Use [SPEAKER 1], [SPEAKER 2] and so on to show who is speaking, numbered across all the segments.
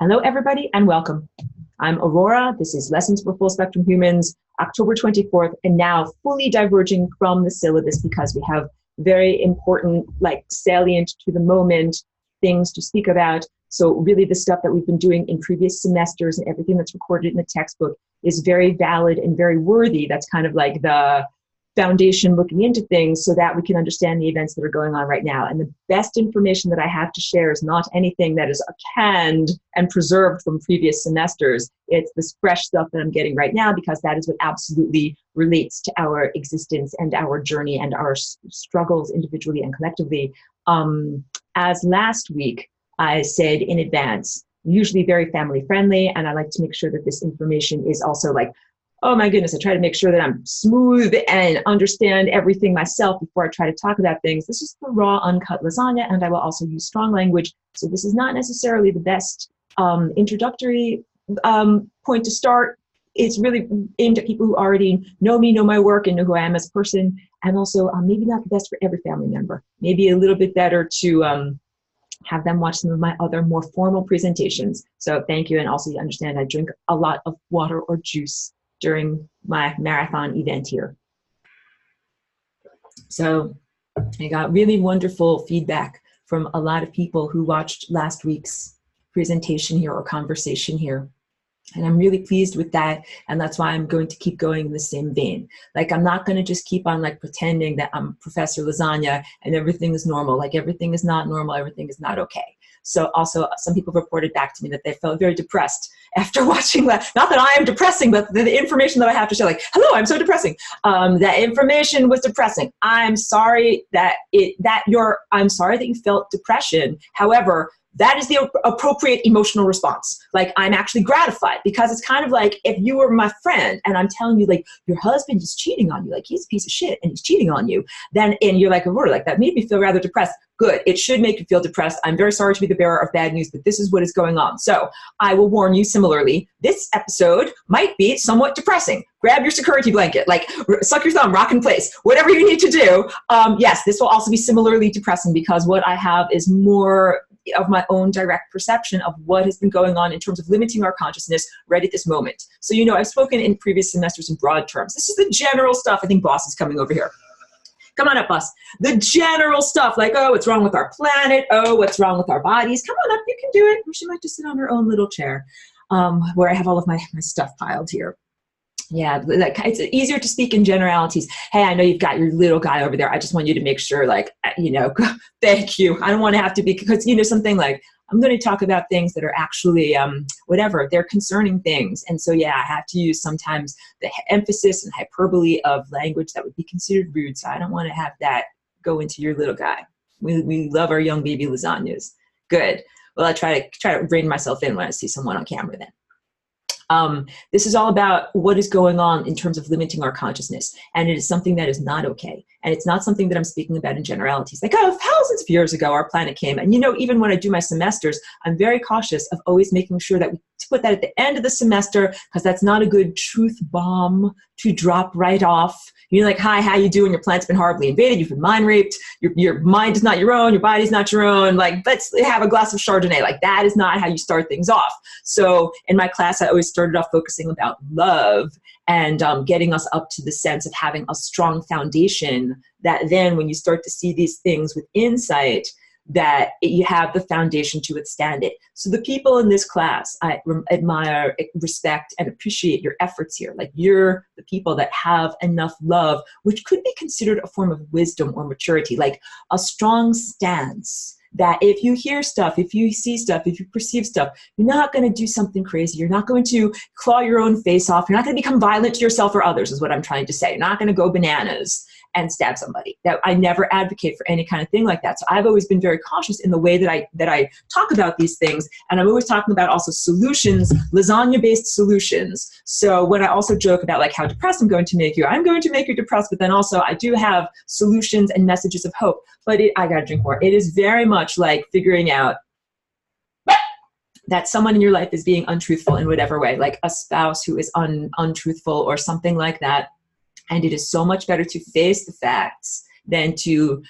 [SPEAKER 1] Hello, everybody, and welcome. I'm Aurora. This is Lessons for Full Spectrum Humans, October 24th, and now fully diverging from the syllabus because we have very important, salient to the moment things to speak about. So really the stuff that we've been doing in previous semesters and everything that's recorded in the textbook is very valid and very worthy. That's kind of like the foundation looking into things so that we can understand the events that are going on right now. And the best information that I have to share is not anything that is canned and preserved from previous semesters. It's this fresh stuff that I'm getting right now because that is what absolutely relates to our existence and our journey and our struggles individually and collectively. As last week I said in advance, usually very family friendly, and I like to make sure that this information is also oh my goodness, I try to make sure that I'm smooth and understand everything myself before I try to talk about things. This is the raw, uncut lasagna, and I will also use strong language. So this is not necessarily the best introductory point to start. It's really aimed at people who already know me, know my work, and know who I am as a person. And also maybe not the best for every family member. Maybe a little bit better to have them watch some of my other more formal presentations. So thank you. And also you understand I drink a lot of water or juice during my marathon event here. So I got really wonderful feedback from a lot of people who watched last week's presentation here or conversation here. And I'm really pleased with that. And that's why I'm going to keep going in the same vein. I'm not going to just keep on pretending that I'm Professor Lasagna and everything is normal. Everything is not normal. Everything is not okay. So also some people reported back to me that they felt very depressed after watching that. Not that I am depressing, but the information that I have to share, hello, I'm so depressing. That information was depressing. I'm sorry that I'm sorry that you felt depression. However, that is the appropriate emotional response. I'm actually gratified because it's kind of if you were my friend and I'm telling you your husband is cheating on you, he's a piece of shit and he's cheating on you, then, and you're Aurora, that made me feel rather depressed. Good, it should make you feel depressed. I'm very sorry to be the bearer of bad news, but this is what is going on. So I will warn you similarly, this episode might be somewhat depressing. Grab your security blanket, suck your thumb, rock in place, whatever you need to do. Yes, this will also be similarly depressing because what I have is more of my own direct perception of what has been going on in terms of limiting our consciousness right at this moment. So, I've spoken in previous semesters in broad terms. This is the general stuff. I think boss is coming over here. Come on up, boss. The general stuff oh, what's wrong with our planet? Oh, what's wrong with our bodies? Come on up, you can do it. Or she might just sit on her own little chair where I have all of my stuff piled here. Yeah, it's easier to speak in generalities. Hey, I know you've got your little guy over there. I just want you to make sure, thank you. I don't want to have to be, because, something I'm going to talk about things that are actually, whatever, they're concerning things. And so, yeah, I have to use sometimes the emphasis and hyperbole of language that would be considered rude. So I don't want to have that go into your little guy. We love our young baby lasagnas. Good. Well, I try to rein myself in when I see someone on camera then. This is all about what is going on in terms of limiting our consciousness. And it is something that is not okay. And it's not something that I'm speaking about in generalities. Thousands of years ago, our planet came. And, even when I do my semesters, I'm very cautious of always making sure that we put that at the end of the semester, because that's not a good truth bomb to drop right off. Hi, how you doing? Your planet's been horribly invaded. You've been mind raped. Your mind is not your own. Your body's not your own. Let's have a glass of Chardonnay. That is not how you start things off. So in my class, I always started off focusing about love and getting us up to the sense of having a strong foundation that then when you start to see these things with insight, that you have the foundation to withstand it. So the people in this class, I admire, respect, and appreciate your efforts here. You're the people that have enough love, which could be considered a form of wisdom or maturity, a strong stance that if you hear stuff, if you see stuff, if you perceive stuff, you're not going to do something crazy. You're not going to claw your own face off. You're not going to become violent to yourself or others is what I'm trying to say. You're not going to go bananas and stab somebody. That I never advocate for any kind of thing like that. So I've always been very cautious in the way that I talk about these things. And I'm always talking about also solutions, lasagna-based solutions. So when I also joke about how depressed I'm going to make you depressed, but then also I do have solutions and messages of hope. But I gotta drink more. It is very much figuring out that someone in your life is being untruthful in whatever way, a spouse who is untruthful or something like that. And it is so much better to face the facts than to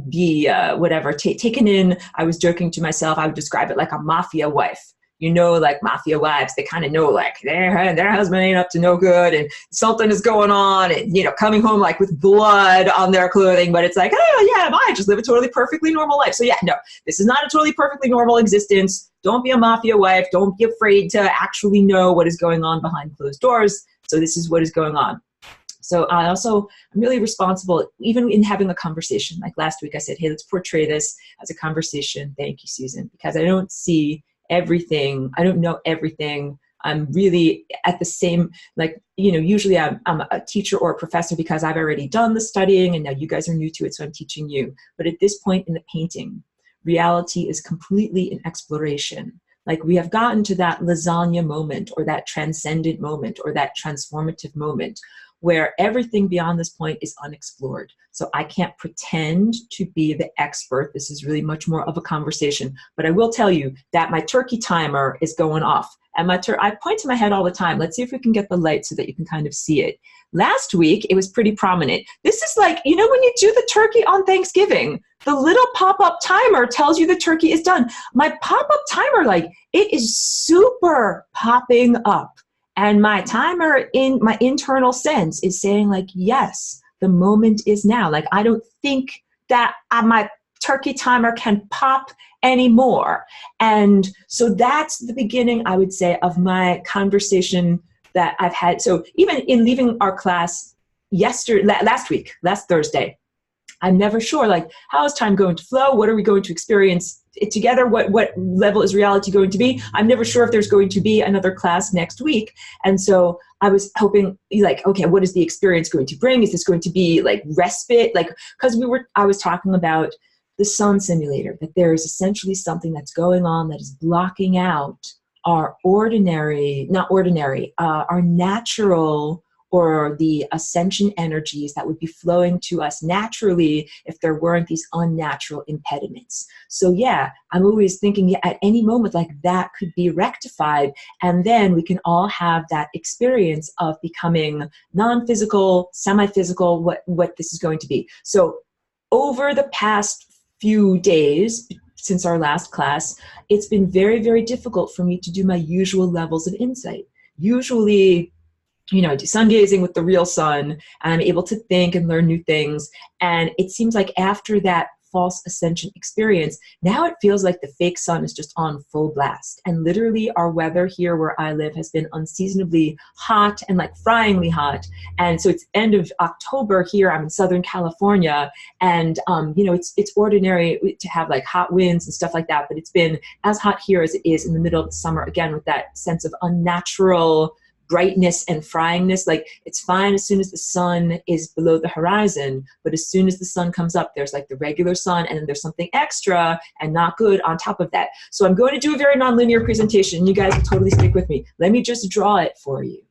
[SPEAKER 1] be taken in. I was joking to myself, I would describe it like a mafia wife. you know, like mafia wives, they kind of know like their husband ain't up to no good and something is going on, and, you know, coming home like with blood on their clothing, but it's like, oh yeah, I just live a totally perfectly normal life. So yeah, no, this is not a totally perfectly normal existence. Don't be a mafia wife. Don't be afraid to actually know what is going on behind closed doors. So this is what is going on. So I'm really responsible, even in having a conversation. Like last week I said, hey, let's portray this as a conversation. Thank you, Susan, because I don't see everything. I don't know everything. I'm really at the same, like, you know, usually I'm a teacher or a professor because I've already done the studying and now you guys are new to it, so I'm teaching you. But at this point in the painting, reality is completely in exploration. Like we have gotten to that lasagna moment or that transcendent moment or that transformative moment where everything beyond this point is unexplored. So I can't pretend to be the expert. This is really much more of a conversation. But I will tell you that my turkey timer is going off. And I point to my head all the time. Let's see if we can get the light so that you can kind of see it. Last week, it was pretty prominent. This is like, you know, when you do the turkey on Thanksgiving, the little pop-up timer tells you the turkey is done. My pop-up timer, like, it is super popping up. And my timer in my internal sense is saying like, yes, the moment is now. Like, I don't think that my turkey timer can pop anymore. And so that's the beginning, I would say, of my conversation that I've had. So even in leaving our class last Thursday, I'm never sure, like, how is time going to flow? What are we going to experience it together? What level is reality going to be? I'm never sure if there's going to be another class next week. And so I was hoping, like, okay, what is the experience going to bring? Is this going to be like respite? Like, because I was talking about the sun simulator, that there is essentially something that's going on that is blocking out our our natural, or the ascension energies that would be flowing to us naturally if there weren't these unnatural impediments. So yeah, I'm always thinking, yeah, at any moment like that could be rectified, and then we can all have that experience of becoming non-physical, semi-physical, what this is going to be. So over the past few days, since our last class, it's been very, very difficult for me to do my usual levels of insight. Usually, you know, I do sun gazing with the real sun, and I'm able to think and learn new things. And it seems like after that false ascension experience, now it feels like the fake sun is just on full blast. And literally our weather here where I live has been unseasonably hot and like fryingly hot. And so it's end of October here. I'm in Southern California, and you know, it's ordinary to have like hot winds and stuff like that, but it's been as hot here as it is in the middle of the summer, again, with that sense of unnatural brightness and fryingness. Like, it's fine as soon as the sun is below the horizon, but as soon as the sun comes up, there's like the regular sun, and then there's something extra and not good on top of that. So I'm going to do a very nonlinear presentation. You guys will totally stick with me. Let me just draw it for you.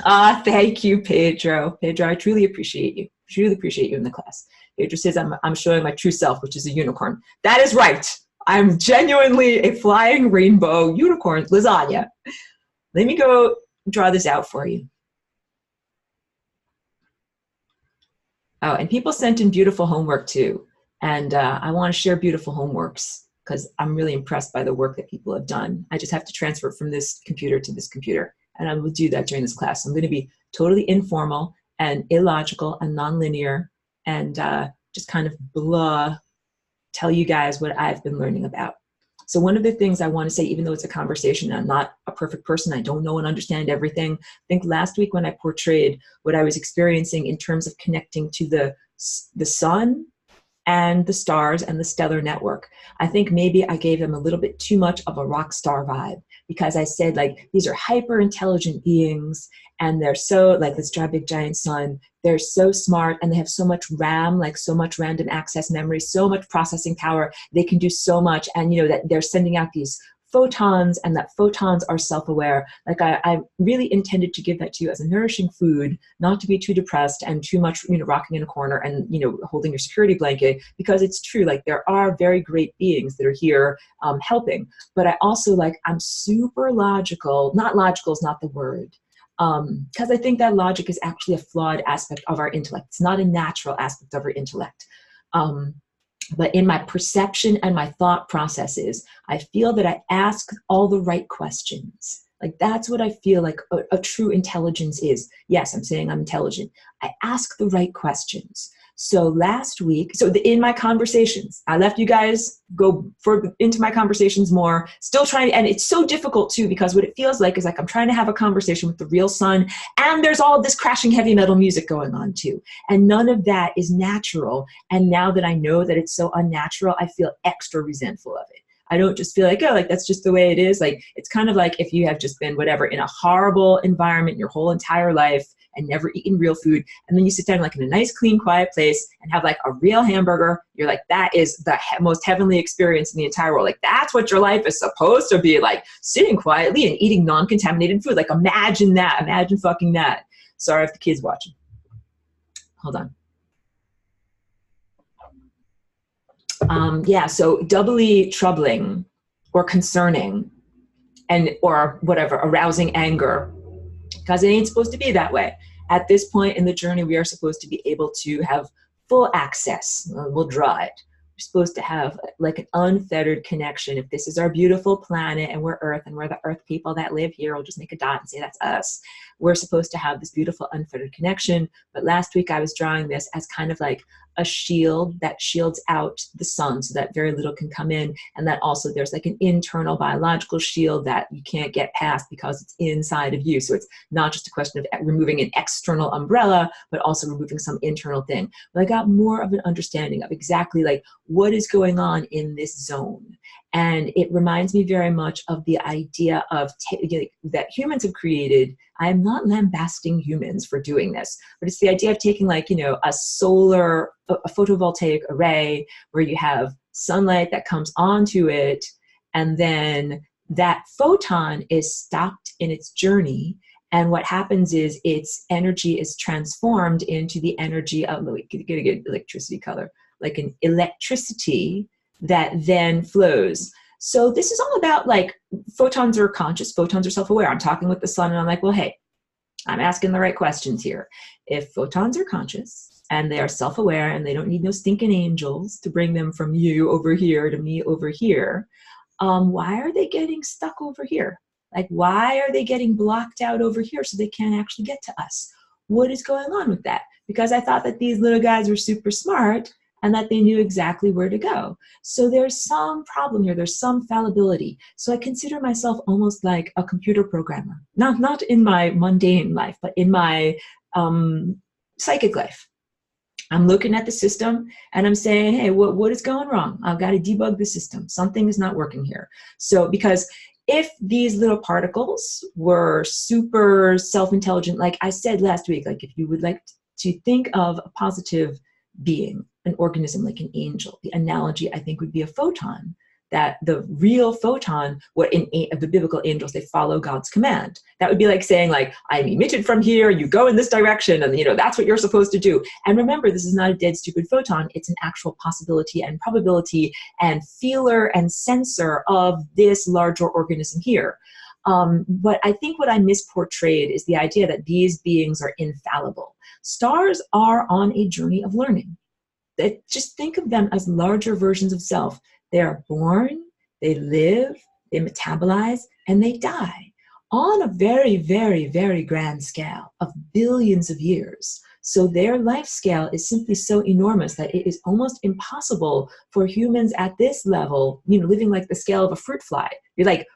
[SPEAKER 1] Thank you, Pedro. Pedro, I truly appreciate you. Truly appreciate you in the class. Pedro says I'm showing my true self, which is a unicorn. That is right. I'm genuinely a flying rainbow unicorn lasagna. Let me go draw this out for you. Oh, and people sent in beautiful homework too. And I want to share beautiful homeworks because I'm really impressed by the work that people have done. I just have to transfer from this computer to this computer. And I will do that during this class. I'm going to be totally informal and illogical and nonlinear, and just kind of blah, tell you guys what I've been learning about. So one of the things I want to say, even though it's a conversation, I'm not a perfect person, I don't know and understand everything. I think last week when I portrayed what I was experiencing in terms of connecting to the sun and the stars and the stellar network, I think maybe I gave them a little bit too much of a rock star vibe, because I said, like, these are hyper intelligent beings, and they're so, like, let's draw a big giant sun, they're so smart, and they have so much RAM, like so much random access memory, so much processing power, they can do so much, and you know that they're sending out these photons, and that photons are self-aware. Like, I really intended to give that to you as a nourishing food, not to be too depressed and too much, you know, rocking in a corner and, you know, holding your security blanket, because it's true, like, there are very great beings that are here helping. But I also, like, I'm super logical. Not logical is not the word, because I think that logic is actually a flawed aspect of our intellect. It's not a natural aspect of our intellect. But in my perception and my thought processes, I feel that I ask all the right questions. Like that's what I feel like a true intelligence is. Yes, I'm saying I'm intelligent. I ask the right questions. So last week, in my conversations, I left you guys go into my conversations more, still trying, and it's so difficult too, because what it feels like is like I'm trying to have a conversation with the real sun, and there's all this crashing heavy metal music going on too. And none of that is natural. And now that I know that it's so unnatural, I feel extra resentful of it. I don't just feel like, oh, like that's just the way it is. Like, it's kind of like if you have just been whatever in a horrible environment your whole entire life and never eaten real food, and then you sit down like in a nice, clean, quiet place and have like a real hamburger. You're like, that is the most heavenly experience in the entire world. Like, that's what your life is supposed to be like, sitting quietly and eating non-contaminated food. Like, imagine that. Imagine fucking that. Sorry if the kid's watching. Hold on. Yeah, so doubly troubling or concerning or whatever, arousing anger, because it ain't supposed to be that way. At this point in the journey, we are supposed to be able to have full access. We'll draw it. We're supposed to have like an unfettered connection. If this is our beautiful planet and we're Earth and we're the Earth people that live here, we'll just make a dot and say that's us. We're supposed to have this beautiful unfettered connection. But last week I was drawing this as kind of like a shield that shields out the sun so that very little can come in, and that also there's like an internal biological shield that you can't get past because it's inside of you. So it's not just a question of removing an external umbrella, but also removing some internal thing. But I got more of an understanding of exactly like what is going on in this zone. And it reminds me very much of the idea of that humans have created. I am not lambasting humans for doing this, but it's the idea of taking like, you know, a photovoltaic array where you have sunlight that comes onto it, and then that photon is stopped in its journey. And what happens is its energy is transformed into the energy of, get a good electricity color, like an electricity that then flows. So this is all about like photons are conscious, photons are self-aware. I'm talking with the sun and I'm like, well, hey, I'm asking the right questions here. If photons are conscious and they are self-aware and they don't need no stinking angels to bring them from you over here to me over here, why are they getting stuck over here? Like, why are they getting blocked out over here so they can't actually get to us? What is going on with that? Because I thought that these little guys were super smart and that they knew exactly where to go. So there's some problem here. There's some fallibility. So I consider myself almost like a computer programmer, not in my mundane life, but in my psychic life. I'm looking at the system and I'm saying, hey, what is going wrong? I've got to debug the system. Something is not working here. So because if these little particles were super self-intelligent, like I said last week, like if you would like to think of a positive being, an organism like an angel, the analogy I think would be a photon, that the real photon, what in the biblical angels, they follow God's command. That would be like saying like, I'm emitted from here, you go in this direction, and you know, that's what you're supposed to do. And remember, this is not a dead stupid photon, it's an actual possibility and probability and feeler and sensor of this larger organism here. But I think what I misportrayed is the idea that these beings are infallible. Stars are on a journey of learning. Just think of them as larger versions of self. They are born, they live, they metabolize, and they die on a very, very, very grand scale of billions of years. So their life scale is simply so enormous that it is almost impossible for humans at this level, you know, living like the scale of a fruit fly. You're like,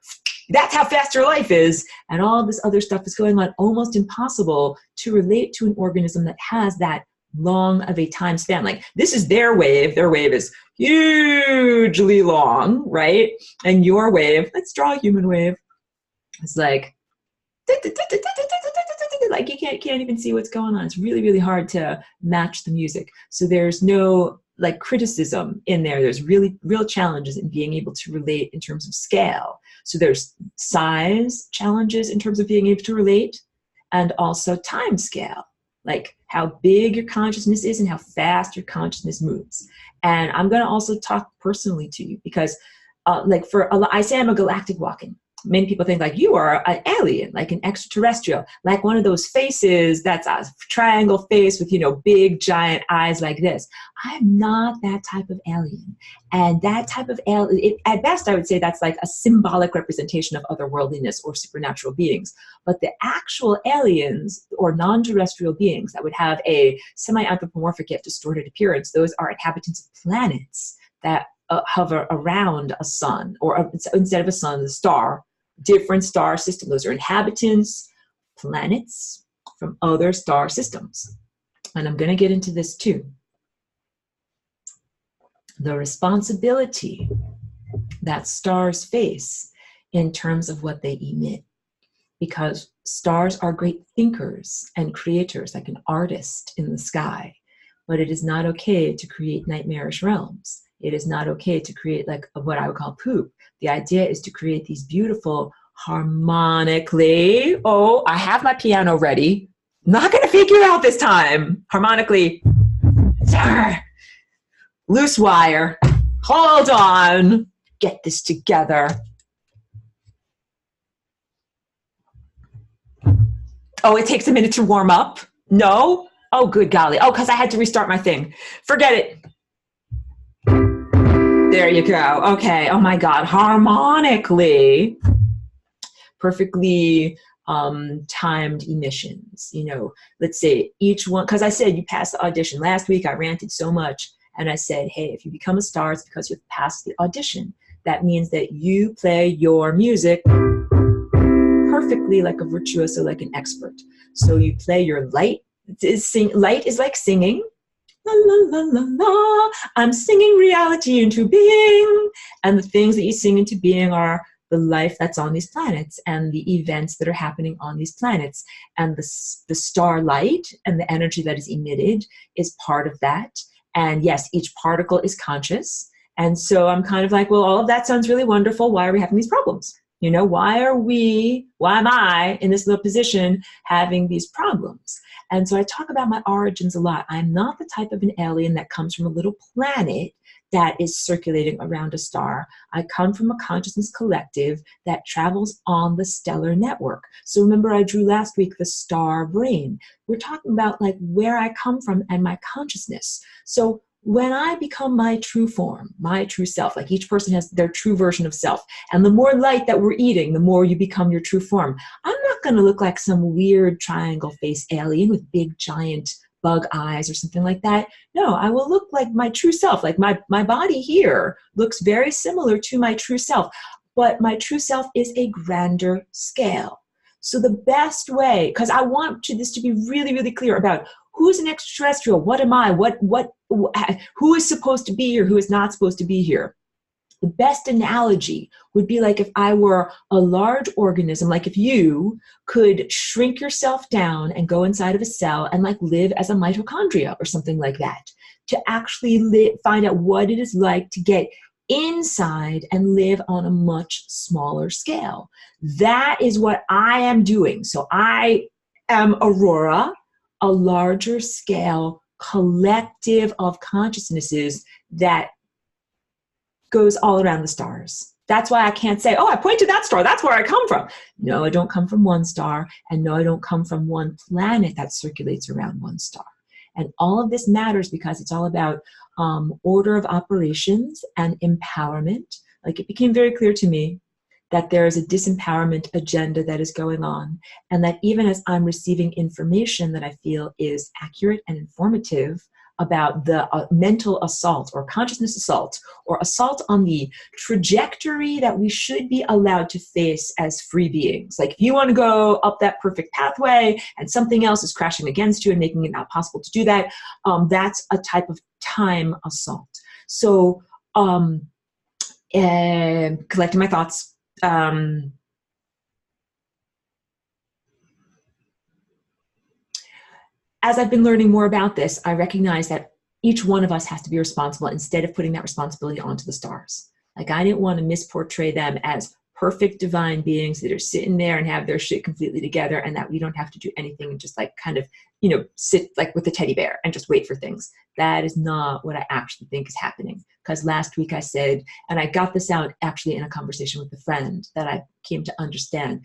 [SPEAKER 1] that's how fast your life is, and all this other stuff is going on, almost impossible to relate to an organism that has that long of a time span. Like, this is their wave is hugely long, right? And your wave, let's draw a human wave, it's like you can't even see what's going on. It's really, really hard to match the music. So there's no like criticism in there. There's really real challenges in being able to relate in terms of scale. So there's size challenges in terms of being able to relate, and also time scale, like how big your consciousness is and how fast your consciousness moves. And I'm going to also talk personally to you because I say I'm a galactic walking. many people think like you are an alien, like an extraterrestrial, like one of those faces that's a triangle face with, you know, big giant eyes like this. I'm not that type of alien. And that type of alien, at best, I would say that's like a symbolic representation of otherworldliness or supernatural beings. But the actual aliens or non-terrestrial beings that would have a semi-anthropomorphic yet distorted appearance, those are inhabitants of planets that hover around a sun, or instead of a sun, a star, different star system. Those are inhabitants, planets from other star systems. And I'm going to get into this too. The responsibility that stars face in terms of what they emit. Because stars are great thinkers and creators, like an artist in the sky. But it is not okay to create nightmarish realms. It is not okay to create like what I would call poop. The idea is to create these beautiful, harmonically, oh, I have my piano ready. Not going to figure out this time. Harmonically, loose wire, hold on, get this together. Oh, it takes a minute to warm up? No? Oh, good golly. Oh, because I had to restart my thing. Forget it. There you go. Okay. Oh my God. Harmonically, perfectly timed emissions. You know, let's say each one, because I said you passed the audition. Last week I ranted so much and I said, hey, if you become a star, it's because you've passed the audition. That means that you play your music perfectly like a virtuoso, like an expert. So you play your light. Light is like singing. La, la, la, la, la. I'm singing reality into being. And the things that you sing into being are the life that's on these planets and the events that are happening on these planets. And the starlight and the energy that is emitted is part of that. And yes, each particle is conscious. And so I'm kind of like, well, all of that sounds really wonderful. Why are we having these problems? You know, why am I in this little position having these problems? And so I talk about my origins a lot. I'm not the type of an alien that comes from a little planet that is circulating around a star. I come from a consciousness collective that travels on the stellar network. So remember I drew last week the star brain. We're talking about like where I come from and my consciousness. So when I become my true form, my true self, like each person has their true version of self, and the more light that we're eating, the more you become your true form. I'm not going to look like some weird triangle face alien with big giant bug eyes or something like that. No, I will look like my true self. Like my body here looks very similar to my true self, but my true self is a grander scale. So the best way, because I want this to be really, really clear about who's an extraterrestrial, what am I, who is supposed to be here, who is not supposed to be here. The best analogy would be like if I were a large organism, like if you could shrink yourself down and go inside of a cell and like live as a mitochondria or something like that, to actually find out what it is like to get inside and live on a much smaller scale. That is what I am doing. So I am Aurora, a larger scale collective of consciousnesses that goes all around the stars. That's why I can't say, oh, I point to that star, that's where I come from. No, I don't come from one star, and no, I don't come from one planet that circulates around one star. And all of this matters because it's all about order of operations and empowerment. Like it became very clear to me that there is a disempowerment agenda that is going on, and that even as I'm receiving information that I feel is accurate and informative about the mental assault or consciousness assault or assault on the trajectory that we should be allowed to face as free beings. Like if you want to go up that perfect pathway and something else is crashing against you and making it not possible to do that, that's a type of time assault. So collecting my thoughts. As I've been learning more about this, I recognize that each one of us has to be responsible instead of putting that responsibility onto the stars. Like I didn't want to misportray them as perfect divine beings that are sitting there and have their shit completely together, and that we don't have to do anything and just like kind of, you know, sit like with a teddy bear and just wait for things. That is not what I actually think is happening. Because last week I said, and I got this out actually in a conversation with a friend that I came to understand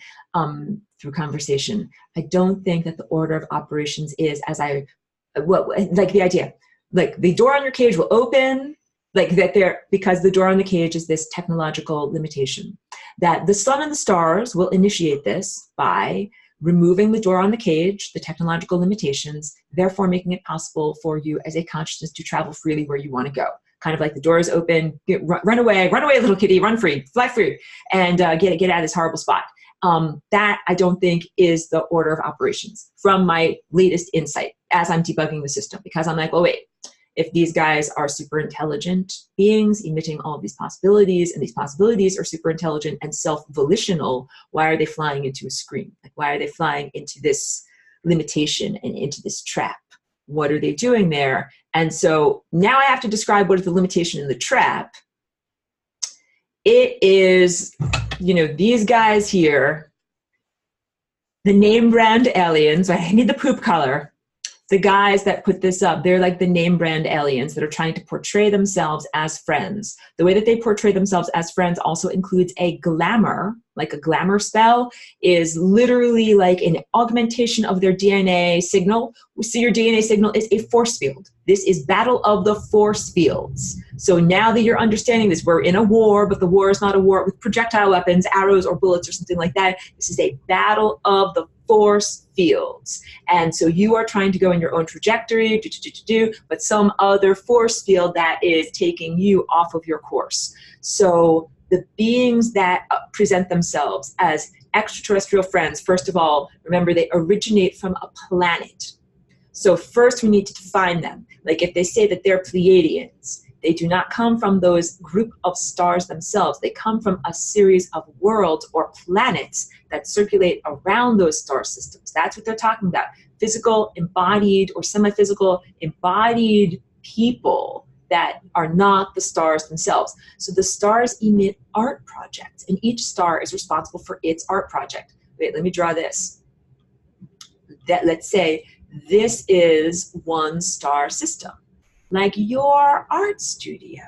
[SPEAKER 1] through conversation. I don't think that the order of operations is like the idea, like the door on your cage will open, like that because the door on the cage is this technological limitation, that the sun and the stars will initiate this by removing the door on the cage, the technological limitations, therefore making it possible for you as a consciousness to travel freely where you want to go. Kind of like the door is open, run away, little kitty, run free, fly free, and get out of this horrible spot. That I don't think is the order of operations from my latest insight as I'm debugging the system, because I'm like, well, wait, if these guys are super intelligent beings emitting all of these possibilities, and these possibilities are super intelligent and self-volitional, why are they flying into a screen? Like, why are they flying into this limitation and into this trap? What are they doing there? And so now I have to describe what is the limitation in the trap. It is, you know, these guys here, the name brand aliens. I need the poop color. The guys that put this up, they're like the name brand aliens that are trying to portray themselves as friends. The way that they portray themselves as friends also includes a glamour, like a glamour spell is literally like an augmentation of their DNA signal. So your DNA signal is a force field. This is battle of the force fields. So now that you're understanding this, we're in a war, but the war is not a war with projectile weapons, arrows or bullets or something like that. This is a battle of the force fields. And so you are trying to go in your own trajectory, but some other force field that is taking you off of your course. So the beings that present themselves as extraterrestrial friends, first of all, remember they originate from a planet. So first we need to define them. Like if they say that they're Pleiadians, they do not come from those group of stars themselves. They come from a series of worlds or planets that circulate around those star systems. That's what they're talking about. Physical, embodied, or semi-physical, embodied people that are not the stars themselves. So the stars emit art projects, and each star is responsible for its art project. Wait, let me draw this. Let's say this is one star system. Like your art studio.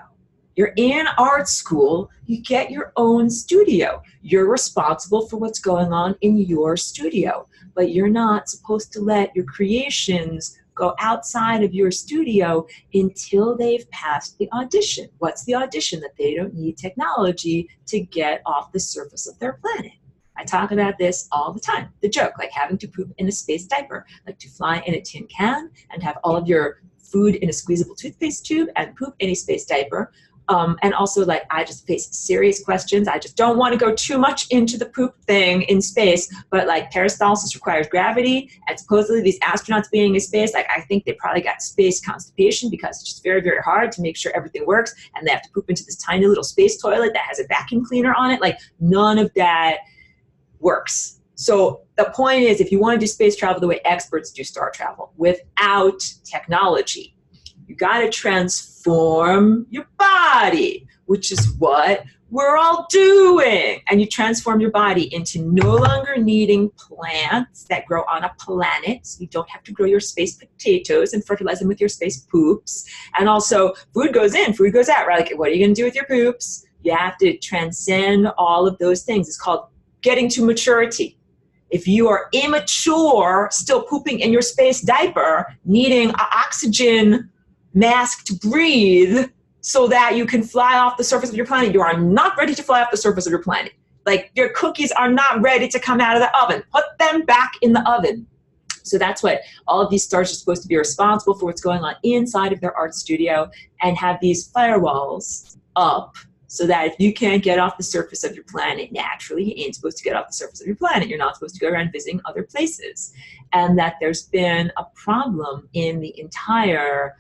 [SPEAKER 1] You're in art school, you get your own studio. You're responsible for what's going on in your studio, but you're not supposed to let your creations go outside of your studio until they've passed the audition. What's the audition? That they don't need technology to get off the surface of their planet. I talk about this all the time. The joke, like having to poop in a space diaper, like to fly in a tin can and have all of your food in a squeezable toothpaste tube and poop in a space diaper. And also, like, I just face serious questions. I just don't want to go too much into the poop thing in space, but like peristalsis requires gravity, and supposedly these astronauts being in space, like I think they probably got space constipation because it's just very, very hard to make sure everything works, and they have to poop into this tiny little space toilet that has a vacuum cleaner on it. Like, none of that works. So the point is, if you want to do space travel the way experts do star travel, without technology, you got to transform your body, which is what we're all doing. And you transform your body into no longer needing plants that grow on a planet. So you don't have to grow your space potatoes and fertilize them with your space poops. And also, food goes in, food goes out, right? Like, what are you going to do with your poops? You have to transcend all of those things. It's called getting to maturity. If you are immature, still pooping in your space diaper, needing an oxygen mask to breathe so that you can fly off the surface of your planet, you are not ready to fly off the surface of your planet. Like, your cookies are not ready to come out of the oven. Put them back in the oven. So that's what all of these stars are supposed to be responsible for, what's going on inside of their art studio, and have these firewalls up so that if you can't get off the surface of your planet naturally, you ain't supposed to get off the surface of your planet. You're not supposed to go around visiting other places. And that there's been a problem in the entire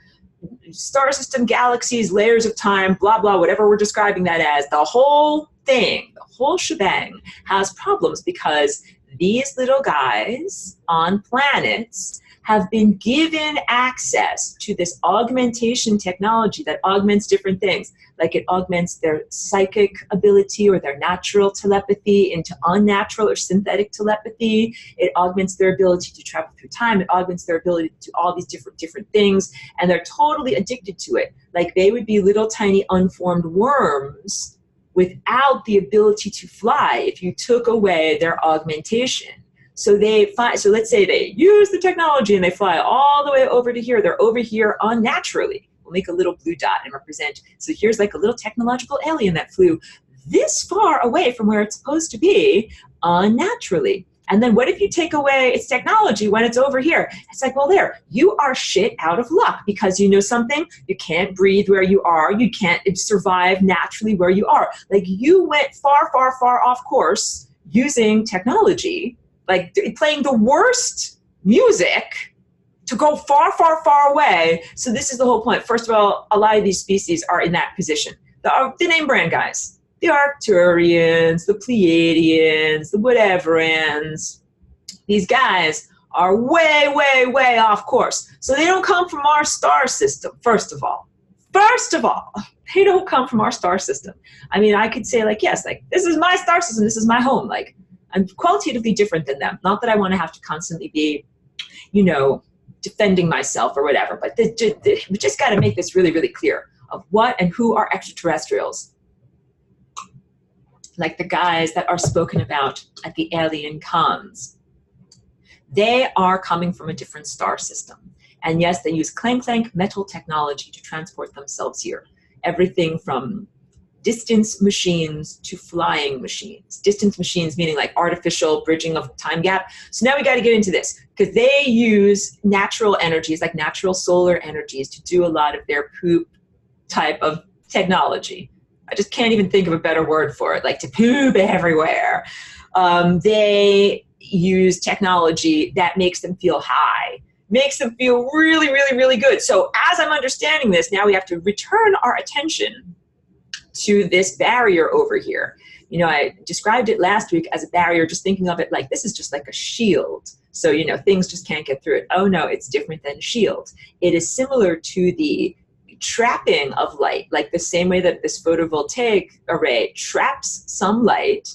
[SPEAKER 1] star system, galaxies, layers of time, blah, blah, whatever we're describing that as. The whole thing, the whole shebang has problems because these little guys on planets have been given access to this augmentation technology that augments different things. Like it augments their psychic ability or their natural telepathy into unnatural or synthetic telepathy. It augments their ability to travel through time. It augments their ability to do all these different things. And they're totally addicted to it. Like they would be little tiny unformed worms without the ability to fly if you took away their augmentation. So so let's say they use the technology and they fly all the way over to here. They're over here unnaturally. We'll make a little blue dot and represent. So here's like a little technological alien that flew this far away from where it's supposed to be unnaturally. And then what if you take away its technology when it's over here? It's like, well, there, you are shit out of luck because you know something? You can't breathe where you are. You can't survive naturally where you are. Like you went far, far, far off course using technology, like playing the worst music to go far, far, far away. So this is the whole point. First of all, a lot of these species are in that position. The name brand guys, the Arcturians, the Pleiadians, the whateverans, these guys are way, way, way off course. So they don't come from our star system, first of all. First of all, they don't come from our star system. I mean, I could say like, yes, like this is my star system, this is my home. Like I'm qualitatively different than them. Not that I want to have to constantly be, you know, defending myself or whatever, but we just got to make this really, really clear of what and who are extraterrestrials. Like the guys that are spoken about at the alien cons. They are coming from a different star system. And yes, they use clank metal technology to transport themselves here. Everything from distance machines to flying machines. Distance machines meaning like artificial bridging of time gap. So now we got to get into this because they use natural energies, like natural solar energies, to do a lot of their poop type of technology. I just can't even think of a better word for it, like to poop everywhere. They use technology that makes them feel high, makes them feel really, really, really good. So as I'm understanding this, now we have to return our attention to this barrier over here. You know, I described it last week as a barrier, just thinking of it like this is just like a shield. So, you know, things just can't get through it. Oh no, it's different than shield. It is similar to the trapping of light, like the same way that this photovoltaic array traps some light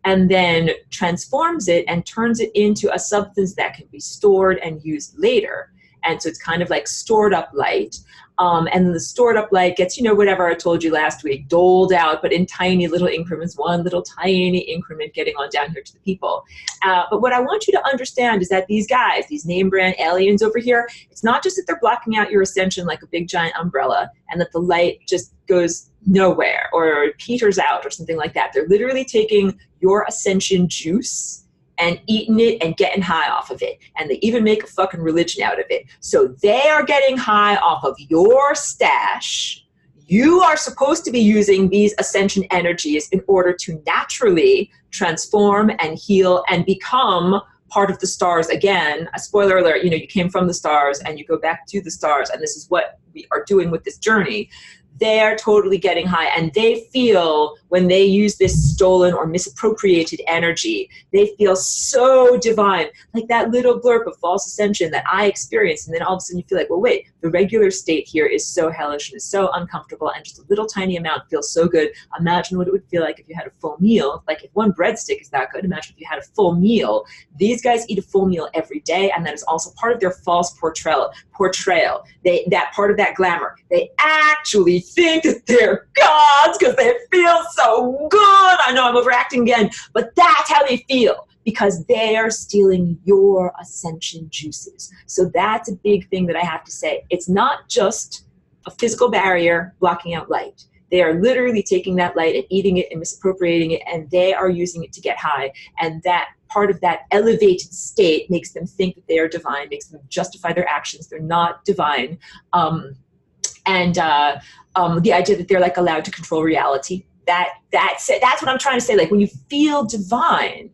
[SPEAKER 1] and then transforms it and turns it into a substance that can be stored and used later. And so it's kind of like stored up light. And the stored up light gets, you know, whatever I told you last week, doled out, but in tiny little increments, one little tiny increment getting on down here to the people. But what I want you to understand is that these guys, these name brand aliens over here, it's not just that they're blocking out your ascension like a big giant umbrella and that the light just goes nowhere or peters out or something like that. They're literally taking your ascension juice and eating it and getting high off of it. And they even make a fucking religion out of it. So they are getting high off of your stash. You are supposed to be using these ascension energies in order to naturally transform and heal and become part of the stars again. A spoiler alert, you know, you came from the stars and you go back to the stars, and this is what we are doing with this journey. They're totally getting high, and they feel when they use this stolen or misappropriated energy, they feel so divine, like that little blurb of false ascension that I experienced. And then all of a sudden you feel like, well, wait, the regular state here is so hellish and is so uncomfortable, and just a little tiny amount feels so good. Imagine what it would feel like if you had a full meal. Like if one breadstick is that good, imagine if you had a full meal. These guys eat a full meal every day, and that is also part of their false portrayal. That part of that glamour. They actually think that they're gods because they feel so good. I know I'm overacting again, but that's how they feel because they are stealing your ascension juices. So that's a big thing that I have to say. It's not just a physical barrier blocking out light. They are literally taking that light and eating it and misappropriating it, and they are using it to get high. And that part of that elevated state makes them think that they are divine, makes them justify their actions. They're not divine. The idea that they're like allowed to control reality. That's what I'm trying to say. Like when you feel divine,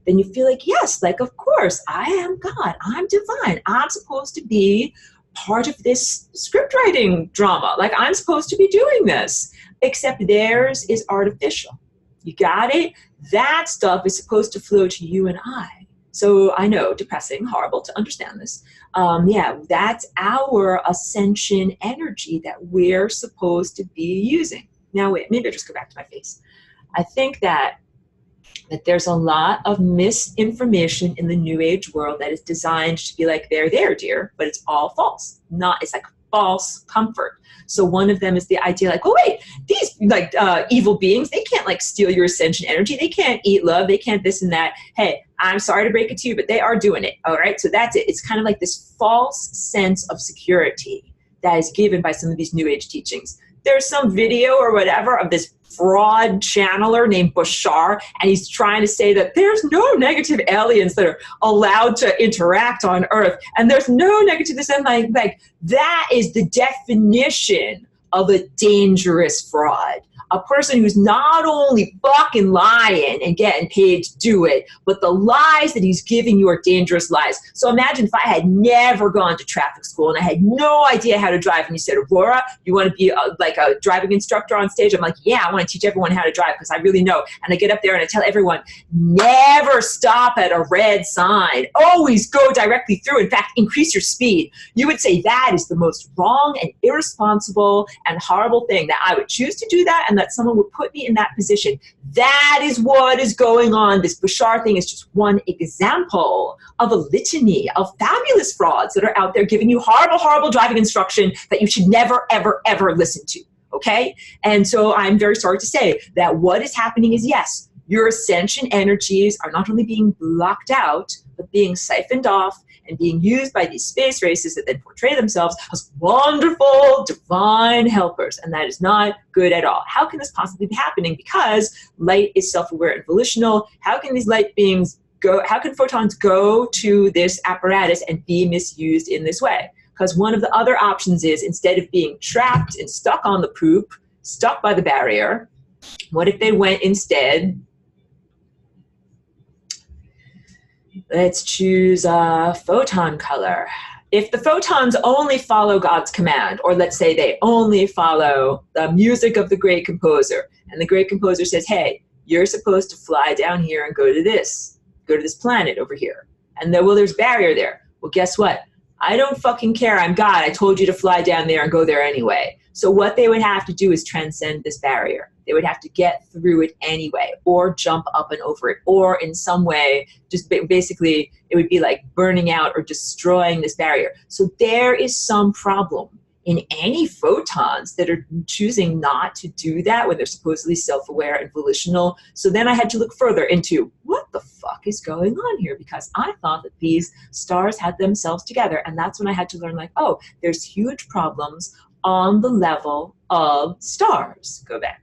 [SPEAKER 1] then you feel like, yes, like, of course, I am God. I'm divine. I'm supposed to be part of this script writing drama. Like I'm supposed to be doing this, except theirs is artificial. You got it? That stuff is supposed to flow to you and I. So I know, depressing, horrible to understand this. Yeah, that's our ascension energy that we're supposed to be using. Now, wait, maybe I'll just go back to my face. I think that there's a lot of misinformation in the New Age world that is designed to be like, there, dear, but it's all false. It's like false comfort. So one of them is the idea like, oh wait, these like evil beings, they can't like steal your ascension energy. They can't eat love. They can't this and that. Hey, I'm sorry to break it to you, but they are doing it. All right. So that's it. It's kind of like this false sense of security that is given by some of these New Age teachings. There's some video or whatever of this fraud channeler named Bashar, and he's trying to say that there's no negative aliens that are allowed to interact on Earth, and there's no negative this, and like that is the definition of a dangerous fraud. A person who's not only fucking lying and getting paid to do it, but the lies that he's giving you are dangerous lies. So imagine if I had never gone to traffic school and I had no idea how to drive, and you said, Aurora, you want to be like a driving instructor on stage? I'm like, yeah, I want to teach everyone how to drive because I really know. And I get up there and I tell everyone, never stop at a red sign. Always go directly through. In fact, increase your speed. You would say that is the most wrong and irresponsible and horrible thing, that I would choose to do that and that someone would put me in that position. That is what is going on. This Bashar thing is just one example of a litany of fabulous frauds that are out there giving you horrible, horrible driving instruction that you should never, ever, ever listen to. Okay? And so I'm very sorry to say that what is happening is, yes, your ascension energies are not only being blocked out, but being siphoned off and being used by these space races that then portray themselves as wonderful, divine helpers. And that is not good at all. How can this possibly be happening? Because light is self-aware and volitional. How can these light beings go, how can photons go to this apparatus and be misused in this way? Because one of the other options is, instead of being trapped and stuck on the poop, stuck by the barrier, what if they went instead, let's choose a photon color. If the photons only follow God's command, or let's say they only follow the music of the great composer, and the great composer says, hey, you're supposed to fly down here and go to this planet over here. And then, well, there's barrier there. Well, guess what? I don't fucking care. I'm God. I told you to fly down there and go there anyway. So what they would have to do is transcend this barrier. They would have to get through it anyway, or jump up and over it, or in some way, just basically, it would be like burning out or destroying this barrier. So there is some problem in any photons that are choosing not to do that when they're supposedly self-aware and volitional. So then I had to look further into what the fuck is going on here, because I thought that these stars had themselves together. And that's when I had to learn, like, oh, there's huge problems on the level of stars. Go back.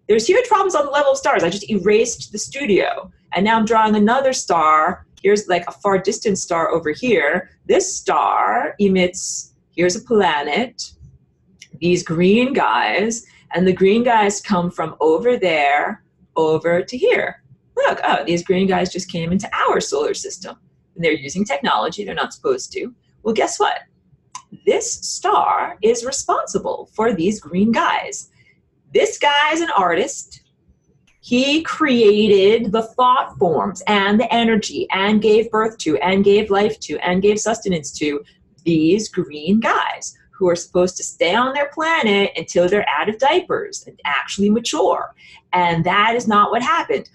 [SPEAKER 1] There's huge problems on the level of stars. I just erased the studio. And now I'm drawing another star. Here's like a far distant star over here. This star emits, here's a planet, these green guys, and the green guys come from over there over to here. Look, oh, these green guys just came into our solar system. And they're using technology they're not supposed to. Well, guess what? This star is responsible for these green guys. This guy is an artist. He created the thought forms and the energy and gave birth to and gave life to and gave sustenance to these green guys who are supposed to stay on their planet until they're out of diapers and actually mature. And that is not what happened.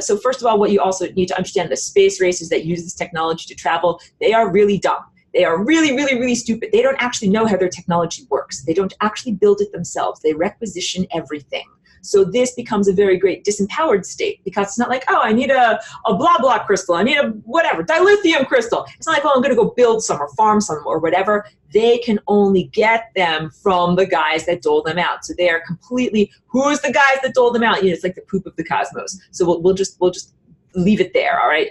[SPEAKER 1] So first of all, what you also need to understand, the space races that use this technology to travel, they are really dumb. They are really, really, really stupid. They don't actually know how their technology works. They don't actually build it themselves. They requisition everything. So this becomes a very great disempowered state, because it's not like, oh, I need a blah, blah crystal. I need a whatever, dilithium crystal. It's not like, oh, I'm going to go build some or farm some or whatever. They can only get them from the guys that dole them out. So they are completely, who's the guys that dole them out? You know, it's like the poop of the cosmos. So we'll just leave it there, all right?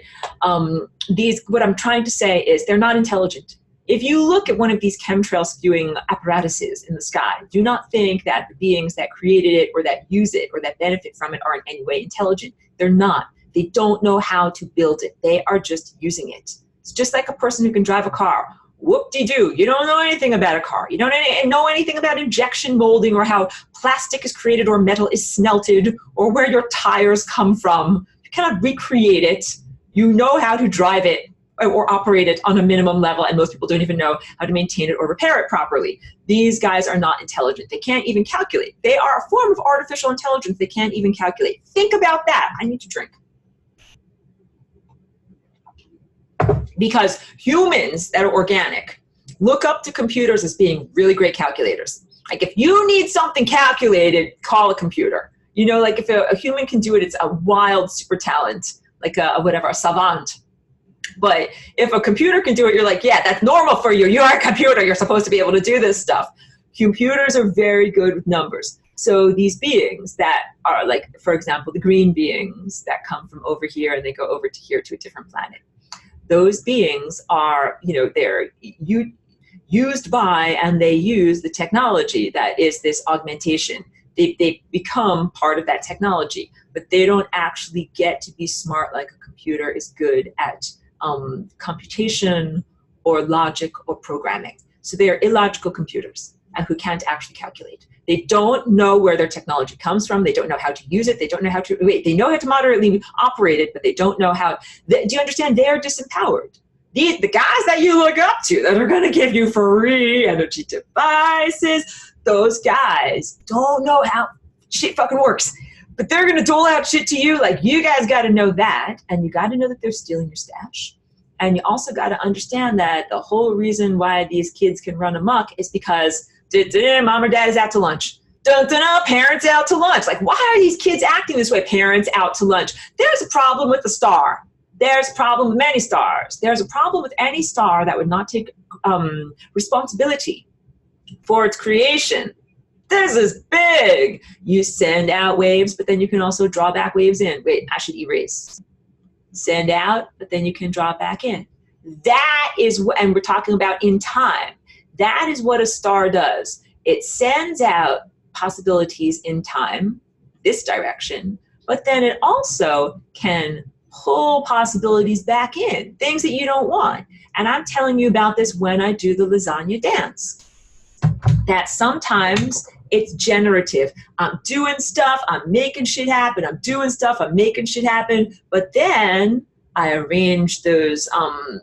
[SPEAKER 1] What I'm trying to say is they're not intelligent. If you look at one of these chemtrail spewing apparatuses in the sky, do not think that the beings that created it or that use it or that benefit from it are in any way intelligent. They're not. They don't know how to build it. They are just using it. It's just like a person who can drive a car. Whoop-de-doo, you don't know anything about a car. You don't know anything about injection molding or how plastic is created or metal is smelted or where your tires come from. You cannot recreate it. You know how to drive it. or operate it on a minimum level, and most people don't even know how to maintain it or repair it properly. These guys are not intelligent. They can't even calculate. They are a form of artificial intelligence. They can't even calculate. Think about that. I need to drink. Because humans that are organic look up to computers as being really great calculators. Like if you need something calculated, call a computer. You know, like if a human can do it, it's a wild super talent, like a savant. But if a computer can do it, you're like, yeah, that's normal for you. You're a computer. You're supposed to be able to do this stuff. Computers are very good with numbers. So these beings that are like, for example, the green beings that come from over here and they go over to here to a different planet. Those beings are, you know, they're used by and they use the technology that is this augmentation. They become part of that technology, but they don't actually get to be smart like a computer is good at computation or logic or programming. So they are illogical computers and who can't actually calculate. They don't know where their technology comes from. They don't know how to use it. They don't know how to, wait, they know how to moderately operate it, but they don't know how, do you understand? They're disempowered. The guys that you look up to that are going to give you free energy devices, those guys don't know how shit fucking works. But they're going to dole out shit to you. Like, you guys got to know that. And you got to know that they're stealing your stash. And you also got to understand that the whole reason why these kids can run amok is because mom or dad is out to lunch. Parents out to lunch. Like, why are these kids acting this way? Parents out to lunch. There's a problem with the star. There's a problem with many stars. There's a problem with any star that would not take responsibility for its creation. This is big. You send out waves, but then you can also draw back waves in. Wait, I should erase. Send out, but then you can draw back in. That is what, and we're talking about in time. That is what a star does. It sends out possibilities in time, this direction, but then it also can pull possibilities back in, things that you don't want. And I'm telling you about this when I do the lasagna dance. That sometimes it's generative. I'm doing stuff, I'm making shit happen, I'm doing stuff, I'm making shit happen, but then I arrange those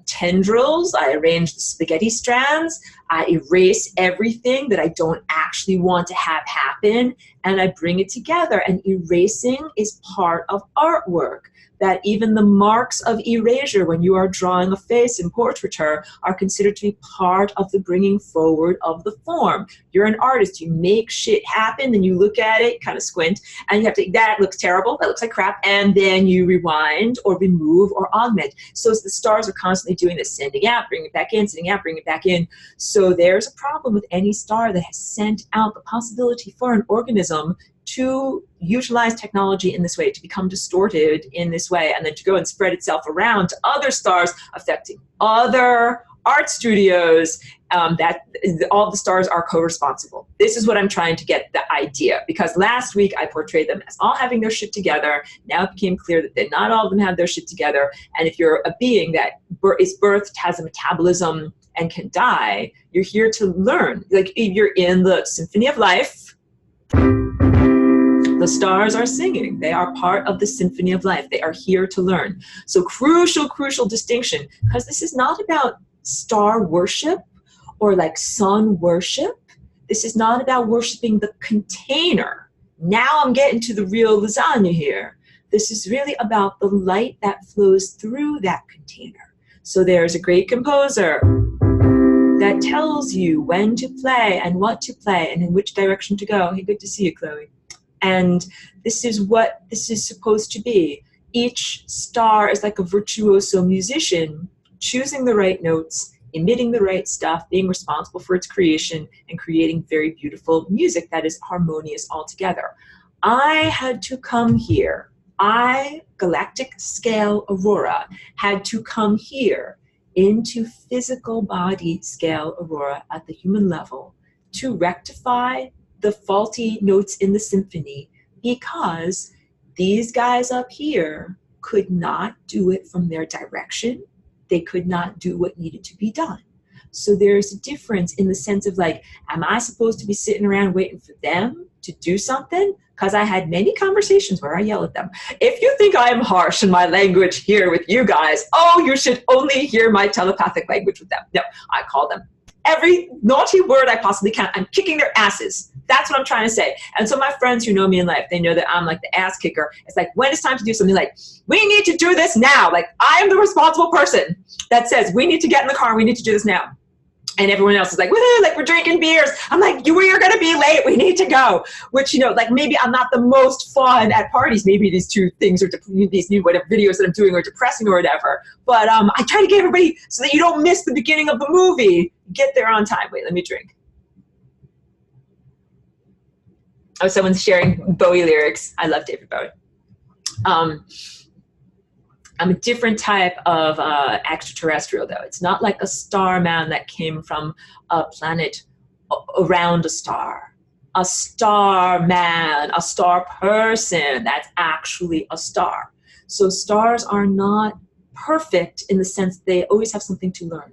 [SPEAKER 1] tendrils, I arrange the spaghetti strands, I erase everything that I don't actually want to have happen, and I bring it together. And erasing is part of artwork. That even the marks of erasure when you are drawing a face in portraiture are considered to be part of the bringing forward of the form. You're an artist, you make shit happen, then you look at it, kind of squint, and you have to, that looks terrible, that looks like crap, and then you rewind or remove or augment. So the stars are constantly doing this, sending out, bringing it back in, sending out, bringing it back in. So there's a problem with any star that has sent out the possibility for an organism to utilize technology in this way, to become distorted in this way, and then to go and spread itself around to other stars, affecting other art studios, that all the stars are co-responsible. This is what I'm trying to get the idea, because last week I portrayed them as all having their shit together. Now it became clear that not all of them have their shit together, and if you're a being that is birthed, has a metabolism, and can die, you're here to learn. Like, if you're in the symphony of life, the stars are singing. They are part of the symphony of life. They are here to learn. So crucial, crucial distinction, because this is not about star worship or like sun worship. This is not about worshiping the container. Now I'm getting to the real lasagna here. This is really about the light that flows through that container. So there's a great composer that tells you when to play and what to play and in which direction to go. Hey, good to see you, Chloe. And this is what this is supposed to be. Each star is like a virtuoso musician, choosing the right notes, emitting the right stuff, being responsible for its creation, and creating very beautiful music that is harmonious altogether. I had to come here. Galactic scale Aurora, had to come here into physical body scale Aurora at the human level to rectify the faulty notes in the symphony, because these guys up here could not do it from their direction. They could not do what needed to be done. So there's a difference in the sense of like, am I supposed to be sitting around waiting for them to do something, because I had many conversations where I yell at them. If you think I am harsh in my language here with you guys, oh, you should only hear my telepathic language with them. No, I call them every naughty word I possibly can. I'm kicking their asses. That's what I'm trying to say. And so my friends who know me in life, they know that I'm like the ass kicker. It's like, when it's time to do something, like, we need to do this now. Like, I am the responsible person that says, we need to get in the car, we need to do this now. And everyone else is like, woohoo, like, we're drinking beers. I'm like, we are going to be late. We need to go. Which, you know, like, maybe I'm not the most fun at parties. Maybe these two things are, these new whatever videos that I'm doing are depressing or whatever. But I try to get everybody so that you don't miss the beginning of the movie. Get there on time. Wait, let me drink. Oh, someone's sharing Bowie lyrics. I love David Bowie. I'm a different type of extraterrestrial, though. It's not like a star man that came from a planet around a star. A star man, a star person, that's actually a star. So stars are not perfect in the sense they always have something to learn.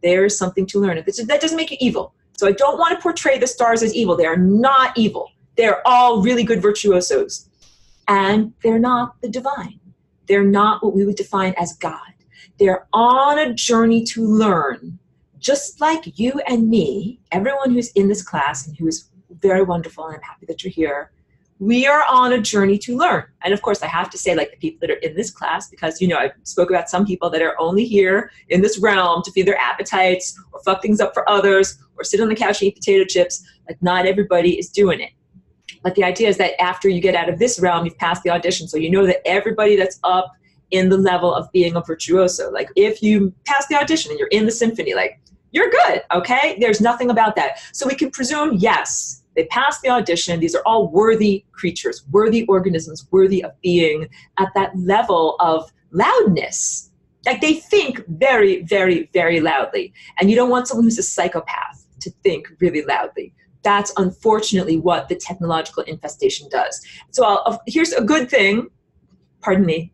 [SPEAKER 1] There's something to learn. That doesn't make you evil. So I don't want to portray the stars as evil. They are not evil. They're all really good virtuosos. And they're not the divine. They're not what we would define as God. They're on a journey to learn, just like you and me, everyone who's in this class and who is very wonderful, and I'm happy that you're here. We are on a journey to learn. And of course, I have to say, like, the people that are in this class, because, you know, I spoke about some people that are only here in this realm to feed their appetites or fuck things up for others or sit on the couch and eat potato chips. Like, not everybody is doing it. But the idea is that after you get out of this realm, you've passed the audition. So you know that everybody that's up in the level of being a virtuoso, like, if you pass the audition and you're in the symphony, like, you're good, okay? There's nothing about that. So we can presume, yes, they passed the audition. These are all worthy creatures, worthy organisms, worthy of being at that level of loudness. Like, they think very, very, very loudly. And you don't want someone who's a psychopath to think really loudly. That's unfortunately what the technological infestation does. So here's a good thing, pardon me.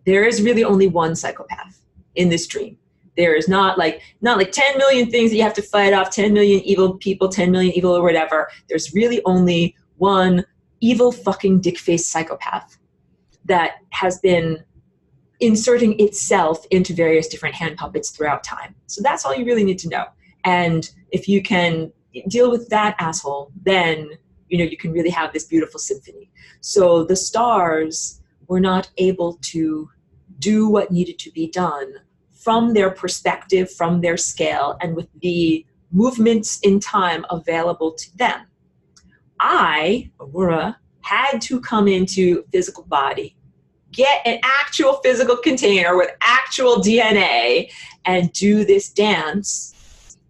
[SPEAKER 1] There is really only one psychopath in this dream. There is not like 10 million things that you have to fight off, 10 million evil people, 10 million evil or whatever. There's really only one evil fucking dick-faced psychopath that has been inserting itself into various different hand puppets throughout time. So that's all you really need to know. And if you can deal with that asshole, then, you know, you can really have this beautiful symphony. So the stars were not able to do what needed to be done from their perspective, from their scale, and with the movements in time available to them. I, Aurora, had to come into physical body, get an actual physical container with actual DNA, and do this dance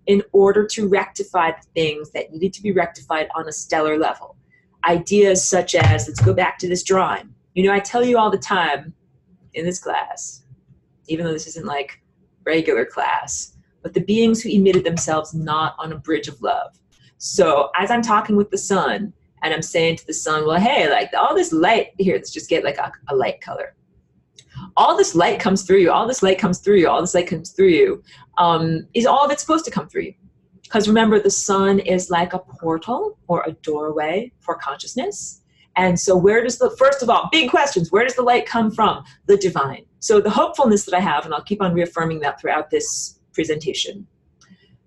[SPEAKER 1] in order to rectify the things that needed to be rectified on a stellar level. Ideas such as, let's go back to this drawing. You know, I tell you all the time in this class, even though this isn't like regular class, but the beings who emitted themselves not on a bridge of love. So as I'm talking with the sun, and I'm saying to the sun, well, hey, like, all this light here, let's just get like a light color. All this light comes through you, all this light comes through you, all this light comes through you, is all of it's supposed to come through you. Because remember, the sun is like a portal or a doorway for consciousness. And so where does first of all, big questions, where does the light come from? The divine. So the hopefulness that I have, and I'll keep on reaffirming that throughout this presentation,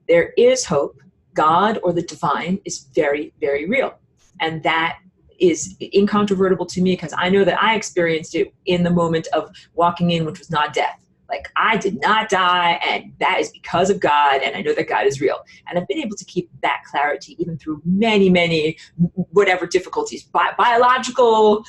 [SPEAKER 1] there is hope. God or the divine is very, very real. And that is incontrovertible to me, because I know that I experienced it in the moment of walking in, which was not death. Like, I did not die, and that is because of God, and I know that God is real. And I've been able to keep that clarity even through many, many whatever difficulties, biological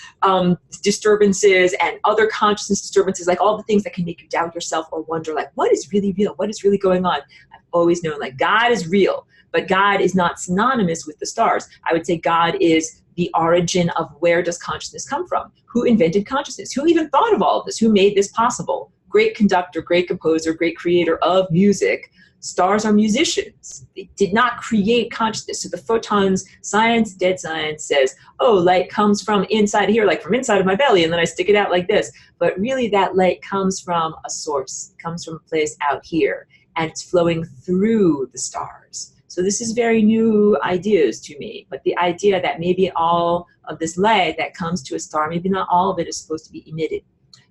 [SPEAKER 1] disturbances and other consciousness disturbances, like all the things that can make you doubt yourself or wonder, like, what is really real? What is really going on? I've always known, like, God is real, but God is not synonymous with the stars. I would say God is the origin of where does consciousness come from? Who invented consciousness? Who even thought of all of this? Who made this possible? Great conductor, great composer, great creator of music. Stars are musicians. They did not create consciousness. So the photons, science, dead science says, oh, light comes from inside here, like from inside of my belly, and then I stick it out like this. But really that light comes from a source, comes from a place out here, and it's flowing through the stars. So this is very new ideas to me, but the idea that maybe all of this light that comes to a star, maybe not all of it is supposed to be emitted,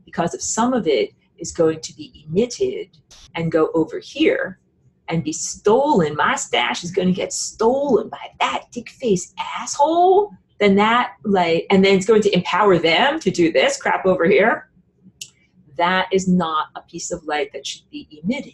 [SPEAKER 1] because if some of it is going to be emitted and go over here and be stolen, my stash is going to get stolen by that dick-faced asshole, then that light, and then it's going to empower them to do this crap over here, that is not a piece of light that should be emitted.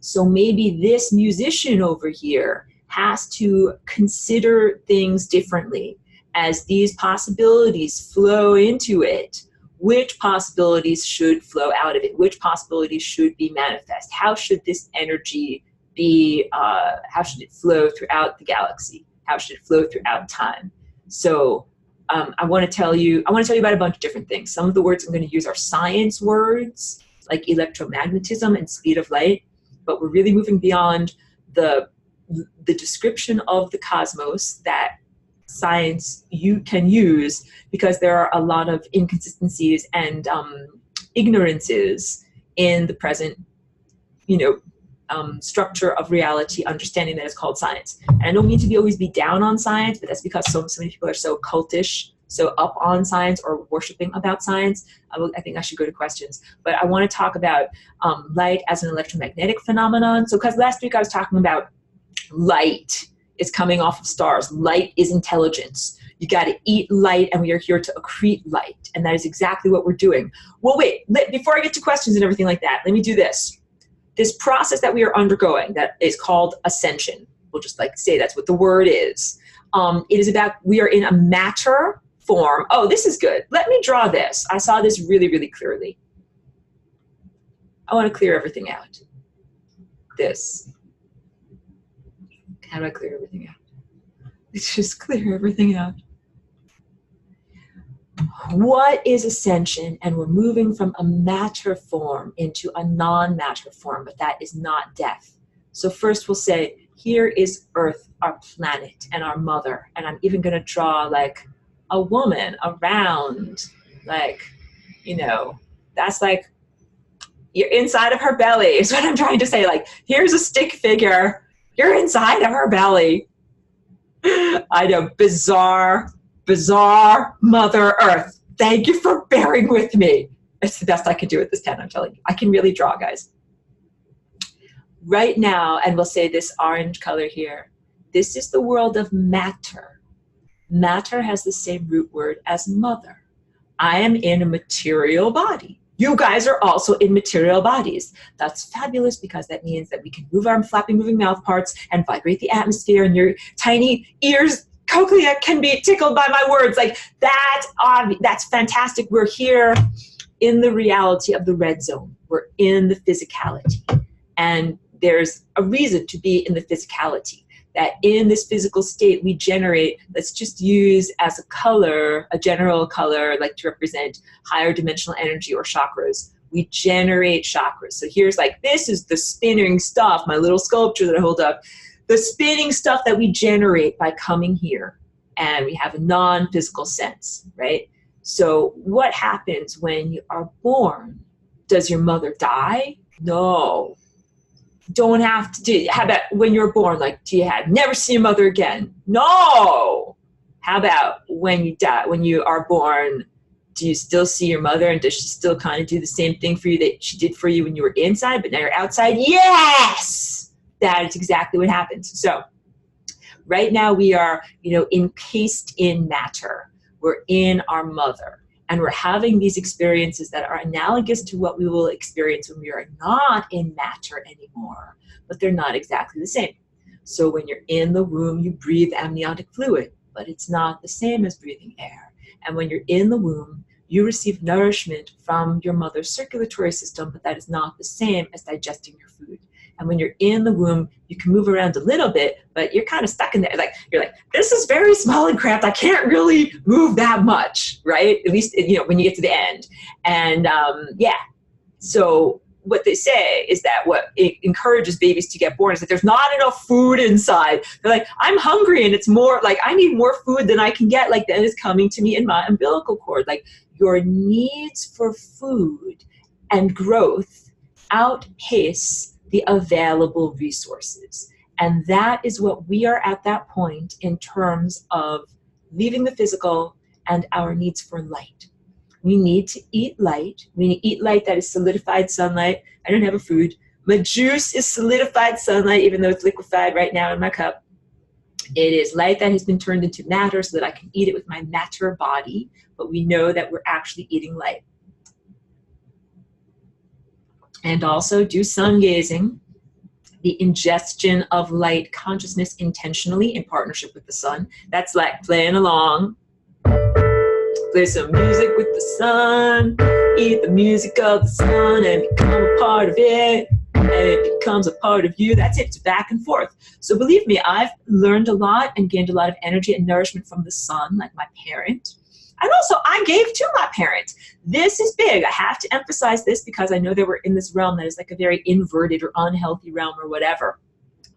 [SPEAKER 1] So maybe this musician over here has to consider things differently as these possibilities flow into it. Which possibilities should flow out of it? Which possibilities should be manifest? How should this energy be, how should it flow throughout the galaxy? How should it flow throughout time? So I want to tell you about a bunch of different things. Some of the words I'm going to use are science words, like electromagnetism and speed of light, but we're really moving beyond the description of the cosmos that science you can use, because there are a lot of inconsistencies and ignorances in the present, structure of reality, understanding that is called science. And I don't mean to always be down on science, but that's because so many people are so cultish, so up on science or worshiping about science. I think I should go to questions, but I want to talk about light as an electromagnetic phenomenon. So because last week I was talking about light is coming off of stars. Light is intelligence. You got to eat light, and we are here to accrete light. And that is exactly what we're doing. Well, wait, before I get to questions and everything like that, let me do this. This process that we are undergoing that is called ascension. We'll just say that's what the word is. It is about, we are in a matter form. Oh, this is good. Let me draw this. I saw this really, really clearly. I want to clear everything out. This. How do I clear everything out? Let's just clear everything out. What is ascension? And we're moving from a matter form into a non-matter form, but that is not death. So first we'll say, here is Earth, our planet, and our mother. And I'm even going to draw like a woman around, that's like, you're inside of her belly is what I'm trying to say. Like, here's a stick figure. You're inside of her belly. I know, bizarre Mother Earth. Thank you for bearing with me. It's the best I can do at this pen, I'm telling you. I can really draw, guys. Right now, and we'll say this orange color here, this is the world of matter. Matter has the same root word as mother. I am in a material body. You guys are also in material bodies. That's fabulous, because that means that we can move our flappy moving mouth parts and vibrate the atmosphere, and your tiny ears, cochlea, can be tickled by my words. Like, that's fantastic. We're here in the reality of the red zone. We're in the physicality. And there's a reason to be in the physicality, that in this physical state we generate, let's just use as a color, a general color, like to represent higher dimensional energy or chakras. We generate chakras. So here's this is the spinning stuff, my little sculpture that I hold up, the spinning stuff that we generate by coming here. And we have a non-physical sense, right? So what happens when you are born? Does your mother die? No. Don't have to do. How about when you're born? Do you never see your mother again? No. How about when you die? When you are born, do you still see your mother, and does she still kind of do the same thing for you that she did for you when you were inside, but now you're outside? Yes, that is exactly what happens. So right now we are, encased in matter. We're in our mother. And we're having these experiences that are analogous to what we will experience when we are not in matter anymore, but they're not exactly the same. So when you're in the womb, you breathe amniotic fluid, but it's not the same as breathing air. And when you're in the womb, you receive nourishment from your mother's circulatory system, but that is not the same as digesting your food. And when you're in the womb, you can move around a little bit, but you're kind of stuck in there. You're like, this is very small and cramped. I can't really move that much, right? At least, when you get to the end. And so what they say is that what it encourages babies to get born is that there's not enough food inside. They're like, I'm hungry, and it's more I need more food than I can get. That is coming to me in my umbilical cord. Your needs for food and growth outpace the available resources. And that is what we are at that point in terms of leaving the physical and our needs for light. We need to eat light. We need to eat light that is solidified sunlight. I don't have a food. My juice is solidified sunlight, even though it's liquefied right now in my cup. It is light that has been turned into matter so that I can eat it with my matter body, but we know that we're actually eating light. And also do sun gazing, the ingestion of light consciousness intentionally in partnership with the sun. That's like playing along. Play some music with the sun, eat the music of the sun and become a part of it, and it becomes a part of you. That's it, it's back and forth. So believe me, I've learned a lot and gained a lot of energy and nourishment from the sun, like my parent. And also, I gave to my parent. This is big. I have to emphasize this because I know that we're in this realm that is like a very inverted or unhealthy realm or whatever.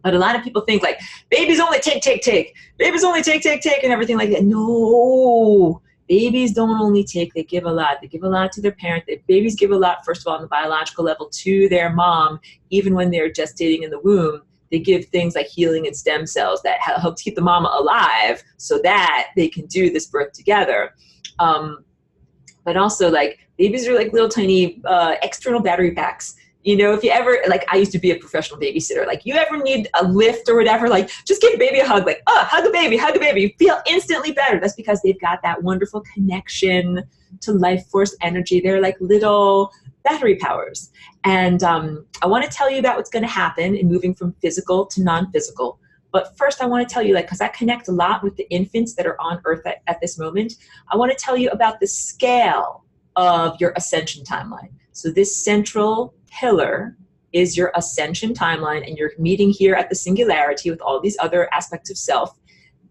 [SPEAKER 1] But a lot of people think like, babies only take, take, take. Babies only take, take, take, and everything like that. No, babies don't only take, they give a lot. They give a lot to their parent. Babies give a lot, first of all, on the biological level to their mom, even when they're gestating in the womb. They give things like healing and stem cells that help keep the mama alive so that they can do this birth together. But also, like, babies are like little tiny external battery packs. You know, if you ever, like, I used to be a professional babysitter. Like, you ever need a lift or whatever, like, just give a baby a hug. Like, oh, hug a baby, hug a baby. You feel instantly better. That's because they've got that wonderful connection to life force energy. They're like little battery powers. And I want to tell you about what's going to happen in moving from physical to non-physical. But first, I want to tell you, like, because I connect a lot with the infants that are on Earth at this moment, I want to tell you about the scale of your ascension timeline. So this central pillar is your ascension timeline, and you're meeting here at the singularity with all these other aspects of self.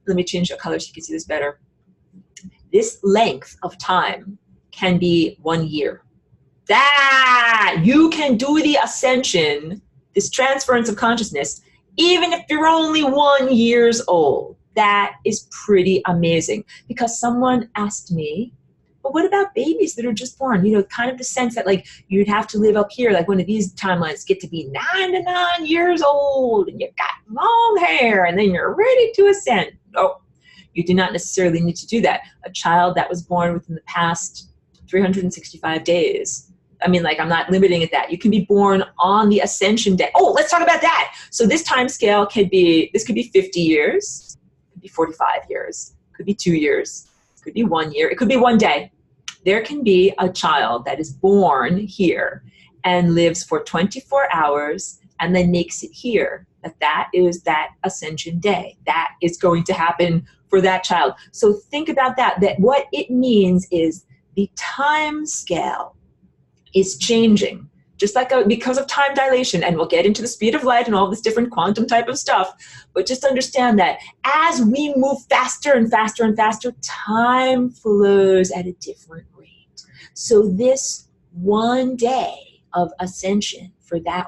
[SPEAKER 1] Let me change the color so you can see this better. This length of time can be 1 year. That you can do the ascension, this transference of consciousness, even if you're only 1 year old. That is pretty amazing. Because someone asked me, but what about babies that are just born? You know, kind of the sense that, like, you'd have to live up here, like one of these timelines, get to be 9 to 9 years old, and you've got long hair, and then you're ready to ascend. No, you do not necessarily need to do that. A child that was born within the past 365 days, I mean, like, I'm not limiting it that. You can be born on the ascension day. Oh, let's talk about that. So this time scale could be, this could be 50 years, could be 45 years, could be 2 years, could be 1 year, it could be 1 day. There can be a child that is born here and lives for 24 hours and then makes it here. That is that ascension day. That is going to happen for that child. So think about that, that what it means is the time scale is changing, just like because of time dilation, and we'll get into the speed of light and all this different quantum type of stuff, but just understand that as we move faster and faster and faster, time flows at a different rate. So this 1 day of ascension for that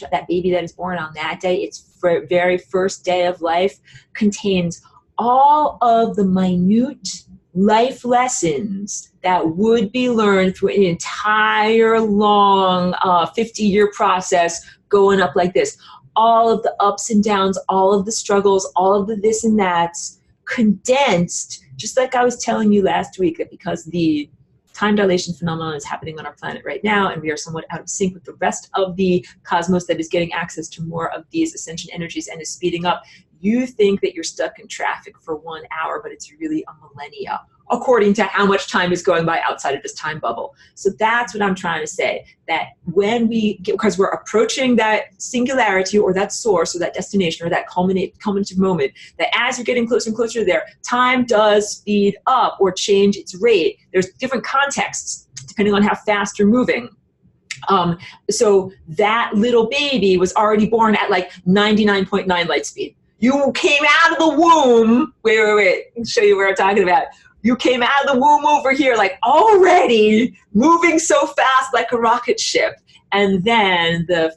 [SPEAKER 1] that baby that is born on that day, its very first day of life, contains all of the minute life lessons that would be learned through an entire long 50-year process going up like this. All of the ups and downs, all of the struggles, all of the this and that's condensed, just like I was telling you last week, that because the time dilation phenomenon is happening on our planet right now, and we are somewhat out of sync with the rest of the cosmos that is getting access to more of these ascension energies and is speeding up. You think that you're stuck in traffic for 1 hour, but it's really a millennia, according to how much time is going by outside of this time bubble. So that's what I'm trying to say, that when we get, because we're approaching that singularity or that source or that destination or that culminative moment, that as you're getting closer and closer there, time does speed up or change its rate. There's different contexts depending on how fast you're moving. So that little baby was already born at like 99.9 light speed. You came out of the womb. Wait. Let me show you where I'm talking about. You came out of the womb over here, like already moving so fast like a rocket ship. And then the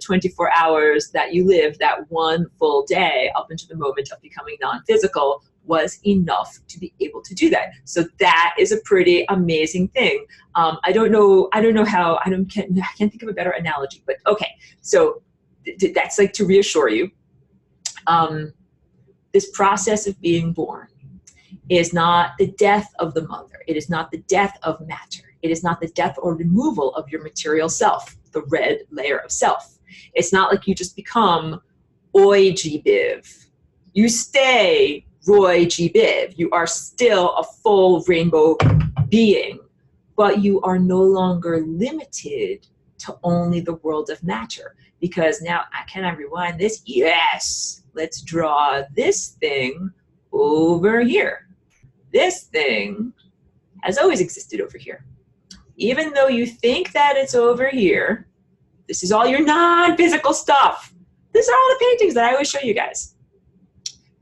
[SPEAKER 1] 24 hours that you lived, that one full day up into the moment of becoming non-physical, was enough to be able to do that. So that is a pretty amazing thing. I can't think of a better analogy, but okay. So that's like to reassure you This process of being born is not the death of the mother. It is not the death of matter. It is not the death or removal of your material self, the red layer of self. It's not like you just become Oi G Biv. You stay Roy G Biv. You are still a full rainbow being, but you are no longer limited to only the world of matter. Because now, can I rewind this? Yes. Let's draw this thing over here. This thing has always existed over here. Even though you think that it's over here, this is all your non-physical stuff. These are all the paintings that I always show you guys.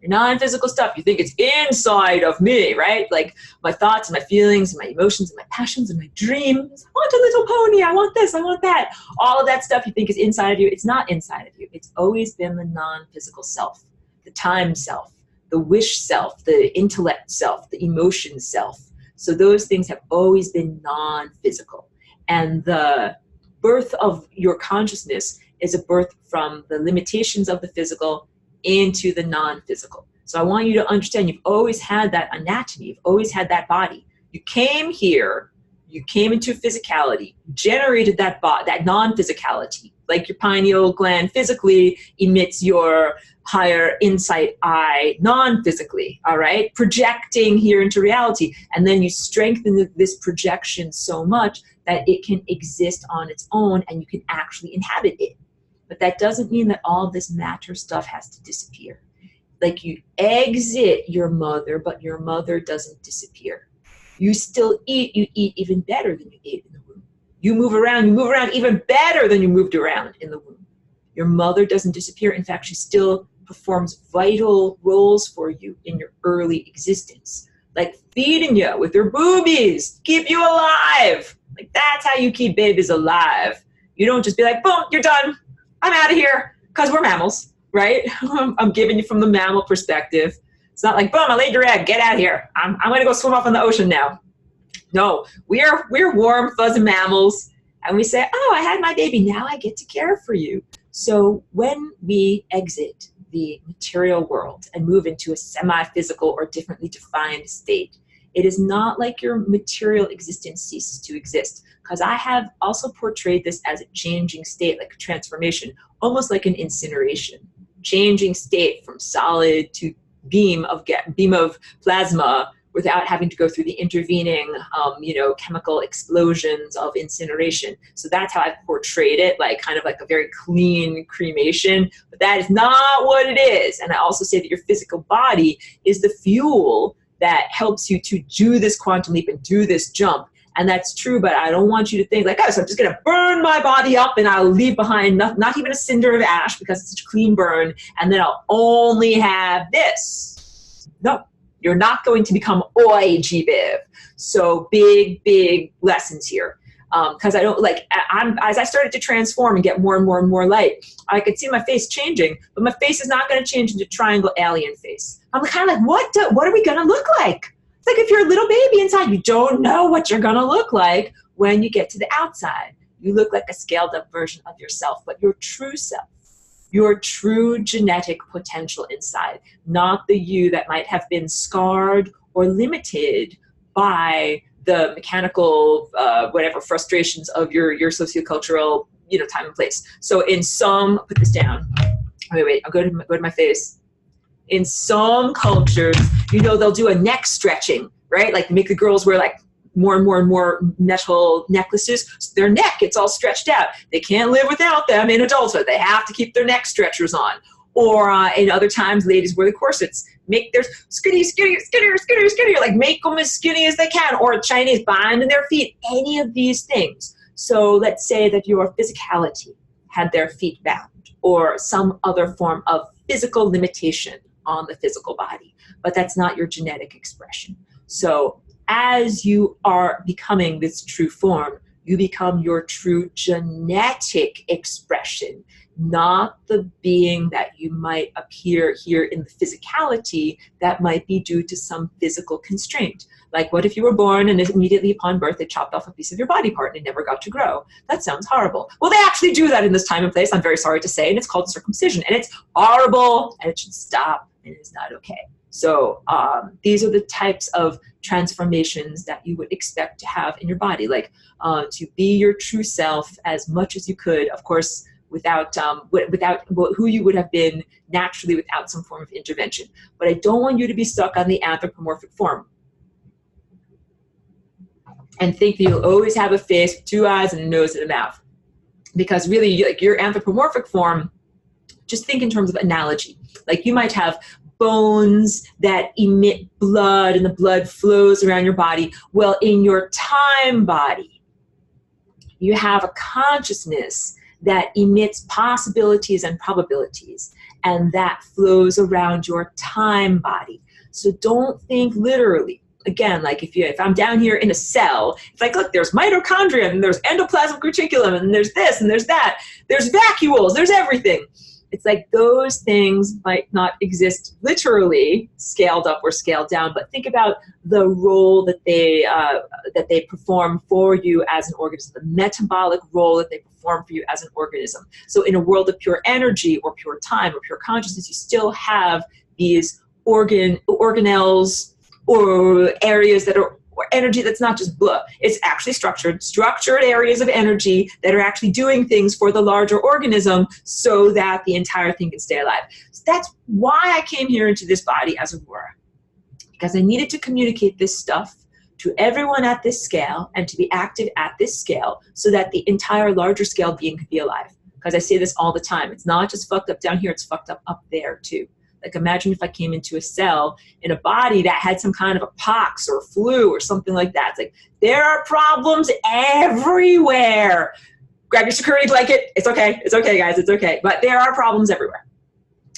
[SPEAKER 1] Your non-physical stuff. You think it's inside of me, right? Like my thoughts and my feelings and my emotions and my passions and my dreams. I want a little pony. I want this. I want that. All of that stuff you think is inside of you. It's not inside of you. It's always been the non-physical self, the time self, the wish self, the intellect self, the emotion self. So those things have always been non-physical. And the birth of your consciousness is a birth from the limitations of the physical into the non-physical. So I want you to understand you've always had that anatomy. You've always had that body. You came here, you came into physicality, generated that non-physicality, like your pineal gland physically emits your higher insight eye non-physically, all right? Projecting here into reality. And then you strengthen this projection so much that it can exist on its own and you can actually inhabit it. But that doesn't mean that all this matter stuff has to disappear. Like you exit your mother, but your mother doesn't disappear. You still eat, you eat even better than you ate in the womb. You move around even better than you moved around in the womb. Your mother doesn't disappear. In fact, she still performs vital roles for you in your early existence. Like feeding you with her boobies, keep you alive. Like that's how you keep babies alive. You don't just be like, boom, you're done. I'm out of here, because we're mammals, right? I'm giving you from the mammal perspective. It's not like, boom, I laid your egg, get out of here. I'm going to go swim off in the ocean now. No, we're warm, fuzzy mammals, and we say, oh, I had my baby, now I get to care for you. So when we exit the material world and move into a semi-physical or differently defined state, it is not like your material existence ceases to exist. Because I have also portrayed this as a changing state, like a transformation, almost like an incineration. Changing state from solid to beam of plasma without having to go through the intervening, chemical explosions of incineration. So that's how I've portrayed it, like kind of like a very clean cremation. But that is not what it is. And I also say that your physical body is the fuel that helps you to do this quantum leap and do this jump. And that's true, but I don't want you to think like, oh, so I'm just going to burn my body up and I'll leave behind not even a cinder of ash because it's such a clean burn, and then I'll only have this. No, you're not going to become Oi G-Biv. So big lessons here. Because I don't as I started to transform and get more and more light, I could see my face changing, but my face is not going to change into triangle alien face. I'm kind of like, what are we going to look like? It's like if you're a little baby inside, you don't know what you're going to look like when you get to the outside. You look like a scaled up version of yourself, but your true self, your true genetic potential inside, not the you that might have been scarred or limited by the mechanical, frustrations of your sociocultural, time and place. So in some, put this down. Wait, I'll go to my face. In some cultures, they'll do a neck stretching, right? Like make the girls wear like more and more metal necklaces. So their neck gets all stretched out. They can't live without them in adulthood. They have to keep their neck stretchers on. Or in other times, ladies wear the corsets. Make their skinny, like make them as skinny as they can. Or Chinese binding their feet. Any of these things. So let's say that your physicality had their feet bound, or some other form of physical limitation on the physical body, but that's not your genetic expression. So as you are becoming this true form, You become your true genetic expression, not the being that you might appear here in the physicality that might be due to some physical constraint. Like, what if you were born and immediately upon birth they chopped off a piece of your body part and it never got to grow? That sounds horrible. Well, they actually do that in this time and place, I'm very sorry to say, and it's called circumcision, and it's horrible, and it should stop, and it's not okay. So these are the types of transformations that you would expect to have in your body, like to be your true self as much as you could, of course, without who you would have been naturally without some form of intervention. But I don't want you to be stuck on the anthropomorphic form and think that you'll always have a face with 2 eyes and a nose and a mouth. Because really, like, your anthropomorphic form, just think in terms of analogy. Like, you might have bones that emit blood and the blood flows around your body. Well, in your time body, you have a consciousness that emits possibilities and probabilities, and that flows around your time body. So don't think literally. Again, like if I'm down here in a cell, it's like, look, there's mitochondria and there's endoplasmic reticulum and there's this and there's that. There's vacuoles, there's everything. It's like those things might not exist literally scaled up or scaled down, but think about the role that they perform for you as an organism, the metabolic role that they perform for you as an organism. So in a world of pure energy or pure time or pure consciousness, you still have these organelles or areas that are or energy that's not just blah. It's actually structured areas of energy that are actually doing things for the larger organism so that the entire thing can stay alive. So that's why I came here into this body, as it were, because I needed to communicate this stuff to everyone at this scale and to be active at this scale so that the entire larger scale being could be alive. Because I say this all the time. It's not just fucked up down here, it's fucked up there too. Like, imagine if I came into a cell in a body that had some kind of a pox or flu or something like that. It's like, there are problems everywhere. Grab your security blanket. It's okay. It's okay, guys. It's okay. But there are problems everywhere.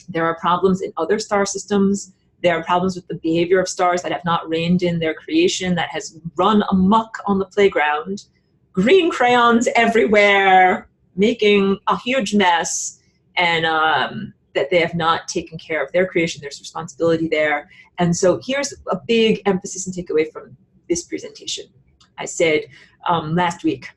[SPEAKER 1] There are problems in other star systems. There are problems with the behavior of stars that have not reined in their creation, that has run amok on the playground. Green crayons everywhere, making a huge mess, and that they have not taken care of their creation. There's responsibility there. And so here's a big emphasis and takeaway from this presentation. I said last week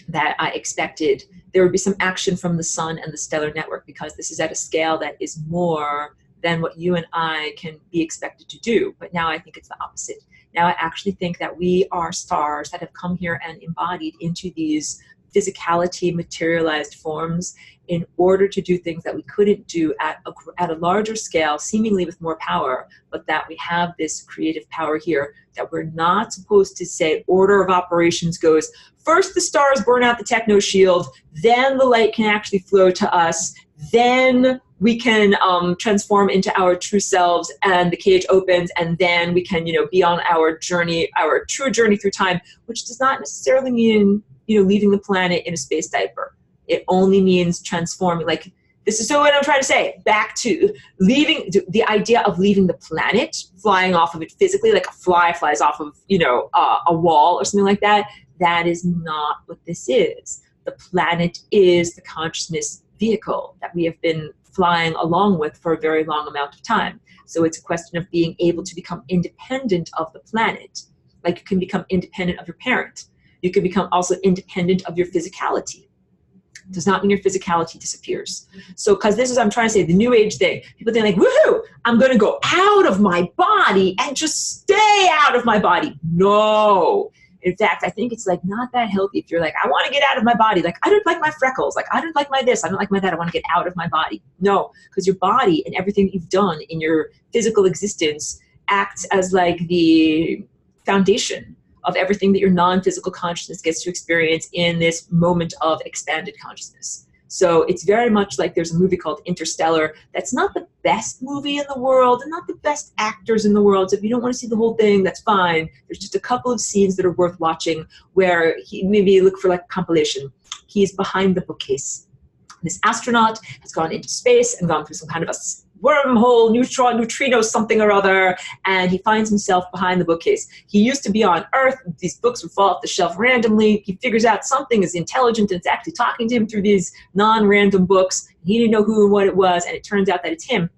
[SPEAKER 1] that I expected there would be some action from the sun and the stellar network, because this is at a scale that is more than what you and I can be expected to do. But now I think it's the opposite. Now I actually think that we are stars that have come here and embodied into these physicality materialized forms in order to do things that we couldn't do at a larger scale, seemingly with more power, but that we have this creative power here that we're not supposed to say order of operations goes, first the stars burn out the techno shield, then the light can actually flow to us, then we can transform into our true selves and the cage opens, and then we can, be on our journey, our true journey through time, which does not necessarily mean, leaving the planet in a space diaper. It only means transforming. Like, this is so what I'm trying to say. Back to leaving, the idea of leaving the planet, flying off of it physically, like a fly flies off of, a wall or something like that. That is not what this is. The planet is the consciousness vehicle that we have been flying along with for a very long amount of time. So it's a question of being able to become independent of the planet. Like, you can become independent of your parent. You can become also independent of your physicality. It does not mean your physicality disappears. So, because this is, I'm trying to say, the new age thing. People think like, woohoo, I'm going to go out of my body and just stay out of my body. No. In fact, I think it's like not that healthy if you're like, I want to get out of my body. Like, I don't like my freckles. Like, I don't like my this. I don't like my that. I want to get out of my body. No, because your body and everything that you've done in your physical existence acts as like the foundation of everything that your non-physical consciousness gets to experience in this moment of expanded consciousness. So it's very much like there's a movie called Interstellar that's not the best movie in the world and not the best actors in the world. So if you don't want to see the whole thing, that's fine. There's just a couple of scenes that are worth watching where maybe look for like a compilation. He's behind the bookcase. This astronaut has gone into space and gone through some kind of a wormhole, neutron, neutrino, something or other, and he finds himself behind the bookcase. He used to be on Earth. These books would fall off the shelf randomly. He figures out something is intelligent and it's actually talking to him through these non-random books. He didn't know who and what it was, and it turns out that it's him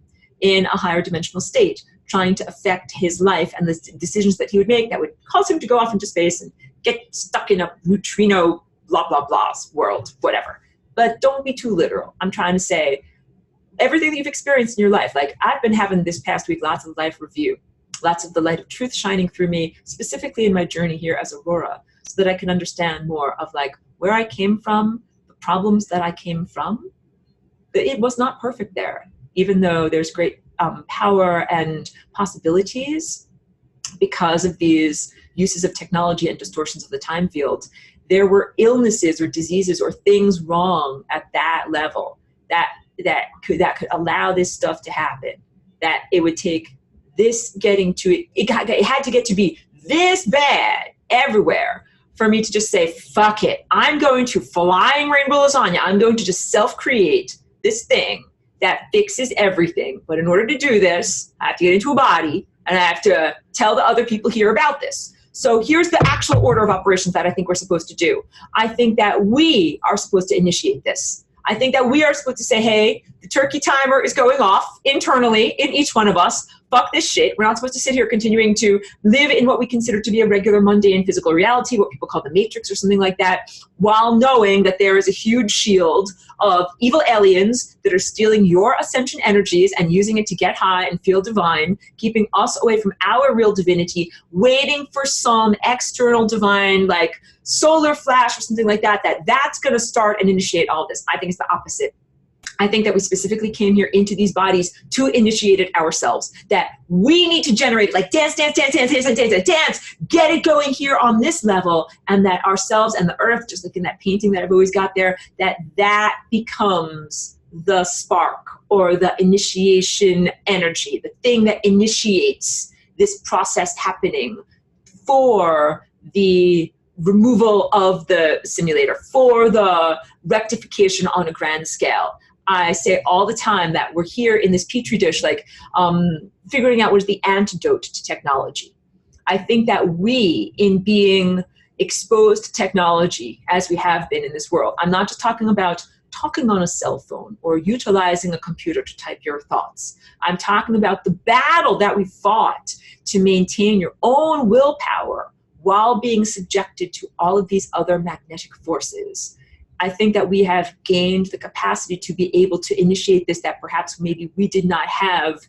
[SPEAKER 1] in a higher dimensional state, trying to affect his life and the decisions that he would make that would cause him to go off into space and get stuck in a neutrino blah, blah, blah world, whatever. But don't be too literal. I'm trying to say, everything that you've experienced in your life, like I've been having this past week, lots of life review, lots of the light of truth shining through me, specifically in my journey here as Aurora, so that I can understand more of like where I came from, the problems that I came from. It was not perfect there, even though there's great power and possibilities because of these uses of technology and distortions of the time field. There were illnesses or diseases or things wrong at that level that could allow this stuff to happen, that it would take this getting to it had to get to be this bad everywhere for me to just say, fuck it, I'm going to flying rainbow lasagna, I'm going to just self-create this thing that fixes everything. But in order to do this, I have to get into a body and I have to tell the other people here about this. So here's the actual order of operations that I think we're supposed to do. I think that we are supposed to initiate this. I think that we are supposed to say, hey, the turkey timer is going off internally in each one of us. Fuck this shit. We're not supposed to sit here continuing to live in what we consider to be a regular mundane physical reality, what people call the matrix or something like that, while knowing that there is a huge shield of evil aliens that are stealing your ascension energies and using it to get high and feel divine, keeping us away from our real divinity, waiting for some external divine, like solar flash or something like that, that's going to start and initiate all this. I think it's the opposite. I think that we specifically came here into these bodies to initiate it ourselves, that we need to generate like dance, get it going here on this level, and that ourselves and the earth, just like in that painting that I've always got there, that becomes the spark or the initiation energy, the thing that initiates this process happening for the removal of the simulator, for the rectification on a grand scale. I say all the time that we're here in this petri dish, like figuring out what is the antidote to technology. I think that we, in being exposed to technology as we have been in this world, I'm not just talking about talking on a cell phone or utilizing a computer to type your thoughts. I'm talking about the battle that we fought to maintain your own willpower while being subjected to all of these other magnetic forces. I think that we have gained the capacity to be able to initiate this that perhaps maybe we did not have,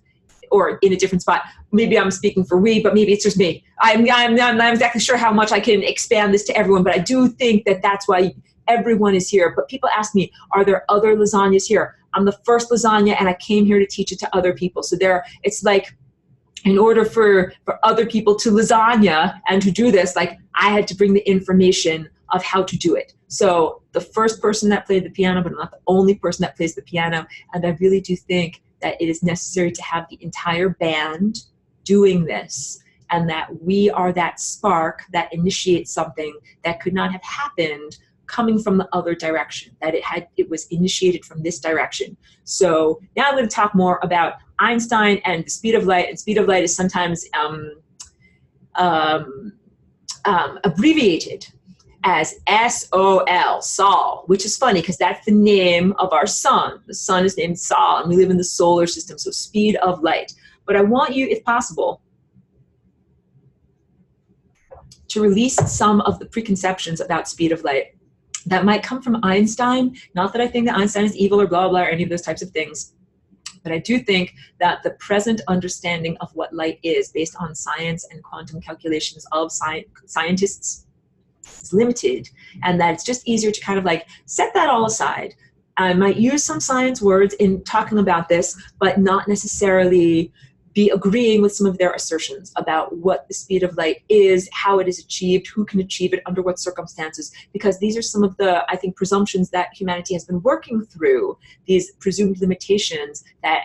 [SPEAKER 1] or in a different spot. Maybe I'm speaking for we, but maybe it's just me. I'm not exactly sure how much I can expand this to everyone, but I do think that that's why everyone is here. But people ask me, are there other lasagnas here? I'm the first lasagna and I came here to teach it to other people. So it's like, in order for other people to lasagna and to do this, like I had to bring the information of how to do it. So the first person that played the piano, but I'm not the only person that plays the piano. And I really do think that it is necessary to have the entire band doing this, and that we are that spark that initiates something that could not have happened coming from the other direction, that it was initiated from this direction. So now I'm going to talk more about Einstein and the speed of light. And speed of light is sometimes abbreviated as SOL, Sol, which is funny because that's the name of our sun. The sun is named Sol, and we live in the solar system, so speed of light. But I want you, if possible, to release some of the preconceptions about speed of light that might come from Einstein. Not that I think that Einstein is evil or blah, blah, or any of those types of things, but I do think that the present understanding of what light is based on science and quantum calculations of scientists is limited, and that it's just easier to kind of like set that all aside. I might use some science words in talking about this, but not necessarily be agreeing with some of their assertions about what the speed of light is, how it is achieved, who can achieve it, under what circumstances, because these are some of the, I think, presumptions that humanity has been working through, these presumed limitations that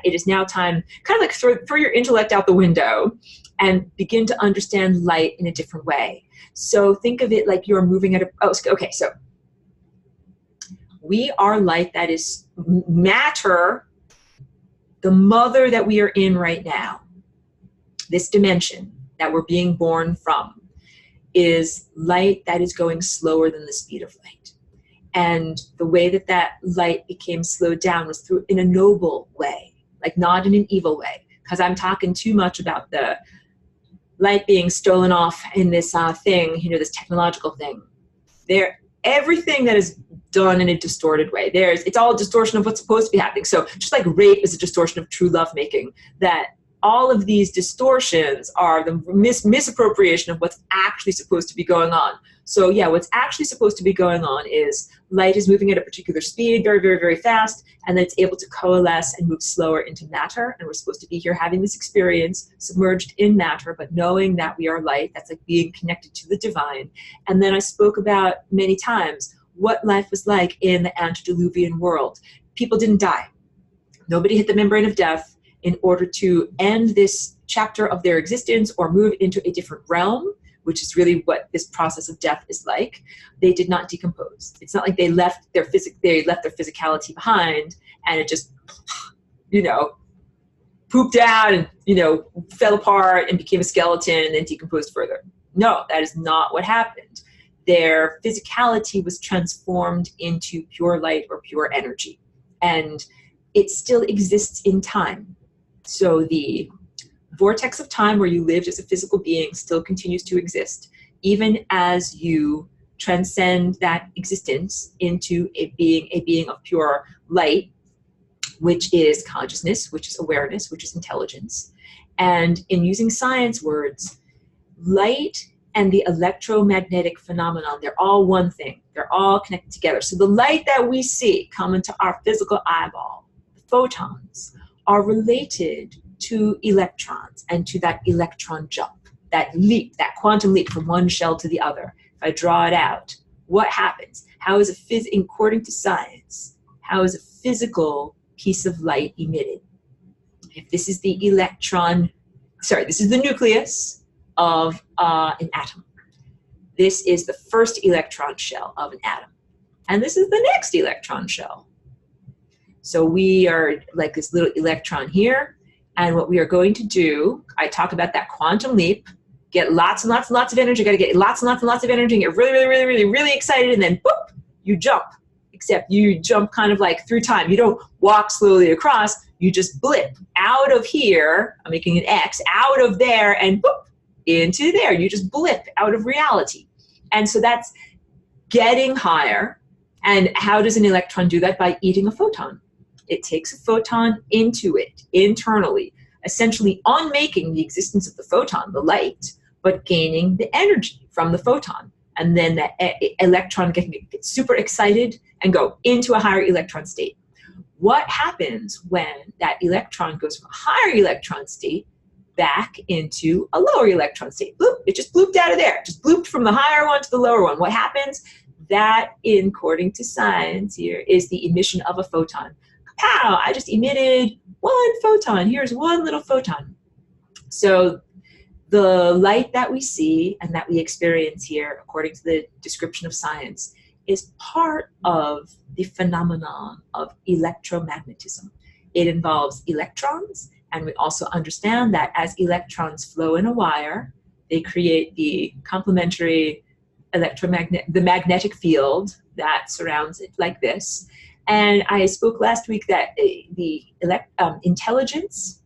[SPEAKER 1] it is now time, kind of like throw your intellect out the window and begin to understand light in a different way. So think of it like you're moving at okay, so we are light that is matter the mother that we are in right now, this dimension that we're being born from, is light that is going slower than the speed of light. And the way that that light became slowed down was through in a noble way, like not in an evil way, because I'm talking too much about the light being stolen off in this thing, you know, this technological thing. Everything that is done in a distorted way, it's all a distortion of what's supposed to be happening. So just like rape is a distortion of true lovemaking, that all of these distortions are the misappropriation of what's actually supposed to be going on. So yeah, what's actually supposed to be going on is light is moving at a particular speed, very, very, very fast, and then it's able to coalesce and move slower into matter. And we're supposed to be here having this experience submerged in matter, but knowing that we are light. That's like being connected to the divine. And then I spoke about many times what life was like in the antediluvian world. People didn't die. Nobody hit the membrane of death in order to end this chapter of their existence or move into a different realm, which is really what this process of death is like. They did not decompose. It's not like they left their physicality behind and it just, you know, pooped out and, you know, fell apart and became a skeleton and then decomposed further. No, that is not what happened. Their physicality was transformed into pure light or pure energy. And it still exists in time. So the vortex of time where you lived as a physical being still continues to exist, even as you transcend that existence into a being of pure light, which is consciousness, which is awareness, which is intelligence. And in using science words, light and the electromagnetic phenomenon, they're all one thing. They're all connected together. So the light that we see come into our physical eyeball, the photons, are related to electrons and to that electron jump, that leap, that quantum leap from one shell to the other. If I draw it out, what happens? How is according to science, how is a physical piece of light emitted? If this is the this is the nucleus of an atom. This is the first electron shell of an atom. And this is the next electron shell. So we are like this little electron here. And what we are going to do, I talk about that quantum leap, get lots and lots and lots of energy, got to get lots and lots and lots of energy and get really, really, really, really, really excited. And then, boop, you jump. Except you jump kind of like through time. You don't walk slowly across. You just blip out of here. I'm making an X, out of there and boop, into there. You just blip out of reality. And so that's getting higher. And how does an electron do that? By eating a photon. It takes a photon into it internally, essentially unmaking the existence of the photon, the light, but gaining the energy from the photon. And then that electron can get super excited and go into a higher electron state. What happens when that electron goes from a higher electron state back into a lower electron state? Bloop, it just blooped out of there. Just blooped from the higher one to the lower one. What happens? That, according to science here, is the emission of a photon. Pow, I just emitted one photon. Here's one little photon. So the light that we see and that we experience here, according to the description of science, is part of the phenomenon of electromagnetism. It involves electrons, and we also understand that as electrons flow in a wire, they create the complementary the magnetic field that surrounds it like this. And I spoke last week that the intelligence,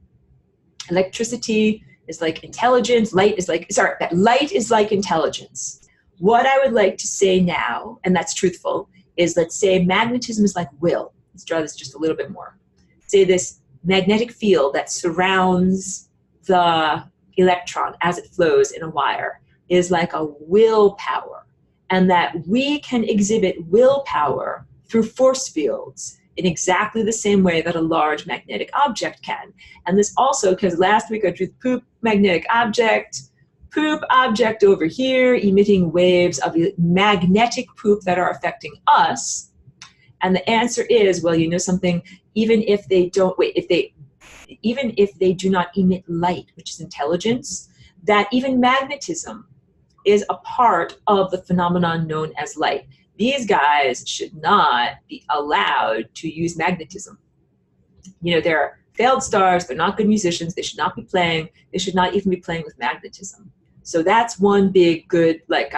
[SPEAKER 1] electricity is like intelligence, that light is like intelligence. What I would like to say now, and that's truthful, is let's say magnetism is like will. Let's draw this just a little bit more. Say this magnetic field that surrounds the electron as it flows in a wire is like a willpower, and that we can exhibit willpower through force fields in exactly the same way that a large magnetic object can. And this also, because last week I drew the poop magnetic object, poop object over here emitting waves of magnetic poop that are affecting us. And the answer is, well, you know something, even if they do not emit light, which is intelligence, that even magnetism is a part of the phenomenon known as light. These guys should not be allowed to use magnetism. You know, they're failed stars, they're not good musicians, they should not be playing, they should not even be playing with magnetism. So that's one big good, like,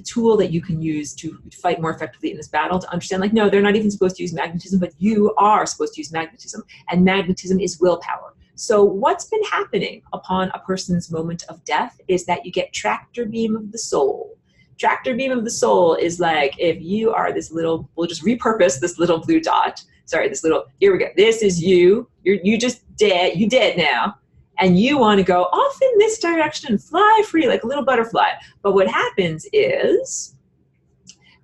[SPEAKER 1] tool that you can use to fight more effectively in this battle, to understand, like, no, they're not even supposed to use magnetism, but you are supposed to use magnetism, and magnetism is willpower. So what's been happening upon a person's moment of death is that you get tractor beam of the soul. Tractor beam of the soul is like, if you are this little, we'll just repurpose this little blue dot. Sorry, this little, here we go. This is you. You just dead. You dead now. And you want to go off in this direction and fly free like a little butterfly. But what happens is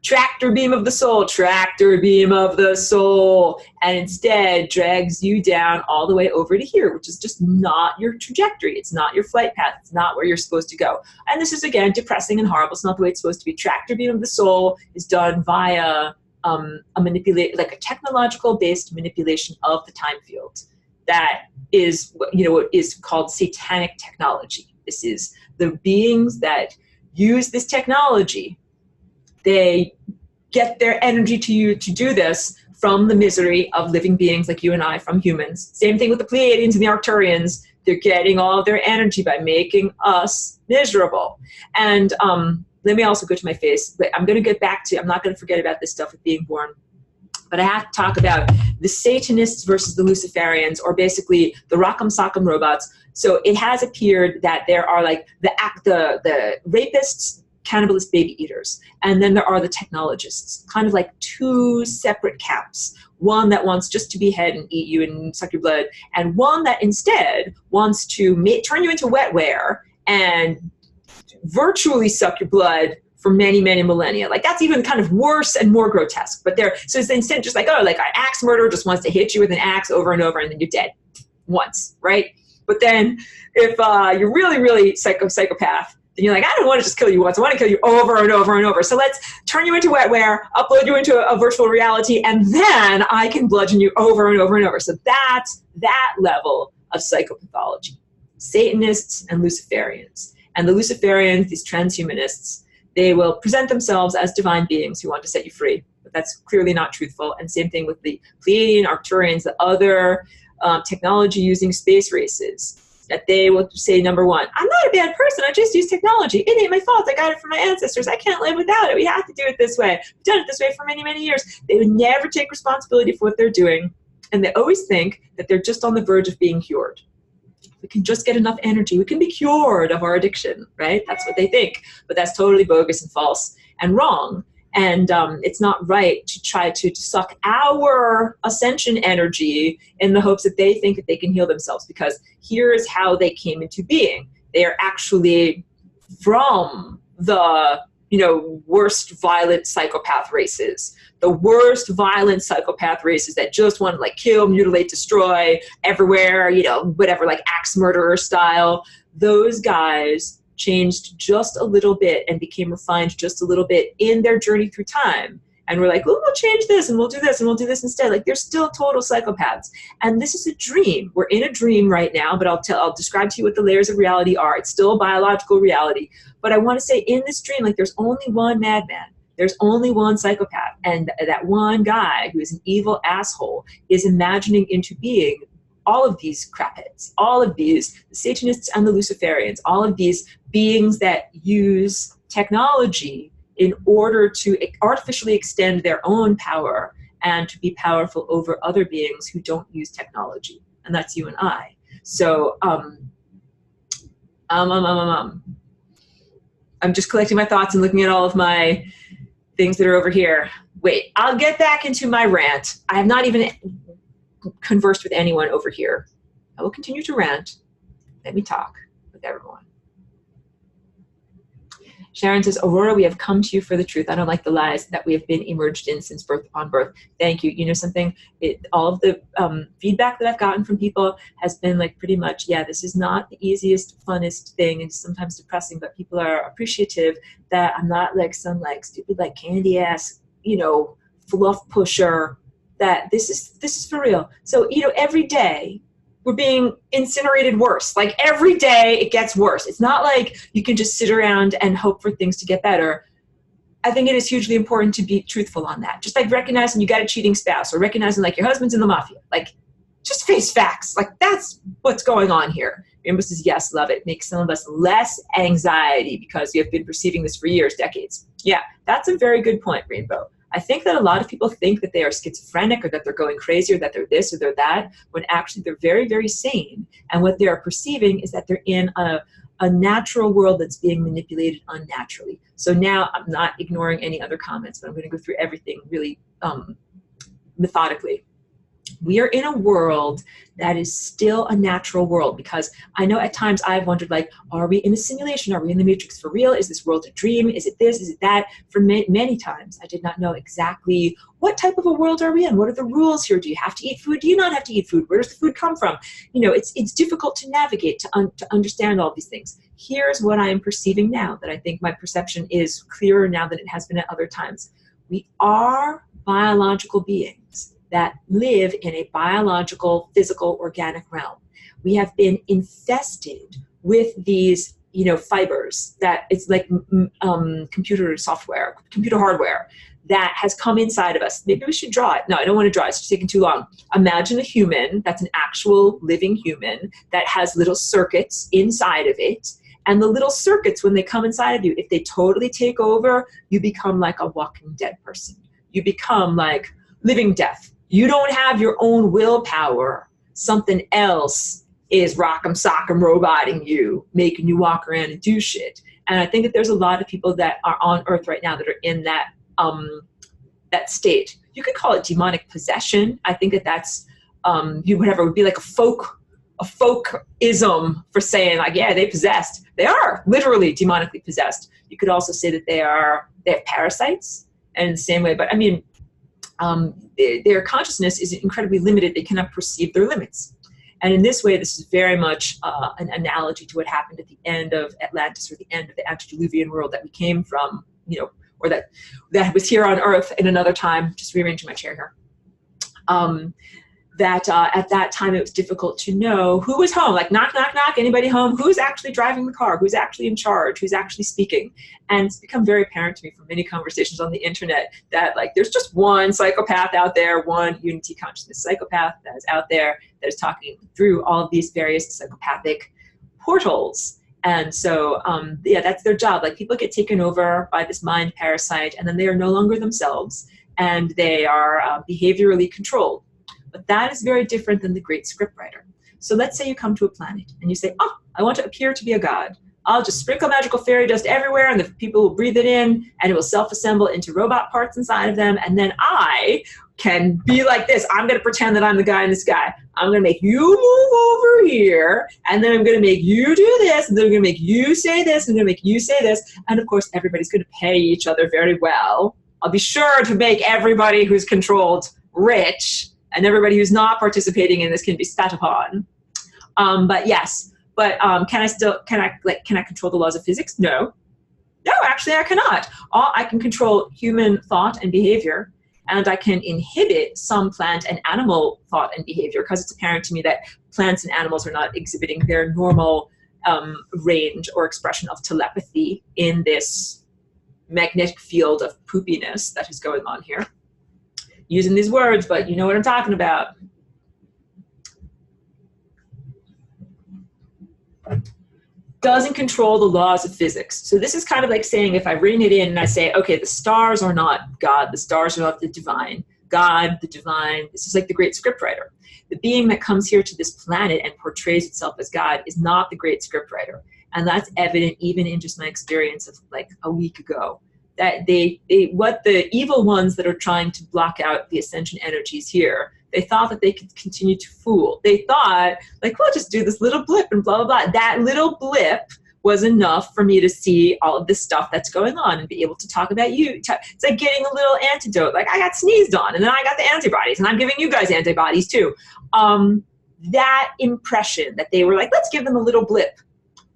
[SPEAKER 1] tractor beam of the soul, tractor beam of the soul, and instead drags you down all the way over to here, which is just not your trajectory. It's not your flight path. It's not where you're supposed to go. And this is, again, depressing and horrible. It's not the way it's supposed to be. Tractor beam of the soul is done via like a technological-based manipulation of the time field. That is, what is called satanic technology. This is the beings that use this technology. They get their energy to do this from the misery of living beings like you and I, from humans. Same thing with the Pleiadians and the Arcturians. They're getting all of their energy by making us miserable. And let me also go to my face. But I'm going to get back to, I'm not going to forget about this stuff with being born. But I have to talk about the Satanists versus the Luciferians, or basically the Rock'em Sock'em robots. So it has appeared that there are like the rapists, cannibalist baby eaters, and then there are the technologists, kind of like two separate camps. One that wants just to behead and eat you and suck your blood, and one that instead wants to turn you into wetware and virtually suck your blood for many, many millennia. Like, that's even kind of worse and more grotesque. But so it's instead just like, oh, like an axe murderer just wants to hit you with an axe over and over, and then you're dead once, right? But then if you're really, really psychopath, then you're like, I don't want to just kill you once. I want to kill you over and over and over. So let's turn you into wetware, upload you into a virtual reality, and then I can bludgeon you over and over and over. So that's that level of psychopathology. Satanists and Luciferians. And the Luciferians, these transhumanists, they will present themselves as divine beings who want to set you free. But that's clearly not truthful. And same thing with the Pleiadian, Arcturians, the other technology-using space races, that they will say, number one, I'm not a bad person. I just use technology. It ain't my fault. I got it from my ancestors. I can't live without it. We have to do it this way. We've done it this way for many, many years. They would never take responsibility for what they're doing. And they always think that they're just on the verge of being cured. We can just get enough energy, we can be cured of our addiction, right? That's what they think. But that's totally bogus and false and wrong. And it's not right to try to suck our ascension energy in the hopes that they think that they can heal themselves, because here's how they came into being. They are actually from the worst violent psychopath races. The worst violent psychopath races that just want to like kill, mutilate, destroy everywhere, whatever, like axe murderer style. Those guys changed just a little bit and became refined just a little bit in their journey through time. And we're like, oh, we'll change this and we'll do this and we'll do this instead. Like, they're still total psychopaths. And this is a dream. We're in a dream right now, but I'll describe to you what the layers of reality are. It's still a biological reality. But I want to say, in this dream, like, there's only one madman. There's only one psychopath. And that one guy who is an evil asshole is imagining into being all of these crapheads, all of these, the Satanists and the Luciferians, all of these beings that use technology in order to artificially extend their own power and to be powerful over other beings who don't use technology. And that's you and I. So, I'm just collecting my thoughts and looking at all of my things that are over here. Wait, I'll get back into my rant. I have not even conversed with anyone over here. I will continue to rant. Let me talk with everyone. Sharon says, Aurora, we have come to you for the truth. I don't like the lies that we have been emerged in since birth upon birth. Thank you. You know something? All of the feedback that I've gotten from people has been like pretty much, yeah, this is not the easiest, funnest thing, and sometimes depressing, but people are appreciative that I'm not like some like stupid, like candy ass, fluff pusher, that this is for real. So, every day, we're being incinerated worse. Like, every day it gets worse. It's not like you can just sit around and hope for things to get better. I think it is hugely important to be truthful on that. Just like recognizing you got a cheating spouse, or recognizing like your husband's in the mafia. Like, just face facts. Like, that's what's going on here. Rainbow says, yes, love it. Makes some of us less anxiety because we have been perceiving this for years, decades. Yeah, that's a very good point, Rainbow. I think that a lot of people think that they are schizophrenic, or that they're going crazy, or that they're this or they're that, when actually they're very, very sane. And what they are perceiving is that they're in a natural world that's being manipulated unnaturally. So now I'm not ignoring any other comments, but I'm going to go through everything really methodically. We are in a world that is still a natural world, because I know at times I've wondered, like, are we in a simulation? Are we in the Matrix for real? Is this world a dream? Is it this? Is it that? For many times, I did not know exactly what type of a world are we in? What are the rules here? Do you have to eat food? Do you not have to eat food? Where does the food come from? You know, it's difficult to navigate, to understand all these things. Here's what I am perceiving now, that I think my perception is clearer now than it has been at other times. We are biological beings that live in a biological, physical, organic realm. We have been infested with these, you know, fibers that it's like computer software, computer hardware that has come inside of us. Maybe we should draw it. No, I don't want to draw it. It's just taking too long. Imagine a human that's an actual living human that has little circuits inside of it. And the little circuits, when they come inside of you, if they totally take over, you become like a walking dead person. You become like living death. You don't have your own willpower. Something else is rock'em sock'em roboting you, making you walk around and do shit. And I think that there's a lot of people that are on Earth right now that are in that that state. You could call it demonic possession. I think that that's whatever would be like a folkism for saying, like, yeah, they possessed. They are literally demonically possessed. You could also say that they have parasites, and in the same way. But I mean, their consciousness is incredibly limited. They cannot perceive their limits. And in this way, this is very much an analogy to what happened at the end of Atlantis, or the end of the antediluvian world that we came from, you know, or that was here on Earth in another time. Just rearranging my chair here. That at that time it was difficult to know who was home. Like, knock, knock, knock, anybody home? Who's actually driving the car? Who's actually in charge? Who's actually speaking? And it's become very apparent to me from many conversations on the internet that, like, there's just one psychopath out there, one unity consciousness psychopath that is out there that is talking through all of these various psychopathic portals. And so, yeah, that's their job. Like, people get taken over by this mind parasite, and then they are no longer themselves, and they are behaviorally controlled. But that is very different than the great scriptwriter. So let's say you come to a planet and you say, oh, I want to appear to be a god. I'll just sprinkle magical fairy dust everywhere, and the people will breathe it in, and it will self-assemble into robot parts inside of them. And then I can be like this. I'm going to pretend that I'm the guy in the sky. I'm going to make you move over here, and then I'm going to make you do this, and then I'm going to make you say this, and I'm going to make you say this. And of course, everybody's going to pay each other very well. I'll be sure to make everybody who's controlled rich, and everybody who's not participating in this can be spat upon. But yes, but can I control the laws of physics? No, actually I cannot. I can control human thought and behavior, and I can inhibit some plant and animal thought and behavior, because it's apparent to me that plants and animals are not exhibiting their normal range or expression of telepathy in this magnetic field of poopiness that is going on here. Using these words, but you know what I'm talking about. Doesn't control the laws of physics. So this is kind of like saying, if I rein it in and I say, okay, the stars are not God, the stars are not the divine. God, the divine, this is like the great scriptwriter. The being that comes here to this planet and portrays itself as God is not the great scriptwriter. And that's evident even in just my experience of like a week ago. That what the evil ones that are trying to block out the ascension energies here, they thought that they could continue to fool. They thought, like, well, just do this little blip and blah, blah, blah. That little blip was enough for me to see all of this stuff that's going on and be able to talk about you. It's like getting a little antidote. Like, I got sneezed on, and then I got the antibodies, and I'm giving you guys antibodies too. That impression that they were like, let's give them a little blip.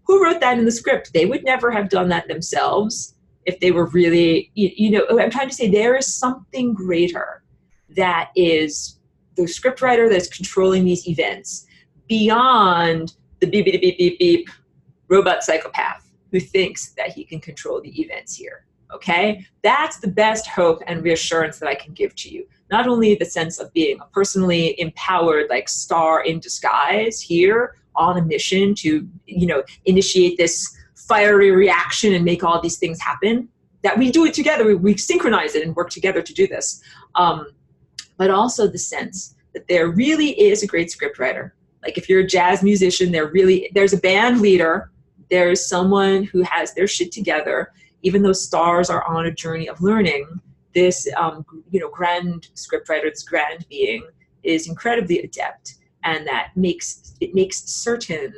[SPEAKER 1] Who wrote that in the script? They would never have done that themselves. If they were really, you know, I'm trying to say there is something greater that is the scriptwriter that's controlling these events beyond the beep, beep, beep, beep, beep robot psychopath who thinks that he can control the events here. okay? That's the best hope and reassurance that I can give to you. Not only the sense of being a personally empowered, like star in disguise here on a mission to, you know, initiate this fiery reaction and make all these things happen, that we do it together, we synchronize it and work together to do this. But also the sense that there really is a great scriptwriter. Like if you're a jazz musician, there's a band leader, there's someone who has their shit together. Even though stars are on a journey of learning, this you know, grand scriptwriter, this grand being, is incredibly adept, and that makes certain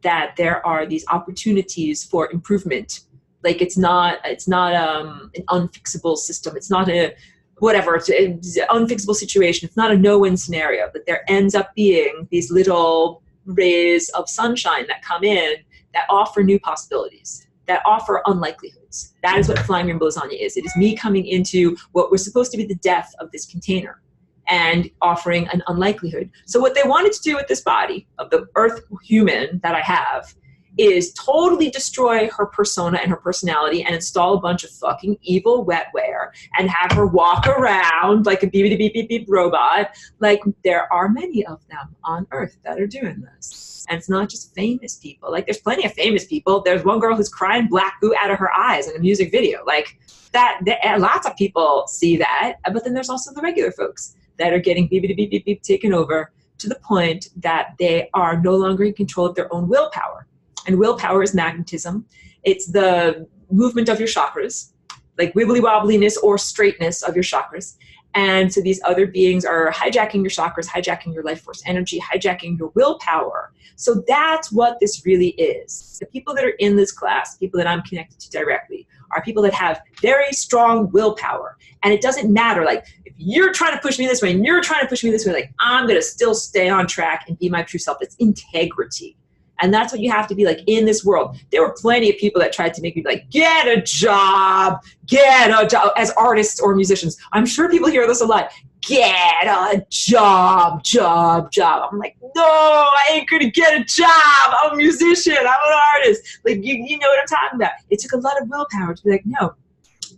[SPEAKER 1] that there are these opportunities for improvement. Like it's not an unfixable system. It's not a whatever, it's an unfixable situation. It's not a no-win scenario, but there ends up being these little rays of sunshine that come in that offer new possibilities, that offer unlikelihoods. That is what Flying Rainbow Lasagna is. It is me coming into what was supposed to be the death of this container and offering an unlikelihood. So what they wanted to do with this body of the Earth human that I have is totally destroy her persona and her personality and install a bunch of fucking evil wetware and have her walk around like a beep beep beep beep robot. Like there are many of them on Earth that are doing this. And it's not just famous people. Like there's plenty of famous people. There's one girl who's crying black goo out of her eyes in a music video. Like that, lots of people see that. But then there's also the regular folks that are getting beep beep beep beep beep taken over to the point that they are no longer in control of their own willpower. And willpower is magnetism. It's the movement of your chakras, like wibbly wobbliness or straightness of your chakras. And so these other beings are hijacking your chakras, hijacking your life force energy, hijacking your willpower. So that's what this really is. The people that are in this class, people that I'm connected to directly, are people that have very strong willpower. And it doesn't matter, like, if you're trying to push me this way and you're trying to push me this way, like, I'm going to still stay on track and be my true self. It's integrity. And that's what you have to be like in this world. There were plenty of people that tried to make me be like, get a job, as artists or musicians. I'm sure people hear this a lot. Get a job. I'm like, no, I ain't gonna get a job. I'm a musician, I'm an artist. Like, you know what I'm talking about. It took a lot of willpower to be like, no,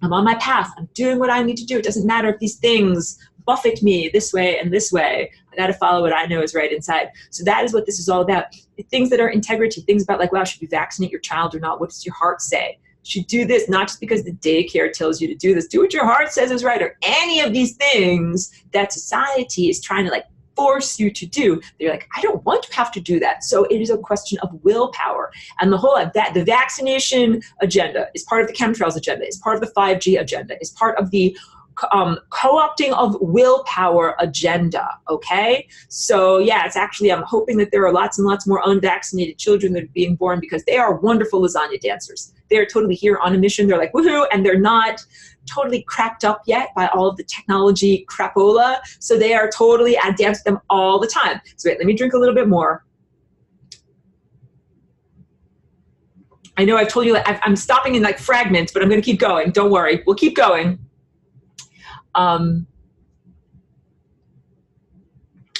[SPEAKER 1] I'm on my path. I'm doing what I need to do. It doesn't matter if these things buffet me this way and this way. I got to follow what I know is right inside. So that is what this is all about. Things that are integrity, things about like, wow, should you vaccinate your child or not? What does your heart say? Should do this, not just because the daycare tells you to do this. Do what your heart says is right, or any of these things that society is trying to like force you to do. They're like, I don't want to have to do that. So it is a question of willpower. And the whole of that, the vaccination agenda is part of the chemtrails agenda, is part of the 5G agenda, is part of the co-opting of willpower agenda, okay? So yeah, it's actually, I'm hoping that there are lots and lots more unvaccinated children that are being born because they are wonderful lasagna dancers. They're totally here on a mission. They're like, woohoo, and they're not totally cracked up yet by all of the technology crapola. So they are totally, I dance them all the time. So wait, let me drink a little bit more. I know I've told you, I'm stopping in like fragments, but I'm going to keep going. Don't worry, we'll keep going.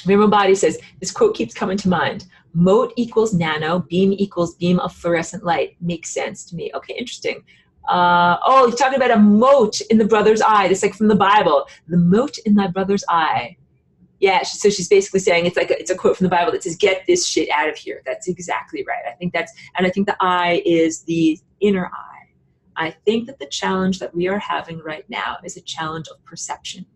[SPEAKER 1] Rainbow Body says, this quote keeps coming to mind. Mote equals nano, beam equals beam of fluorescent light. Makes sense to me. Okay, interesting. Oh, you're talking about a mote in the brother's eye. It's like from the Bible. The mote in my brother's eye. Yeah, so she's basically saying it's a quote from the Bible that says, get this shit out of here. That's exactly right. I think the eye is the inner eye. I think that the challenge that we are having right now is a challenge of perception.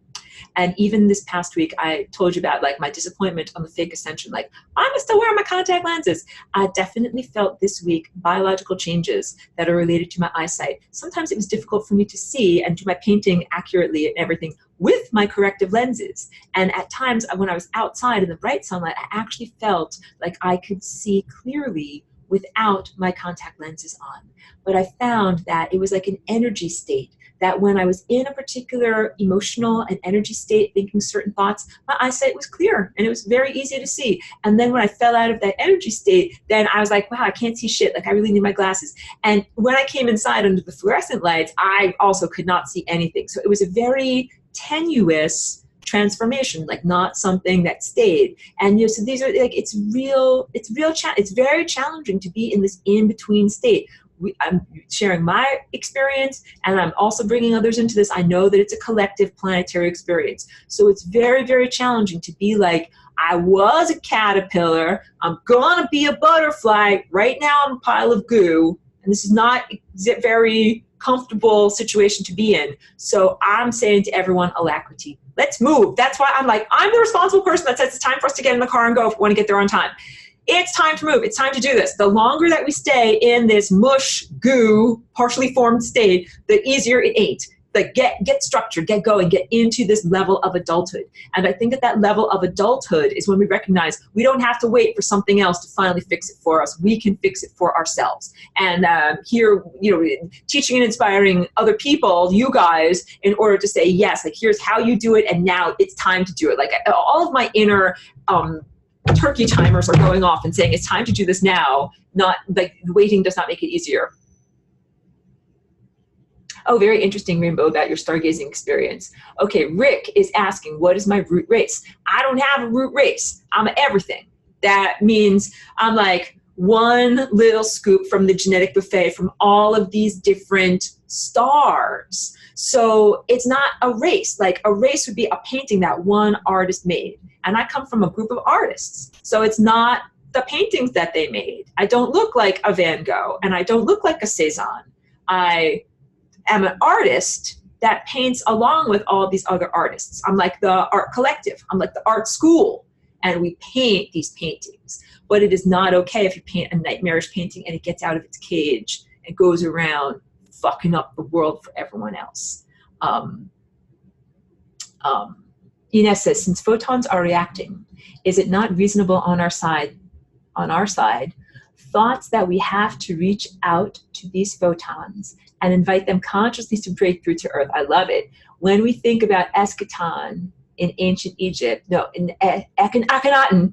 [SPEAKER 1] And even this past week, I told you about like my disappointment on the fake Ascension. Like, I'm still wearing my contact lenses. I definitely felt this week biological changes that are related to my eyesight. Sometimes it was difficult for me to see and do my painting accurately and everything with my corrective lenses. And at times when I was outside in the bright sunlight, I actually felt like I could see clearly without my contact lenses on. But I found that it was like an energy state, that when I was in a particular emotional and energy state, thinking certain thoughts, my eyesight was clear and it was very easy to see. And then when I fell out of that energy state, then I was like, wow, I can't see shit. Like, I really need my glasses. And when I came inside under the fluorescent lights, I also could not see anything. So it was a very tenuous transformation, like not something that stayed. And so these are like, it's very challenging to be in this in-between state I'm sharing my experience, and I'm also bringing others into this. I know that it's a collective planetary experience. So it's very, very challenging to be like, I was a caterpillar, I'm gonna be a butterfly, right now I'm a pile of goo, and this is not a very comfortable situation to be in. So I'm saying to everyone, alacrity, let's move. That's why I'm like, I'm the responsible person that says it's time for us to get in the car and go if we want to get there on time. It's time to move. It's time to do this. The longer that we stay in this mush, goo, partially formed state, the easier it ain't. Like get structured, get going, get into this level of adulthood. And I think that that level of adulthood is when we recognize we don't have to wait for something else to finally fix it for us. We can fix it for ourselves. And here, teaching and inspiring other people, you guys, in order to say, yes, like here's how you do it, and now it's time to do it. Like all of my inner turkey timers are going off and saying it's time to do this now, not like waiting does not make it easier. Oh, very interesting, Rainbow, about your stargazing experience. Okay, Rick is asking, what is my root race? I don't have a root race. I'm everything. That means I'm like one little scoop from the genetic buffet from all of these different stars. So it's not a race. Like a race would be a painting that one artist made. And I come from a group of artists. So it's not the paintings that they made. I don't look like a Van Gogh, and I don't look like a Cézanne. I am an artist that paints along with all these other artists. I'm like the art collective. I'm like the art school. And we paint these paintings. But it is not okay if you paint a nightmarish painting and it gets out of its cage and goes around fucking up the world for everyone else. Ines says, since photons are reacting, is it not reasonable on our side, thoughts that we have to reach out to these photons and invite them consciously to break through to Earth? I love it. When we think about Eschaton in ancient Egypt, no, in Akhenaten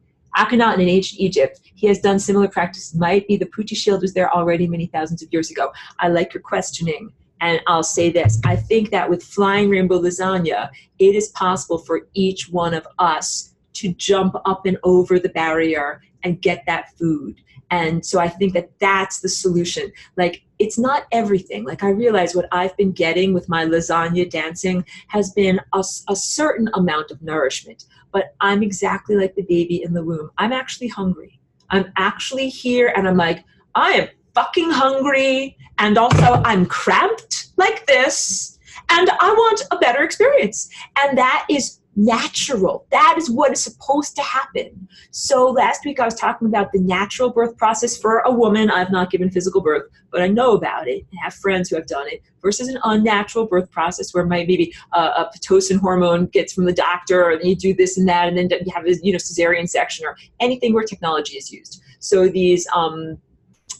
[SPEAKER 1] in ancient Egypt, he has done similar practice. Might be the Pucci shield was there already many thousands of years ago. I like your questioning. And I'll say this, I think that with Flying Rainbow Lasagna, it is possible for each one of us to jump up and over the barrier and get that food. And so I think that that's the solution. Like, it's not everything. Like, I realize what I've been getting with my lasagna dancing has been a certain amount of nourishment. But I'm exactly like the baby in the womb. I'm actually hungry. I'm actually here, and I'm like, I am fucking hungry, and also I'm cramped like this, and I want a better experience. And that is natural. That is what is supposed to happen. So last week I was talking about the natural birth process for a woman. I've not given physical birth, but I know about it and have friends who have done it, versus an unnatural birth process where maybe a Pitocin hormone gets from the doctor, and you do this and that, and then you have a cesarean section or anything where technology is used. So these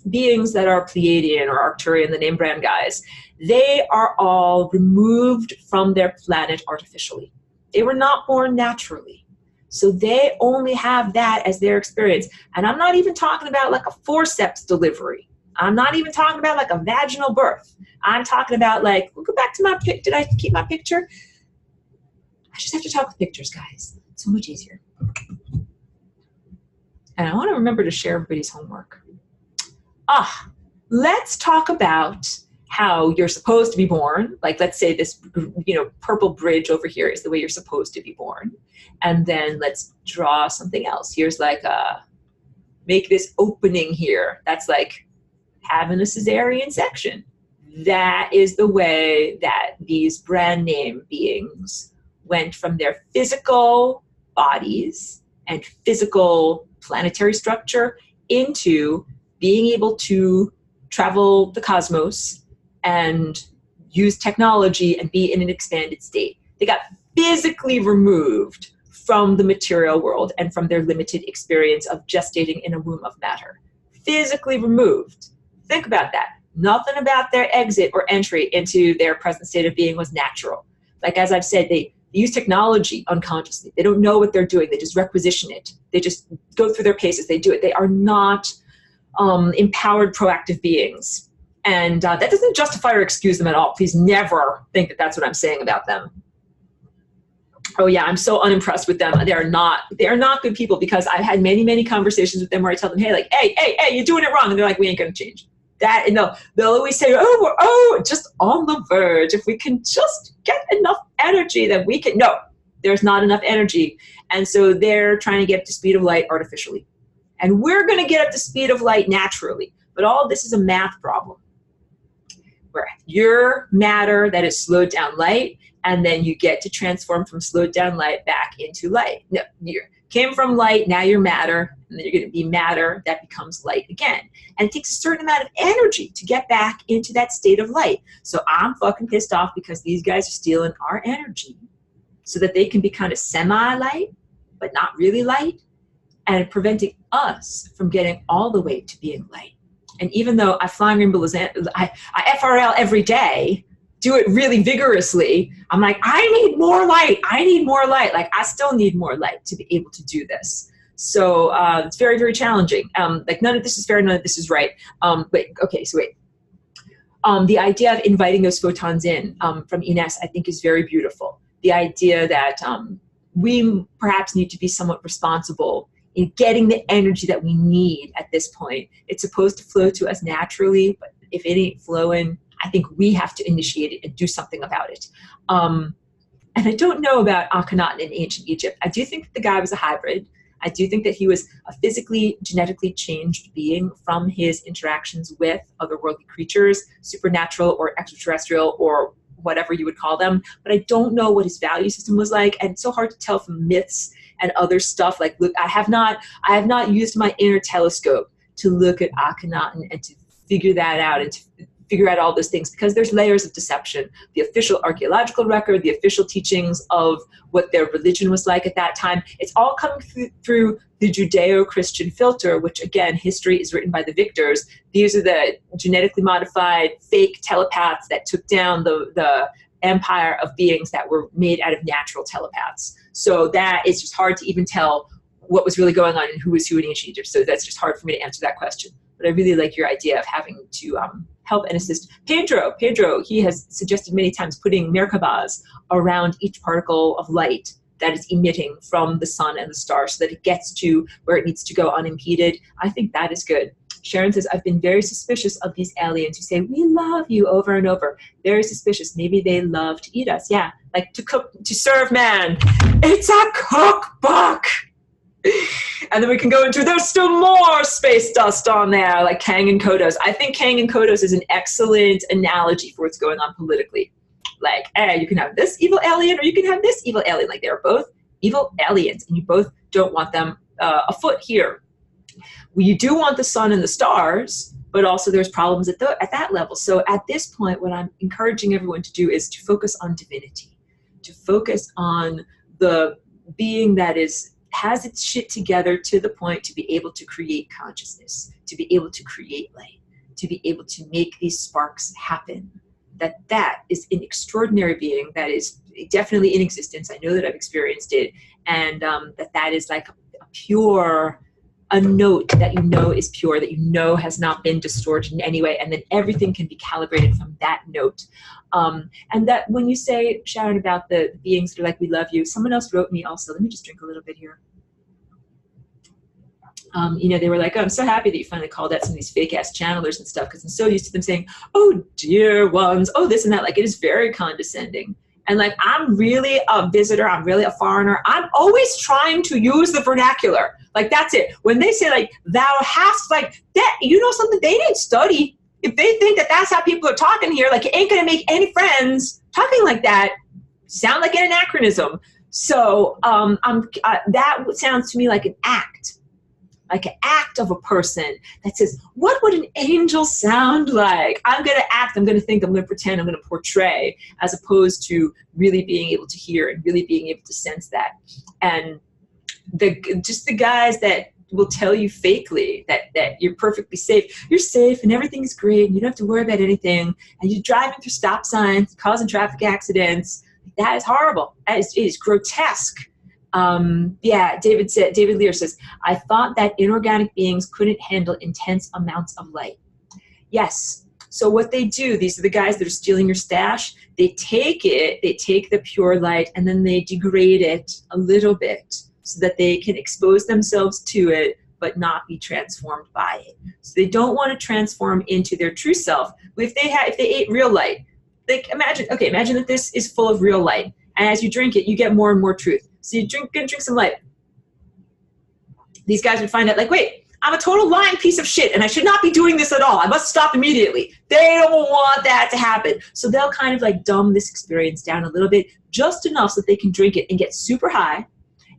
[SPEAKER 1] beings that are Pleiadian or Arcturian, the name brand guys, they are all removed from their planet artificially. They were not born naturally. So they only have that as their experience. And I'm not even talking about like a forceps delivery. I'm not even talking about like a vaginal birth. I'm talking about like, we'll go back to my pic. Did I keep my picture? I just have to talk with pictures, guys. It's so much easier. And I want to remember to share everybody's homework. Let's talk about how you're supposed to be born. Like, let's say this, purple bridge over here is the way you're supposed to be born. And then let's draw something else. Here's like make this opening here. That's like having a cesarean section. That is the way that these brand name beings went from their physical bodies and physical planetary structure into being able to travel the cosmos and use technology and be in an expanded state. They got physically removed from the material world and from their limited experience of gestating in a womb of matter. Physically removed. Think about that. Nothing about their exit or entry into their present state of being was natural. Like, as I've said, they use technology unconsciously. They don't know what they're doing. They just requisition it. They just go through their paces. They do it. They are not empowered, proactive beings. And that doesn't justify or excuse them at all. Please never think that that's what I'm saying about them. Oh yeah, I'm so unimpressed with them. They are not good people, because I've had many, many conversations with them where I tell them, hey, you're doing it wrong. And they're like, we ain't going to change. That, and they'll always say, oh, just on the verge. If we can just get enough energy, then we can. No, there's not enough energy. And so they're trying to get up to speed of light artificially. And we're going to get up to speed of light naturally. But all of this is a math problem, where you're matter that is slowed down light, and then you get to transform from slowed down light back into light. No, you came from light, now you're matter, and then you're going to be matter that becomes light again. And it takes a certain amount of energy to get back into that state of light. So I'm fucking pissed off because these guys are stealing our energy so that they can be kind of semi-light, but not really light, and preventing us from getting all the way to being light. And even though I fly rainbow lasagna, I FRL every day, do it really vigorously, I'm like, I need more light. I need more light. Like, I still need more light to be able to do this. So it's very, very challenging. Like, none of this is fair, none of this is right. Wait. The idea of inviting those photons in from Ines, I think, is very beautiful. The idea that we perhaps need to be somewhat responsible in getting the energy that we need at this point. It's supposed to flow to us naturally, but if it ain't flowing, I think we have to initiate it and do something about it. And I don't know about Akhenaten in ancient Egypt. I do think that the guy was a hybrid. I do think that he was a physically, genetically changed being from his interactions with otherworldly creatures, supernatural or extraterrestrial or whatever you would call them. But I don't know what his value system was like, and it's so hard to tell from myths and other stuff. Like, look, I have not used my inner telescope to look at Akhenaten and to figure that out and to figure out all those things, because there's layers of deception. The official archaeological record, the official teachings of what their religion was like at that time, it's all coming through the Judeo-Christian filter, which, again, history is written by the victors. These are the genetically modified fake telepaths that took down the empire of beings that were made out of natural telepaths. So that is just hard to even tell what was really going on and who was who in ancient Egypt. So that's just hard for me to answer that question. But I really like your idea of having to help and assist. Pedro, he has suggested many times putting Merkabahs around each particle of light that is emitting from the sun and the stars so that it gets to where it needs to go unimpeded. I think that is good. Sharon says, I've been very suspicious of these aliens who say, we love you, over and over. Very suspicious. Maybe they love to eat us. Yeah, like to cook, to serve man. It's a cookbook. And then we can go into, there's still more space dust on there, like Kang and Kodos. I think Kang and Kodos is an excellent analogy for what's going on politically. Like, hey, you can have this evil alien or you can have this evil alien. Like, they're both evil aliens and you both don't want them afoot here. Well, you do want the sun and the stars, but also there's problems at that level. So at this point, what I'm encouraging everyone to do is to focus on divinity, to focus on the being that has its shit together to the point to be able to create consciousness, to be able to create light, to be able to make these sparks happen. That is an extraordinary being that is definitely in existence. I know that I've experienced it, and that is like a note that you know is pure, that you know has not been distorted in any way, and then everything can be calibrated from that note. And that when you say, Sharon, about the beings that are like, we love you, someone else wrote me also, let me just drink a little bit here. They were like, oh, I'm so happy that you finally called out some of these fake ass channelers and stuff, because I'm so used to them saying, oh, dear ones, oh, this and that. Like, it is very condescending. And like, I'm really a visitor, I'm really a foreigner. I'm always trying to use the vernacular. Like, that's it. When they say like, thou hast, like that, you know something, they didn't study. If they think that that's how people are talking here, like, you ain't gonna make any friends talking like that. Sound like an anachronism. So that sounds to me like an act of a person that says, what would an angel sound like? I'm going to act, I'm going to think, I'm going to pretend, I'm going to portray, as opposed to really being able to hear and really being able to sense that. And just the guys that will tell you fakely that you're perfectly safe. You're safe and everything's great and you don't have to worry about anything. And you're driving through stop signs, causing traffic accidents. That is horrible. It is grotesque. David Lear says, I thought that inorganic beings couldn't handle intense amounts of light. Yes. So what they do, these are the guys that are stealing your stash. They take the pure light and then they degrade it a little bit so that they can expose themselves to it but not be transformed by it. So they don't want to transform into their true self. If they ate real light, like imagine that this is full of real light, and as you drink it, you get more and more truth. So you drink some light. These guys would find out, like, wait, I'm a total lying piece of shit, and I should not be doing this at all. I must stop immediately. They don't want that to happen. So they'll kind of like dumb this experience down a little bit, just enough so that they can drink it and get super high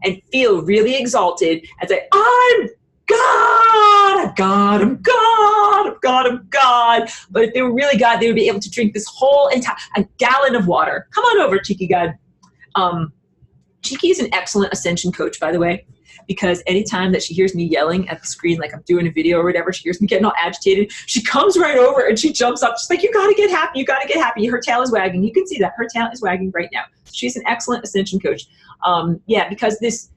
[SPEAKER 1] and feel really exalted and say, I'm God, I'm God, I'm God, I'm God, I'm God. But if they were really God, they would be able to drink this whole a gallon of water. Come on over, Cheeky God. Cheeky is an excellent Ascension coach, by the way, because anytime that she hears me yelling at the screen, like I'm doing a video or whatever, she hears me getting all agitated, she comes right over and she jumps up. She's like, you gotta get happy, you gotta get happy. Her tail is wagging. You can see that her tail is wagging right now. She's an excellent Ascension coach. Yeah, because this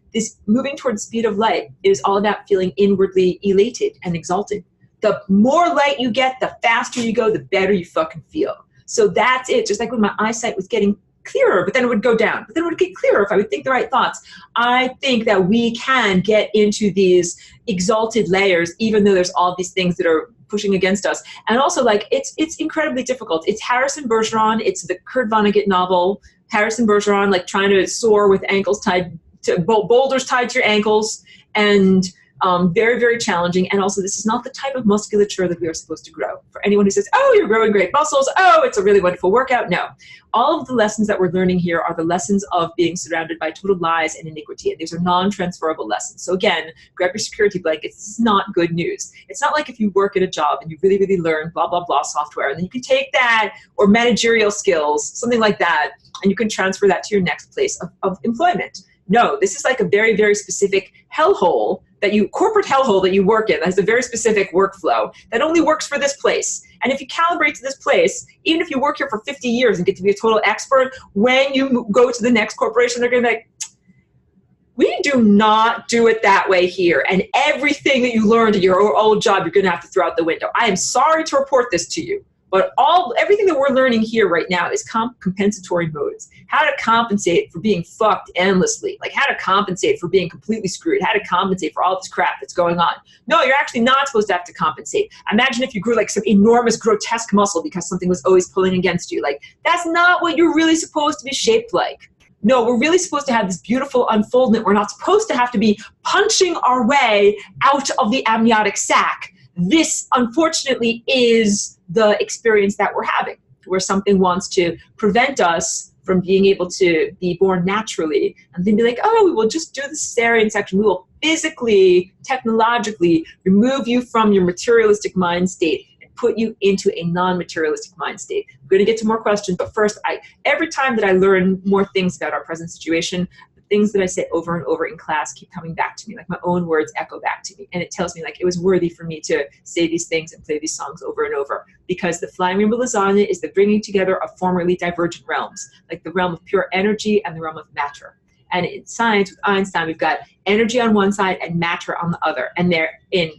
[SPEAKER 1] moving towards the speed of light is all about feeling inwardly elated and exalted. The more light you get, the faster you go, the better you fucking feel. So that's it. Just like when my eyesight was getting clearer, but then it would go down, but then it would get clearer if I would think the right thoughts. I think that we can get into these exalted layers, even though there's all these things that are pushing against us. And also, like, it's incredibly difficult. It's Harrison Bergeron. It's the Kurt Vonnegut novel. Harrison Bergeron, like, trying to soar with ankles tied to boulders tied to your ankles, and very, very challenging. And also, this is not the type of musculature that we are supposed to grow. For anyone who says, oh, you're growing great muscles, oh, it's a really wonderful workout. No. All of the lessons that we're learning here are the lessons of being surrounded by total lies and iniquity. And these are non-transferable lessons. So again, grab your security blankets. This is not good news. It's not like if you work at a job and you really, really learn blah, blah, blah software, and then you can take that, or managerial skills, something like that, and you can transfer that to your next place of employment. No, this is like a very, very specific hellhole corporate hellhole that you work in. That has a very specific workflow that only works for this place. And if you calibrate to this place, even if you work here for 50 years and get to be a total expert, when you go to the next corporation, they're going to be like, we do not do it that way here. And everything that you learned at your old job, you're going to have to throw out the window. I am sorry to report this to you. But everything that we're learning here right now is compensatory modes. How to compensate for being fucked endlessly. Like how to compensate for being completely screwed. How to compensate for all this crap that's going on. No, you're actually not supposed to have to compensate. Imagine if you grew like some enormous grotesque muscle because something was always pulling against you. Like that's not what you're really supposed to be shaped like. No, we're really supposed to have this beautiful unfoldment. We're not supposed to have to be punching our way out of the amniotic sac. This, unfortunately, is the experience that we're having, where something wants to prevent us from being able to be born naturally, and then be like, oh, we will just do the cesarean section. We will physically, technologically remove you from your materialistic mind state and put you into a non-materialistic mind state. I'm going to get to more questions, but first, every time that I learn more things about our present situation, things that I say over and over in class keep coming back to me, like my own words echo back to me. And it tells me like it was worthy for me to say these things and play these songs over and over, because the flying rainbow lasagna is the bringing together of formerly divergent realms, like the realm of pure energy and the realm of matter. And in science with Einstein, we've got energy on one side and matter on the other, and they're in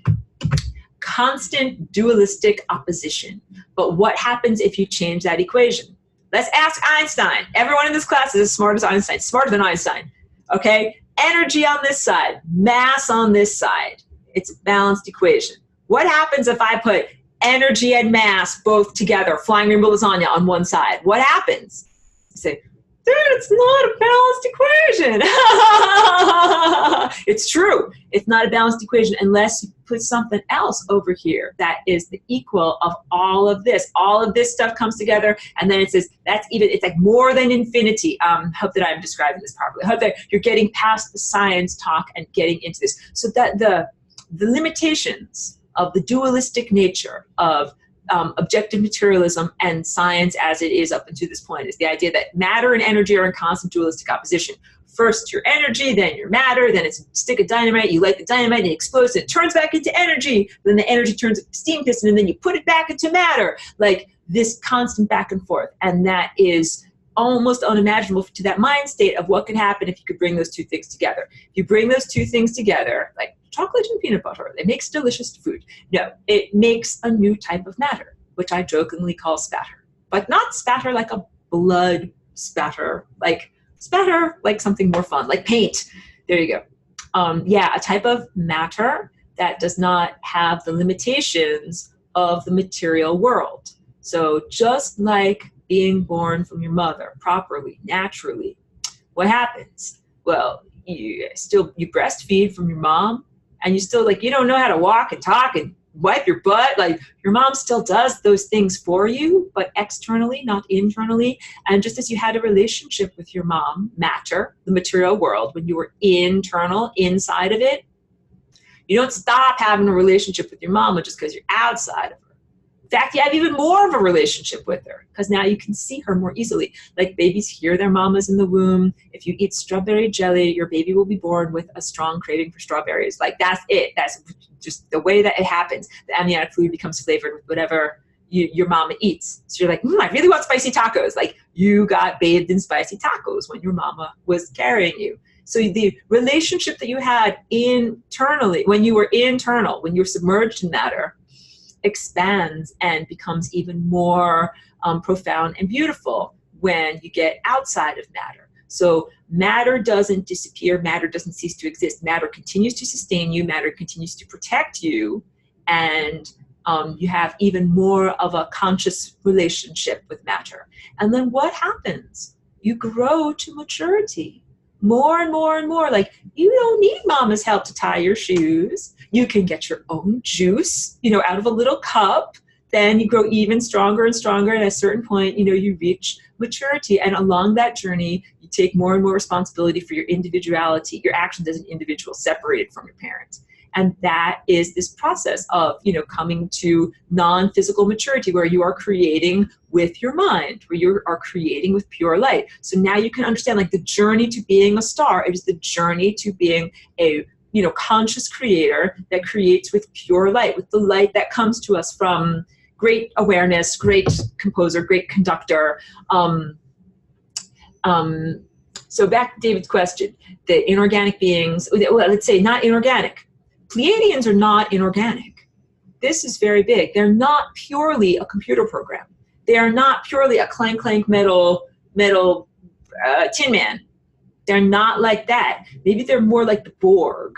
[SPEAKER 1] constant dualistic opposition. But what happens if you change that equation? Let's ask Einstein. Everyone in this class is as smart as Einstein, smarter than Einstein. Okay, energy on this side, mass on this side. It's a balanced equation. What happens if I put energy and mass both together, flying rainbow lasagna on one side? What happens? You say, dude, it's not a balanced equation. It's true. It's not a balanced equation unless you put something else over here that is the equal of all of this. All of this stuff comes together, and then it says it's like more than infinity. Hope that I'm describing this properly. Hope that you're getting past the science talk and getting into this. So that the limitations of the dualistic nature of objective materialism and science as it is up until this point is the idea that matter and energy are in constant dualistic opposition. First your energy, then your matter, then it's a stick of dynamite, you light the dynamite and it explodes and it turns back into energy, then the energy turns into steam piston and then you put it back into matter. Like this constant back and forth. And that is almost unimaginable to that mind state of what could happen if you could bring those two things together. If you bring those two things together, like chocolate and peanut butter, it makes delicious food. No, it makes a new type of matter, which I jokingly call spatter. But not spatter like a blood spatter, like spatter like something more fun, like paint. There you go. Yeah, a type of matter that does not have the limitations of the material world. So just like being born from your mother properly, naturally, what happens? Well, you breastfeed from your mom, and you still, like, you don't know how to walk and talk and wipe your butt. Like, your mom still does those things for you, but externally, not internally. And just as you had a relationship with your mom, matter, the material world, when you were internal, inside of it, you don't stop having a relationship with your mama just because you're outside of her. In fact, you have even more of a relationship with her because now you can see her more easily. Like, babies hear their mamas in the womb. If you eat strawberry jelly, your baby will be born with a strong craving for strawberries. Like, that's it. That's just the way that it happens. The amniotic fluid becomes flavored with whatever your mama eats. So you're like, I really want spicy tacos. Like, you got bathed in spicy tacos when your mama was carrying you. So the relationship that you had internally, when you were internal, when you were submerged in matter, expands and becomes even more profound and beautiful when you get outside of matter. So matter doesn't disappear. Matter doesn't cease to exist. Matter continues to sustain you. Matter continues to protect you. And you have even more of a conscious relationship with matter. And then what happens? You grow to maturity. More and more and more. Like, you don't need mama's help to tie your shoes. You can get your own juice, out of a little cup. Then you grow even stronger and stronger. And at a certain point, you reach maturity. And along that journey, you take more and more responsibility for your individuality, your actions as an individual, separated from your parents. And that is this process of, coming to non-physical maturity, where you are creating with your mind, where you are creating with pure light. So now you can understand, like, the journey to being a star. It is the journey to being a, conscious creator that creates with pure light, with the light that comes to us from great awareness, great composer, great conductor. So back to David's question, the inorganic beings, well, let's say not inorganic. Pleiadians are not inorganic. This is very big. They're not purely a computer program. They are not purely a clank, clank, metal tin man. They're not like that. Maybe they're more like the Borg,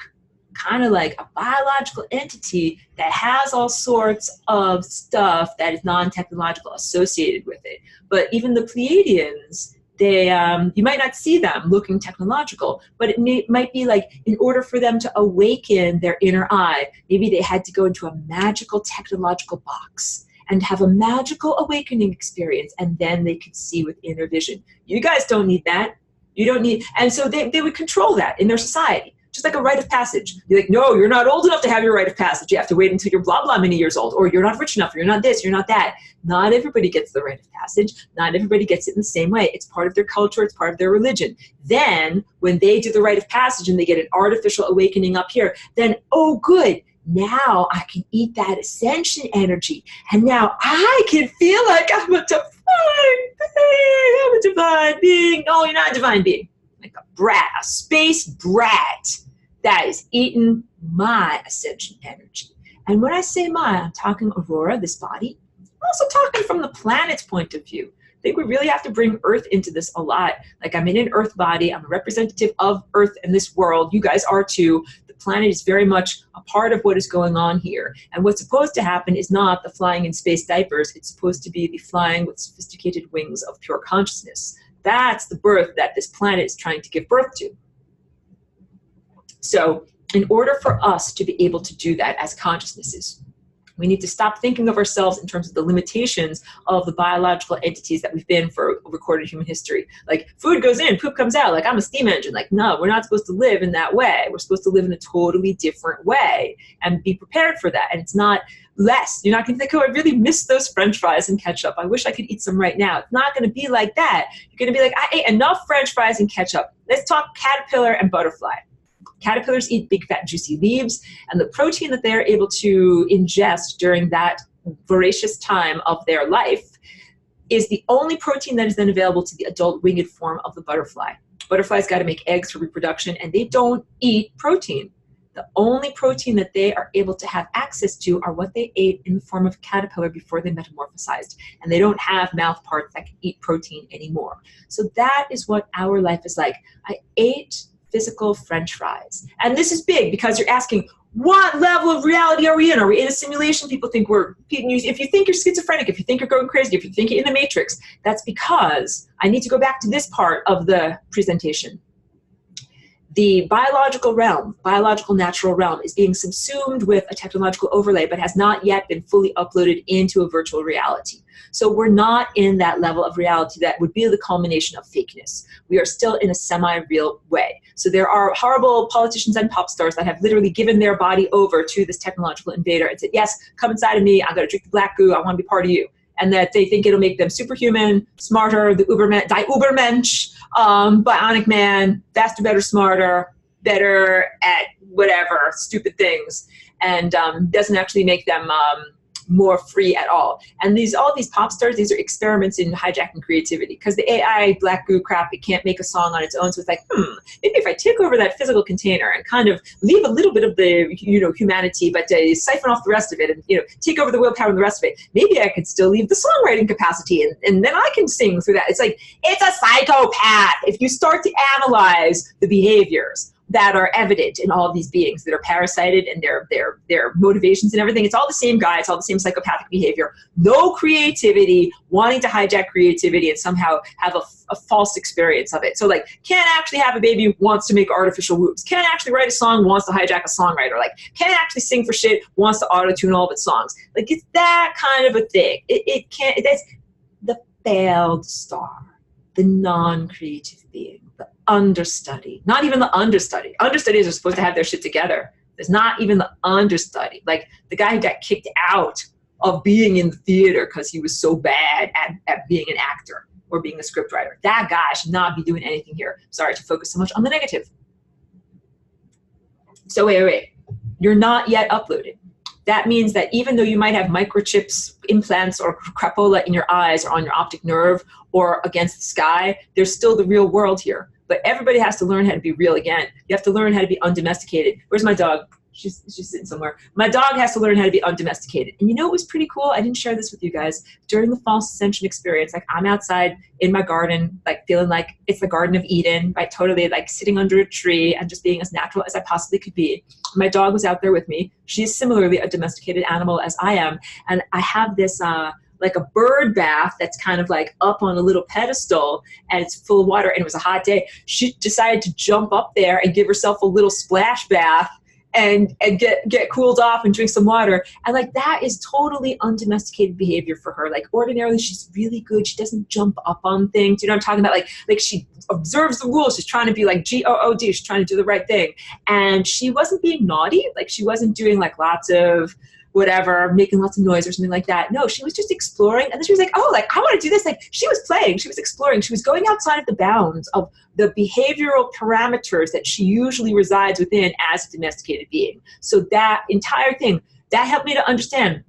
[SPEAKER 1] kind of like a biological entity that has all sorts of stuff that is non-technological associated with it. But even the Pleiadians, they, you might not see them looking technological, but it might be like, in order for them to awaken their inner eye, maybe they had to go into a magical technological box and have a magical awakening experience, and then they could see with inner vision. You guys don't need that. You don't need, and so they would control that in their society. Just like a rite of passage. You're like, no, you're not old enough to have your rite of passage. You have to wait until you're blah, blah many years old, or you're not rich enough, or you're not this, you're not that. Not everybody gets the rite of passage. Not everybody gets it in the same way. It's part of their culture. It's part of their religion. Then when they do the rite of passage and they get an artificial awakening up here, then, oh, good. Now I can eat that ascension energy. And now I can feel like I'm a divine being. I'm a divine being. No, you're not a divine being. Like a brat, a space brat that is eating my ascension energy. And when I say my, I'm talking Aurora, this body. I'm also talking from the planet's point of view. I think we really have to bring Earth into this a lot. Like, I'm in an Earth body. I'm a representative of Earth and this world. You guys are too. The planet is very much a part of what is going on here. And what's supposed to happen is not the flying in space diapers. It's supposed to be the flying with sophisticated wings of pure consciousness. That's the birth that this planet is trying to give birth to. So in order for us to be able to do that as consciousnesses, we need to stop thinking of ourselves in terms of the limitations of the biological entities that we've been for recorded human history. Like, food goes in, poop comes out. Like, I'm a steam engine. Like, no, we're not supposed to live in that way. We're supposed to live in a totally different way and be prepared for that. And it's not less. You're not going to think, oh, I really miss those French fries and ketchup. I wish I could eat some right now. It's not going to be like that. You're going to be like, I ate enough French fries and ketchup. Let's talk caterpillar and butterfly. Caterpillars eat big, fat, juicy leaves, and the protein that they're able to ingest during that voracious time of their life is the only protein that is then available to the adult winged form of the butterfly. Butterflies got to make eggs for reproduction, and they don't eat protein. The only protein that they are able to have access to are what they ate in the form of a caterpillar before they metamorphosized, and they don't have mouth parts that can eat protein anymore. So that is what our life is like. I ate physical French fries. And this is big because you're asking, what level of reality are we in? Are we in a simulation? People think if you think you're schizophrenic, if you think you're going crazy, if you think you're in the matrix, that's because I need to go back to this part of the presentation. The biological realm, biological natural realm, is being subsumed with a technological overlay, but has not yet been fully uploaded into a virtual reality. So we're not in that level of reality that would be the culmination of fakeness. We are still in a semi-real way. So there are horrible politicians and pop stars that have literally given their body over to this technological invader and said, yes, come inside of me, I'm gonna drink the black goo, I wanna be part of you. And that they think it'll make them superhuman, smarter, die Ubermensch, bionic man, faster, better, smarter, better at whatever, stupid things, and doesn't actually make them more free at all. And all these pop stars, these are experiments in hijacking creativity, because the AI black goo crap, it can't make a song on its own. So it's like, maybe if I take over that physical container and kind of leave a little bit of the humanity, but siphon off the rest of it, and take over the willpower and the rest of it, maybe I could still leave the songwriting capacity, and then I can sing through that. It's like, it's a psychopath. If you start to analyze the behaviors that are evident in all of these beings that are parasited and their motivations and everything, it's all the same guy, it's all the same psychopathic behavior. No creativity, wanting to hijack creativity and somehow have a false experience of it. So like, can't actually have a baby, wants to make artificial wombs. Can't actually write a song, wants to hijack a songwriter. Like, can't actually sing for shit, wants to auto-tune all of its songs. Like, it's that kind of a thing. It can't, that's the failed star, the non-creative being, the understudy. Not even the understudy. Understudies are supposed to have their shit together. There's not even the understudy. Like the guy who got kicked out of being in the theater because he was so bad at being an actor or being a scriptwriter. That guy should not be doing anything here. Sorry to focus so much on the negative. So wait. You're not yet uploaded. That means that even though you might have microchips, implants, or crapola in your eyes or on your optic nerve or against the sky, there's still the real world here. But everybody has to learn how to be real again. You have to learn how to be undomesticated. Where's my dog? She's sitting somewhere. My dog has to learn how to be undomesticated. And you know what was pretty cool? I didn't share this with you guys. During the false ascension experience, like I'm outside in my garden, like feeling like it's the Garden of Eden, right? Totally like sitting under a tree and just being as natural as I possibly could be. My dog was out there with me. She's similarly a domesticated animal as I am. And I have this like a bird bath that's kind of like up on a little pedestal and it's full of water, and it was a hot day. She decided to jump up there and give herself a little splash bath and get cooled off and drink some water. And like, that is totally undomesticated behavior for her. Like ordinarily she's really good. She doesn't jump up on things. You know what I'm talking about? Like she observes the rules. She's trying to be like GOOD. She's trying to do the right thing. And she wasn't being naughty. Like she wasn't doing like lots of whatever, making lots of noise or something like that. No, she was just exploring. And then she was like, oh, like I want to do this. Like she was playing, she was exploring, she was going outside of the bounds of the behavioral parameters that she usually resides within as a domesticated being. So that entire thing, that helped me to understand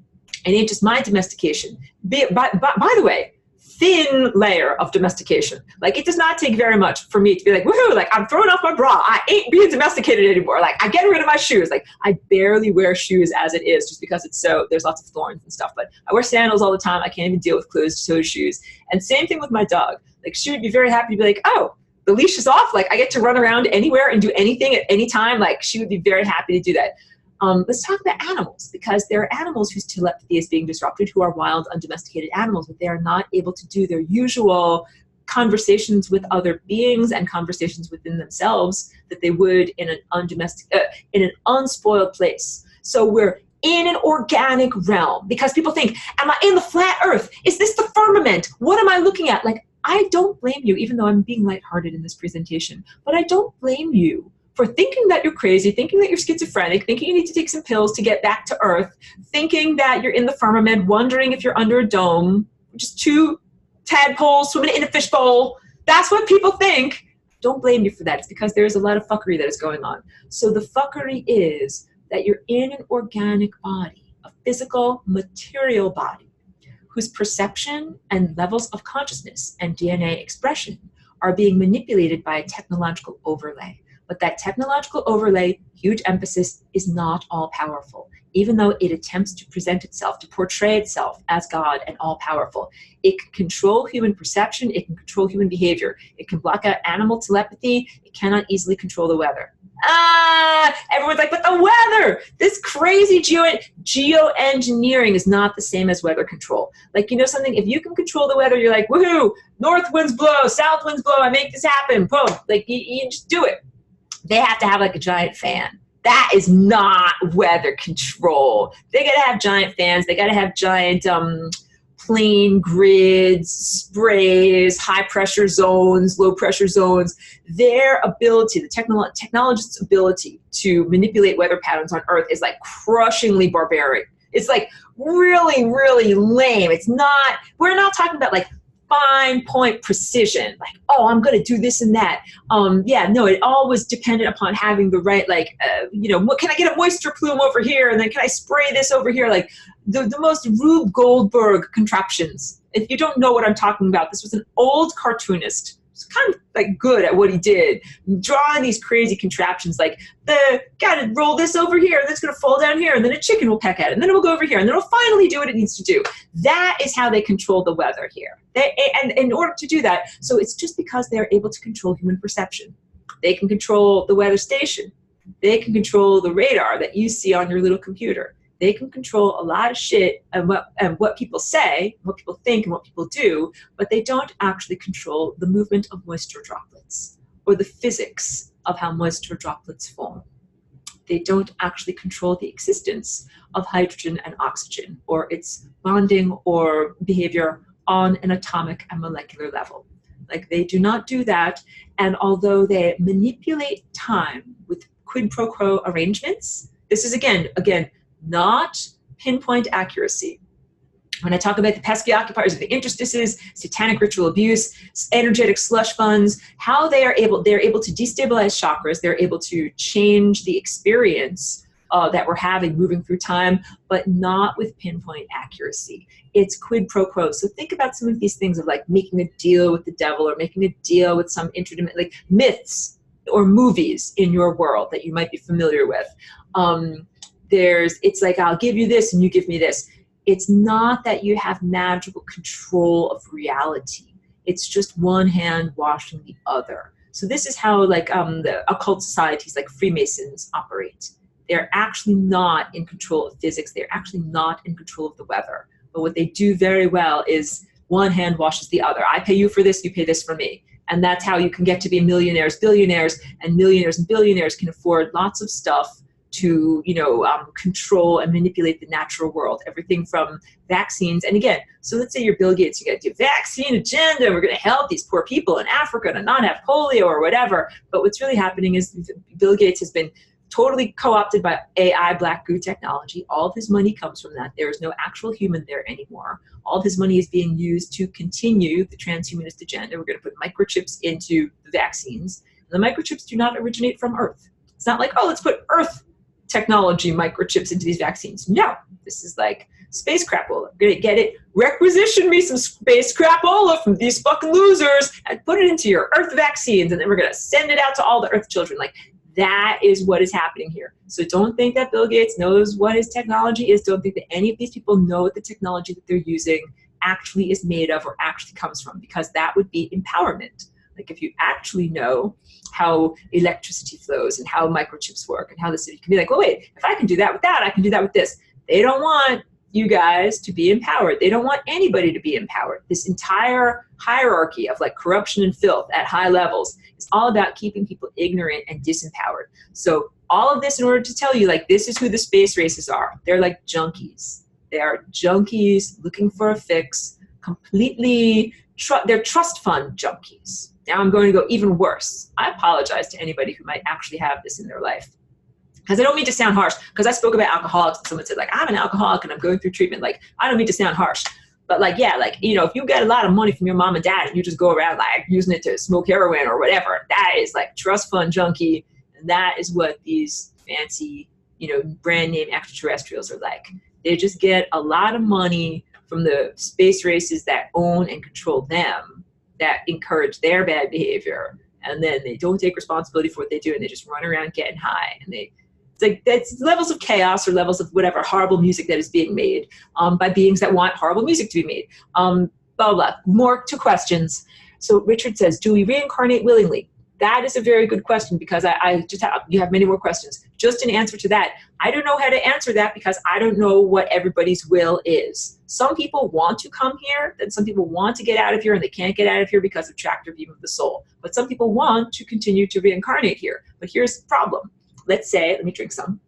[SPEAKER 1] it ain't just my domestication. By the way, thin layer of domestication. Like it does not take very much for me to be like, woohoo, like I'm throwing off my bra. I ain't being domesticated anymore. Like I get rid of my shoes. Like I barely wear shoes as it is just because it's so, there's lots of thorns and stuff, but I wear sandals all the time. I can't even deal with closed-toed shoes. And same thing with my dog. Like she would be very happy to be like, oh, the leash is off. Like I get to run around anywhere and do anything at any time. Like she would be very happy to do that. Let's talk about animals, because there are animals whose telepathy is being disrupted, who are wild, undomesticated animals, but they are not able to do their usual conversations with other beings and conversations within themselves that they would in an unspoiled place. So we're in an organic realm, because people think, am I in the flat earth? Is this the firmament? What am I looking at? Like, I don't blame you, even though I'm being lighthearted in this presentation, but I don't blame you for thinking that you're crazy, thinking that you're schizophrenic, thinking you need to take some pills to get back to earth, thinking that you're in the firmament, wondering if you're under a dome, just two tadpoles swimming in a fishbowl. That's what people think. Don't blame you for that. It's because there's a lot of fuckery that is going on. So the fuckery is that you're in an organic body, a physical, material body, whose perception and levels of consciousness and DNA expression are being manipulated by a technological overlay. But that technological overlay, huge emphasis, is not all-powerful. Even though it attempts to present itself, to portray itself as God and all-powerful, it can control human perception, it can control human behavior, it can block out animal telepathy, it cannot easily control the weather. Everyone's like, but the weather, this crazy geoengineering is not the same as weather control. Like, you know something, if you can control the weather, you're like, woohoo, north winds blow, south winds blow, I make this happen, boom. Like, you just do it. They have to have like a giant fan. That is not weather control. They gotta have giant fans. They gotta have giant plane grids, sprays, high pressure zones, low pressure zones. Their ability, the technologist's ability to manipulate weather patterns on Earth is like crushingly barbaric. It's like really, really lame. It's not, we're not talking about like fine point precision, like, oh, I'm going to do this and that. Yeah, no, it all was dependent upon having the right, like, you know, can I get a moisture plume over here? And then can I spray this over here? Like the most Rube Goldberg contraptions. If you don't know what I'm talking about, this was an old cartoonist. He's kind of like good at what he did, drawing these crazy contraptions, like gotta roll this over here, and then it's gonna fall down here, and then a chicken will peck at it, and then it will go over here, and then it'll finally do what it needs to do. That is how they control the weather here. And in order to do that, so it's just because they're able to control human perception. They can control the weather station. They can control the radar that you see on your little computer. They can control a lot of shit and what people say, what people think, and what people do, but they don't actually control the movement of moisture droplets or the physics of how moisture droplets form. They don't actually control the existence of hydrogen and oxygen or its bonding or behavior on an atomic and molecular level. Like, they do not do that, and although they manipulate time with quid pro quo arrangements, this is again, not pinpoint accuracy. When I talk about the pesky occupiers of the interstices, satanic ritual abuse, energetic slush funds, how they're able to destabilize chakras, they're able to change the experience that we're having moving through time, but not with pinpoint accuracy. It's quid pro quo. So think about some of these things of like making a deal with the devil or making a deal with some interdimensional, like myths or movies in your world that you might be familiar with. It's like, I'll give you this and you give me this. It's not that you have magical control of reality. It's just one hand washing the other. So this is how like the occult societies like Freemasons operate. They're actually not in control of physics. They're actually not in control of the weather. But what they do very well is one hand washes the other. I pay you for this, you pay this for me. And that's how you can get to be millionaires, billionaires, and millionaires and billionaires can afford lots of stuff to, you know, control and manipulate the natural world, everything from vaccines. And again, so let's say you're Bill Gates, you got your vaccine agenda, we're going to help these poor people in Africa to not have polio or whatever. But what's really happening is Bill Gates has been totally co-opted by AI black goo technology. All of his money comes from that. There is no actual human there anymore. All of his money is being used to continue the transhumanist agenda. We're going to put microchips into the vaccines. And the microchips do not originate from Earth. It's not like, oh, let's put Earth technology microchips into these vaccines. No, this is like space crapola. I'm going to get it, requisition me some space crapola from these fucking losers and put it into your Earth vaccines, and then we're going to send it out to all the Earth children. Like, that is what is happening here. So don't think that Bill Gates knows what his technology is. Don't think that any of these people know what the technology that they're using actually is made of or actually comes from, because that would be empowerment. Like, if you actually know how electricity flows and how microchips work and how the city can be like, well, wait, if I can do that with that, I can do that with this. They don't want you guys to be empowered. They don't want anybody to be empowered. This entire hierarchy of like corruption and filth at high levels is all about keeping people ignorant and disempowered. So all of this in order to tell you, like, this is who the space races are. They're like junkies. They are junkies looking for a fix, completely, they're trust fund junkies. Now I'm going to go even worse. I apologize to anybody who might actually have this in their life, because I don't mean to sound harsh, because I spoke about alcoholics and someone said, like, I'm an alcoholic and I'm going through treatment. Like, I don't mean to sound harsh, but like, yeah, like, you know, if you get a lot of money from your mom and dad and you just go around like using it to smoke heroin or whatever, that is like trust fund junkie. And that is what these fancy, you know, brand name extraterrestrials are like. They just get a lot of money from the space races that own and control them, that encourage their bad behavior. And then they don't take responsibility for what they do, and they just run around getting high. And it's like, that's levels of chaos or levels of whatever horrible music that is being made by beings that want horrible music to be made. Blah, blah, blah. More to questions. So Richard says, do we reincarnate willingly? that is a very good question, because you have many more questions. Just in answer to that, I don't know how to answer that because I don't know what everybody's will is. Some people want to come here, and some people want to get out of here, and they can't get out of here because of tractor beam of the soul. But some people want to continue to reincarnate here. But here's the problem. Let's say, let me drink some.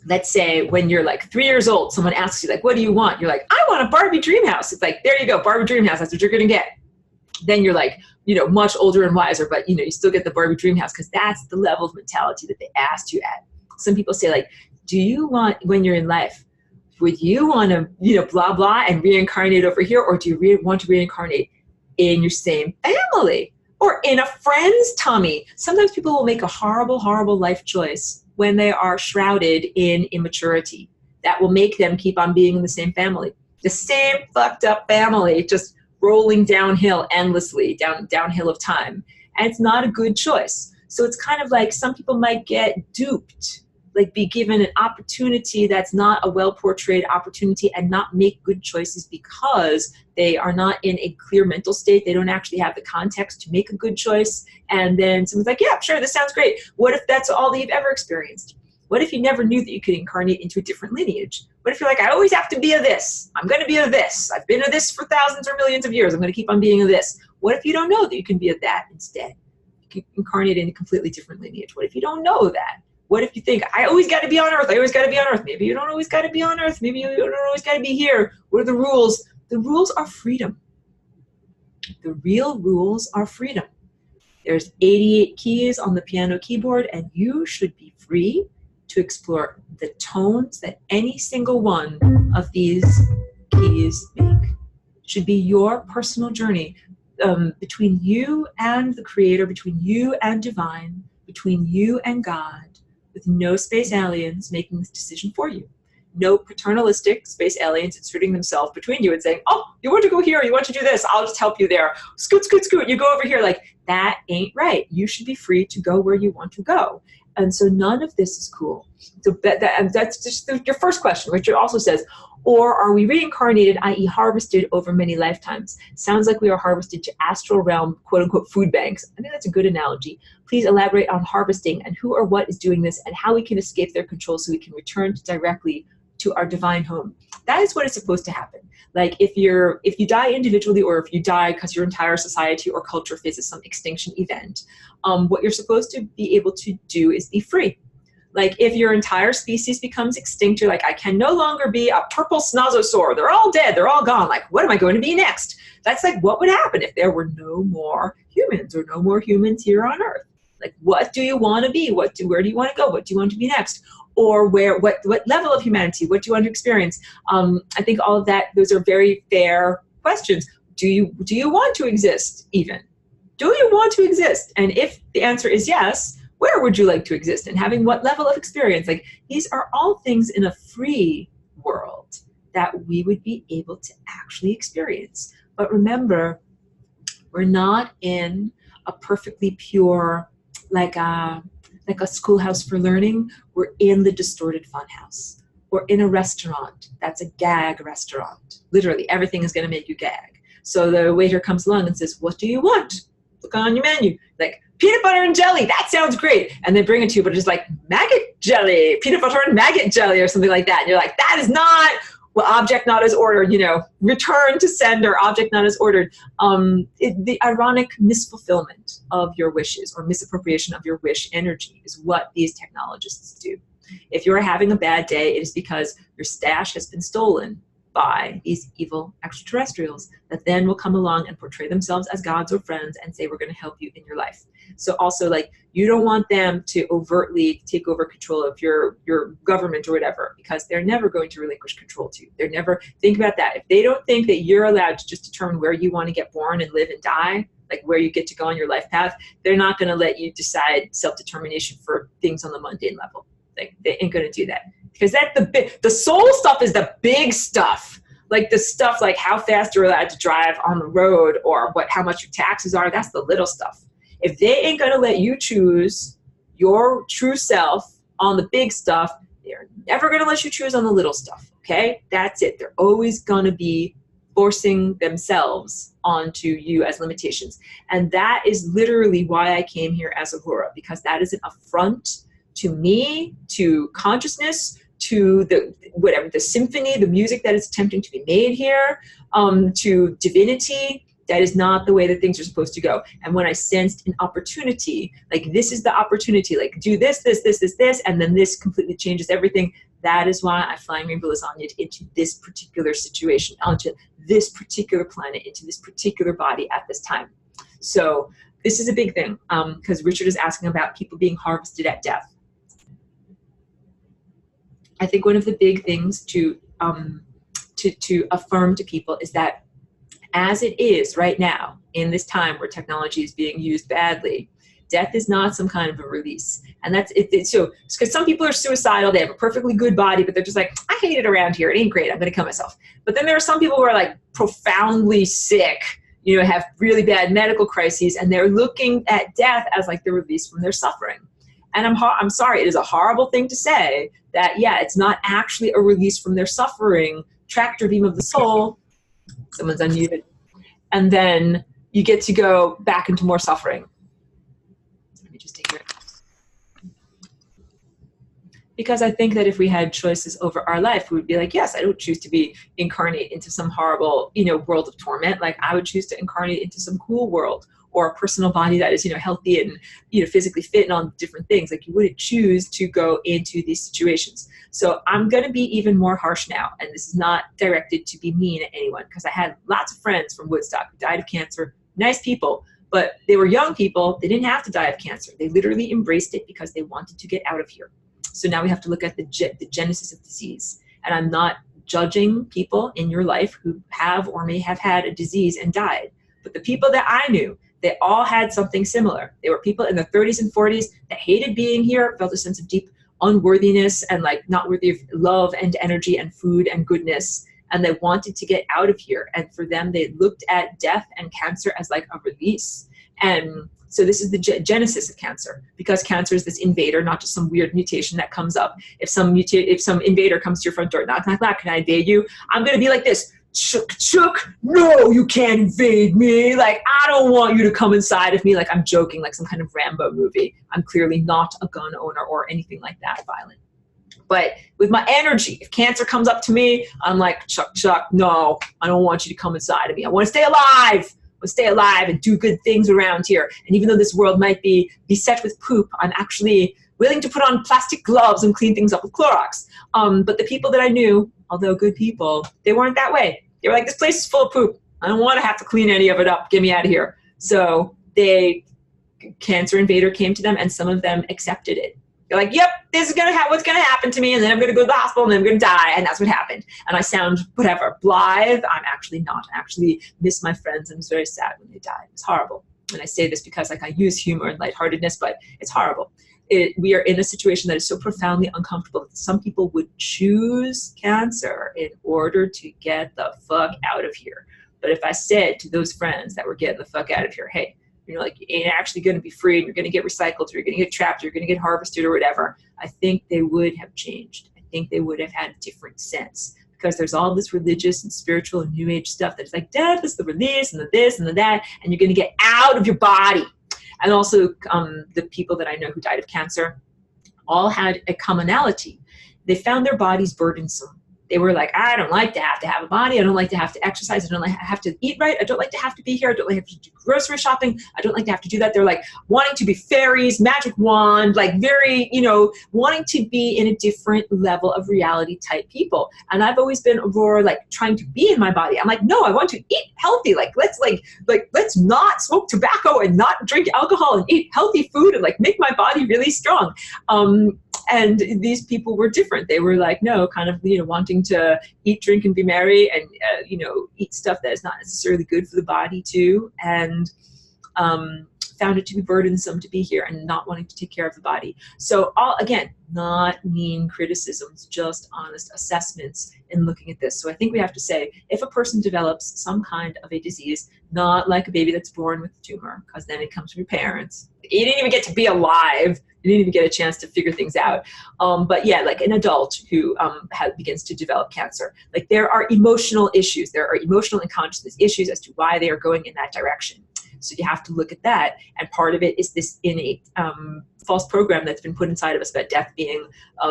[SPEAKER 1] Let's say when you're like 3 years old, someone asks you, like, what do you want? You're like, I want a Barbie dream house. It's like, there you go, Barbie dream house. That's what you're going to get. Then you're like, much older and wiser, but, you still get the Barbie dream house because that's the level of mentality that they asked you at. Some people say, like, do you want, when you're in life, would you want to, blah, blah, and reincarnate over here? Or do you want to reincarnate in your same family or in a friend's tummy? Sometimes people will make a horrible, horrible life choice when they are shrouded in immaturity. That will make them keep on being in the same family. The same fucked up family, just rolling downhill endlessly, downhill of time. And it's not a good choice. So it's kind of like some people might get duped, like be given an opportunity that's not a well-portrayed opportunity and not make good choices because they are not in a clear mental state. They don't actually have the context to make a good choice. And then someone's like, yeah, sure, this sounds great. What if that's all that you've ever experienced? What if you never knew that you could incarnate into a different lineage? What if you're like, I always have to be a this. I'm going to be a this. I've been a this for thousands or millions of years. I'm going to keep on being a this. What if you don't know that you can be a that instead? You can incarnate in a completely different lineage. What if you don't know that? What if you think, I always got to be on Earth. I always got to be on Earth. Maybe you don't always got to be on Earth. Maybe you don't always got to be here. What are the rules? The rules are freedom. The real rules are freedom. There's 88 keys on the piano keyboard, and you should be free to explore the tones that any single one of these keys make. It should be your personal journey between you and the Creator, between you and Divine, between you and God, with no space aliens making this decision for you. No paternalistic space aliens inserting themselves between you and saying, oh, you want to go here, you want to do this, I'll just help you there. Scoot, scoot, scoot, you go over here. Like, that ain't right. You should be free to go where you want to go. And so none of this is cool. So that's just your first question, which also says, or are we reincarnated, i.e. harvested over many lifetimes? Sounds like we are harvested to astral realm, quote unquote, food banks. I think that's a good analogy. Please elaborate on harvesting and who or what is doing this and how we can escape their control so we can return directly to our divine home. That is what is supposed to happen. Like if you die individually, or if you die because your entire society or culture faces some extinction event, what you're supposed to be able to do is be free. Like if your entire species becomes extinct, you're like, I can no longer be a purple snozosaur. They're all dead. They're all gone. Like, what am I going to be next? That's like what would happen if there were no more humans or no more humans here on Earth. Like, what do you want to be? Where do you want to go? What do you want to be next? Or what level of humanity? What do you want to experience? I think all of that, those are very fair questions. Do you want to exist even? Do you want to exist? And if the answer is yes, where would you like to exist? And having what level of experience? Like, these are all things in a free world that we would be able to actually experience. But remember, we're not in a perfectly pure, like a schoolhouse for learning. We're in the distorted funhouse. Or in a restaurant that's a gag restaurant. Literally, everything is going to make you gag. So the waiter comes along and says, what do you want? Look on your menu. Like, peanut butter and jelly, that sounds great. And they bring it to you, but it's like maggot jelly, peanut butter and maggot jelly or something like that. And you're like, that is not, well, object not as ordered, return to sender, object not as ordered. The ironic misfulfillment of your wishes or misappropriation of your wish energy is what these technologists do. If you're having a bad day, it is because your stash has been stolen by these evil extraterrestrials that then will come along and portray themselves as gods or friends and say, we're going to help you in your life. So also, like, you don't want them to overtly take over control of your government or whatever, because they're never going to relinquish control to you. They're never, think about that. If they don't think that you're allowed to just determine where you want to get born and live and die, like where you get to go on your life path, they're not going to let you decide self-determination for things on the mundane level. Like, they ain't going to do that. Because that's the soul stuff is the big stuff. Like the stuff like how fast you're allowed to drive on the road or how much your taxes are, that's the little stuff. If they ain't gonna let you choose your true self on the big stuff, they're never gonna let you choose on the little stuff, okay? That's it. They're always gonna be forcing themselves onto you as limitations. And that is literally why I came here as Aurora, because that is an affront to me, to consciousness, to the whatever, the symphony, the music that is attempting to be made here, to divinity. That is not the way that things are supposed to go. And when I sensed an opportunity, like this is the opportunity, like do this, and then this completely changes everything. That is why I Flying Rainbow Lasagna into this particular situation, onto this particular planet, into this particular body at this time. So this is a big thing, because Richard is asking about people being harvested at death. I think one of the big things to affirm to people is that as it is right now, in this time where technology is being used badly, death is not some kind of a release. And that's it. So, because some people are suicidal, they have a perfectly good body, but they're just like, I hate it around here. It ain't great. I'm going to kill myself. But then there are some people who are like profoundly sick, you know, have really bad medical crises, and they're looking at death as like the release from their suffering. And I'm sorry, it is a horrible thing to say that, yeah, it's not actually a release from their suffering, tractor beam of the soul. Someone's unmuted. And then you get to go back into more suffering. Let me just take it. Because I think that if we had choices over our life, we would be like, yes, I don't choose to be incarnate into some horrible, you know, world of torment. Like I would choose to incarnate into some cool world, or a personal body that is, you know, healthy and, you know, physically fit and all different things. Like you wouldn't choose to go into these situations. So I'm going to be even more harsh now. And this is not directed to be mean at anyone, because I had lots of friends from Woodstock who died of cancer, nice people, but they were young people. They didn't have to die of cancer. They literally embraced it because they wanted to get out of here. So now we have to look at the genesis of disease. And I'm not judging people in your life who have or may have had a disease and died. But the people that I knew, they all had something similar. They were people in their 30s and 40s that hated being here, felt a sense of deep unworthiness and like not worthy of love and energy and food and goodness. And they wanted to get out of here. And for them, they looked at death and cancer as like a release. And so this is the genesis of cancer, because cancer is this invader, not just some weird mutation that comes up. If some invader comes to your front door, knock, knock, knock, can I invade you? I'm going to be like this. Chuck, no, you can't invade me. Like, I don't want you to come inside of me. Like, I'm joking, like some kind of Rambo movie. I'm clearly not a gun owner or anything like that violent. But with my energy, if cancer comes up to me, I'm like, Chuck, no, I don't want you to come inside of me. I want to stay alive. I want to stay alive and do good things around here. And even though this world might be beset with poop, I'm actually willing to put on plastic gloves and clean things up with Clorox. But the people that I knew, although good people, they weren't that way. They were like, this place is full of poop. I don't want to have to clean any of it up. Get me out of here. So cancer invader came to them, and some of them accepted it. They're like, yep, this is what's going to happen to me, and then I'm going to go to the hospital, and then I'm going to die, and that's what happened. And I sound, whatever, blithe. I'm actually not. I actually miss my friends, and I was very sad when they died. It's horrible. And I say this because like I use humor and lightheartedness, but it's horrible. We are in a situation that is so profoundly uncomfortable that some people would choose cancer in order to get the fuck out of here. But if I said to those friends that were getting the fuck out of here, hey, you know, like you ain't actually going to be free, and you're going to get recycled, or you're going to get trapped, or you're going to get harvested or whatever, I think they would have changed. I think they would have had a different sense, because there's all this religious and spiritual and new age stuff that's like death is the release and the this and the that, and you're going to get out of your body. And also the people that I know who died of cancer all had a commonality. They found their bodies burdensome. They were like, I don't like to have a body. I don't like to have to exercise. I don't like to have to eat right. I don't like to have to be here. I don't like to have to do grocery shopping. I don't like to have to do that. They're like wanting to be fairies, magic wand, like very, you know, wanting to be in a different level of reality type people. And I've always been Aurora, like trying to be in my body. I'm like, no, I want to eat healthy. Let's not smoke tobacco and not drink alcohol and eat healthy food and like make my body really strong. And these people were different. They were like, no, kind of, you know, wanting to eat, drink, and be merry, and, you know, eat stuff that is not necessarily good for the body too. And found it to be burdensome to be here and not wanting to take care of the body. So again, not mean criticisms, just honest assessments in looking at this. So I think we have to say, if a person develops some kind of a disease, not like a baby that's born with a tumor, because then it comes from your parents. You didn't even get to be alive. You didn't even get a chance to figure things out. But yeah, like an adult who begins to develop cancer. Like there are emotional issues. There are emotional and consciousness issues as to why they are going in that direction. So you have to look at that. And part of it is this innate false program that's been put inside of us about death being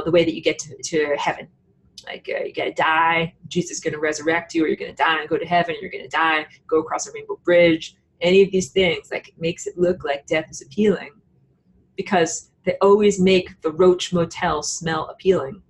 [SPEAKER 1] the way that you get to heaven. Like you gotta die, Jesus is gonna resurrect you, or you're gonna die and go to heaven, you're gonna die, go across a rainbow bridge. Any of these things, like, it makes it look like death is appealing because they always make the Roach Motel smell appealing.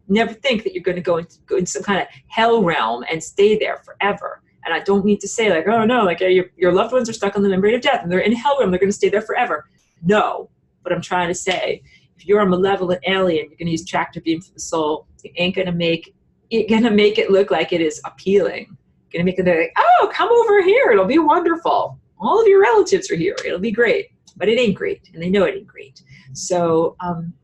[SPEAKER 1] Never think that you're gonna go into some kind of hell realm and stay there forever. And I don't mean to say like, oh no, like your loved ones are stuck on the membrane of death and they're in hell realm, they're gonna stay there forever. No, but I'm trying to say, if you're a malevolent alien, you're gonna use tractor beam for the soul. You ain't gonna make it look like it is appealing. You're gonna make it like, oh, come over here, it'll be wonderful. All of your relatives are here, it'll be great. But it ain't great, and they know it ain't great. So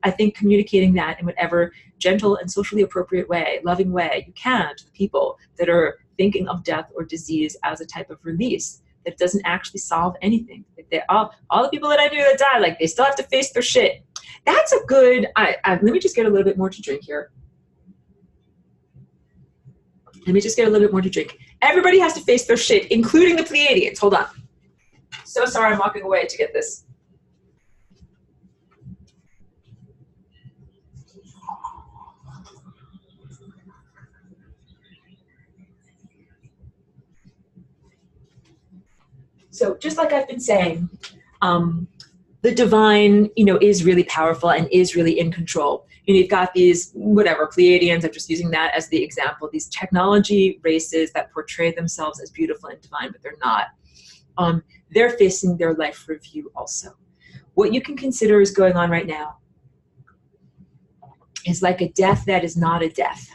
[SPEAKER 1] I think communicating that in whatever gentle and socially appropriate way, loving way you can to the people that are thinking of death or disease as a type of release that doesn't actually solve anything. All the people that I knew that died, like, they still have to face their shit. That's a good, let me just get a little bit more to drink here. Let me just get a little bit more to drink. Everybody has to face their shit, including the Pleiadians. Hold on. So sorry, I'm walking away to get this. So just like I've been saying, the divine, is really powerful and is really in control. You've got these, whatever, Pleiadians, I'm just using that as the example, these technology races that portray themselves as beautiful and divine, but they're not. They're facing their life review also. What you can consider is going on right now is like a death that is not a death.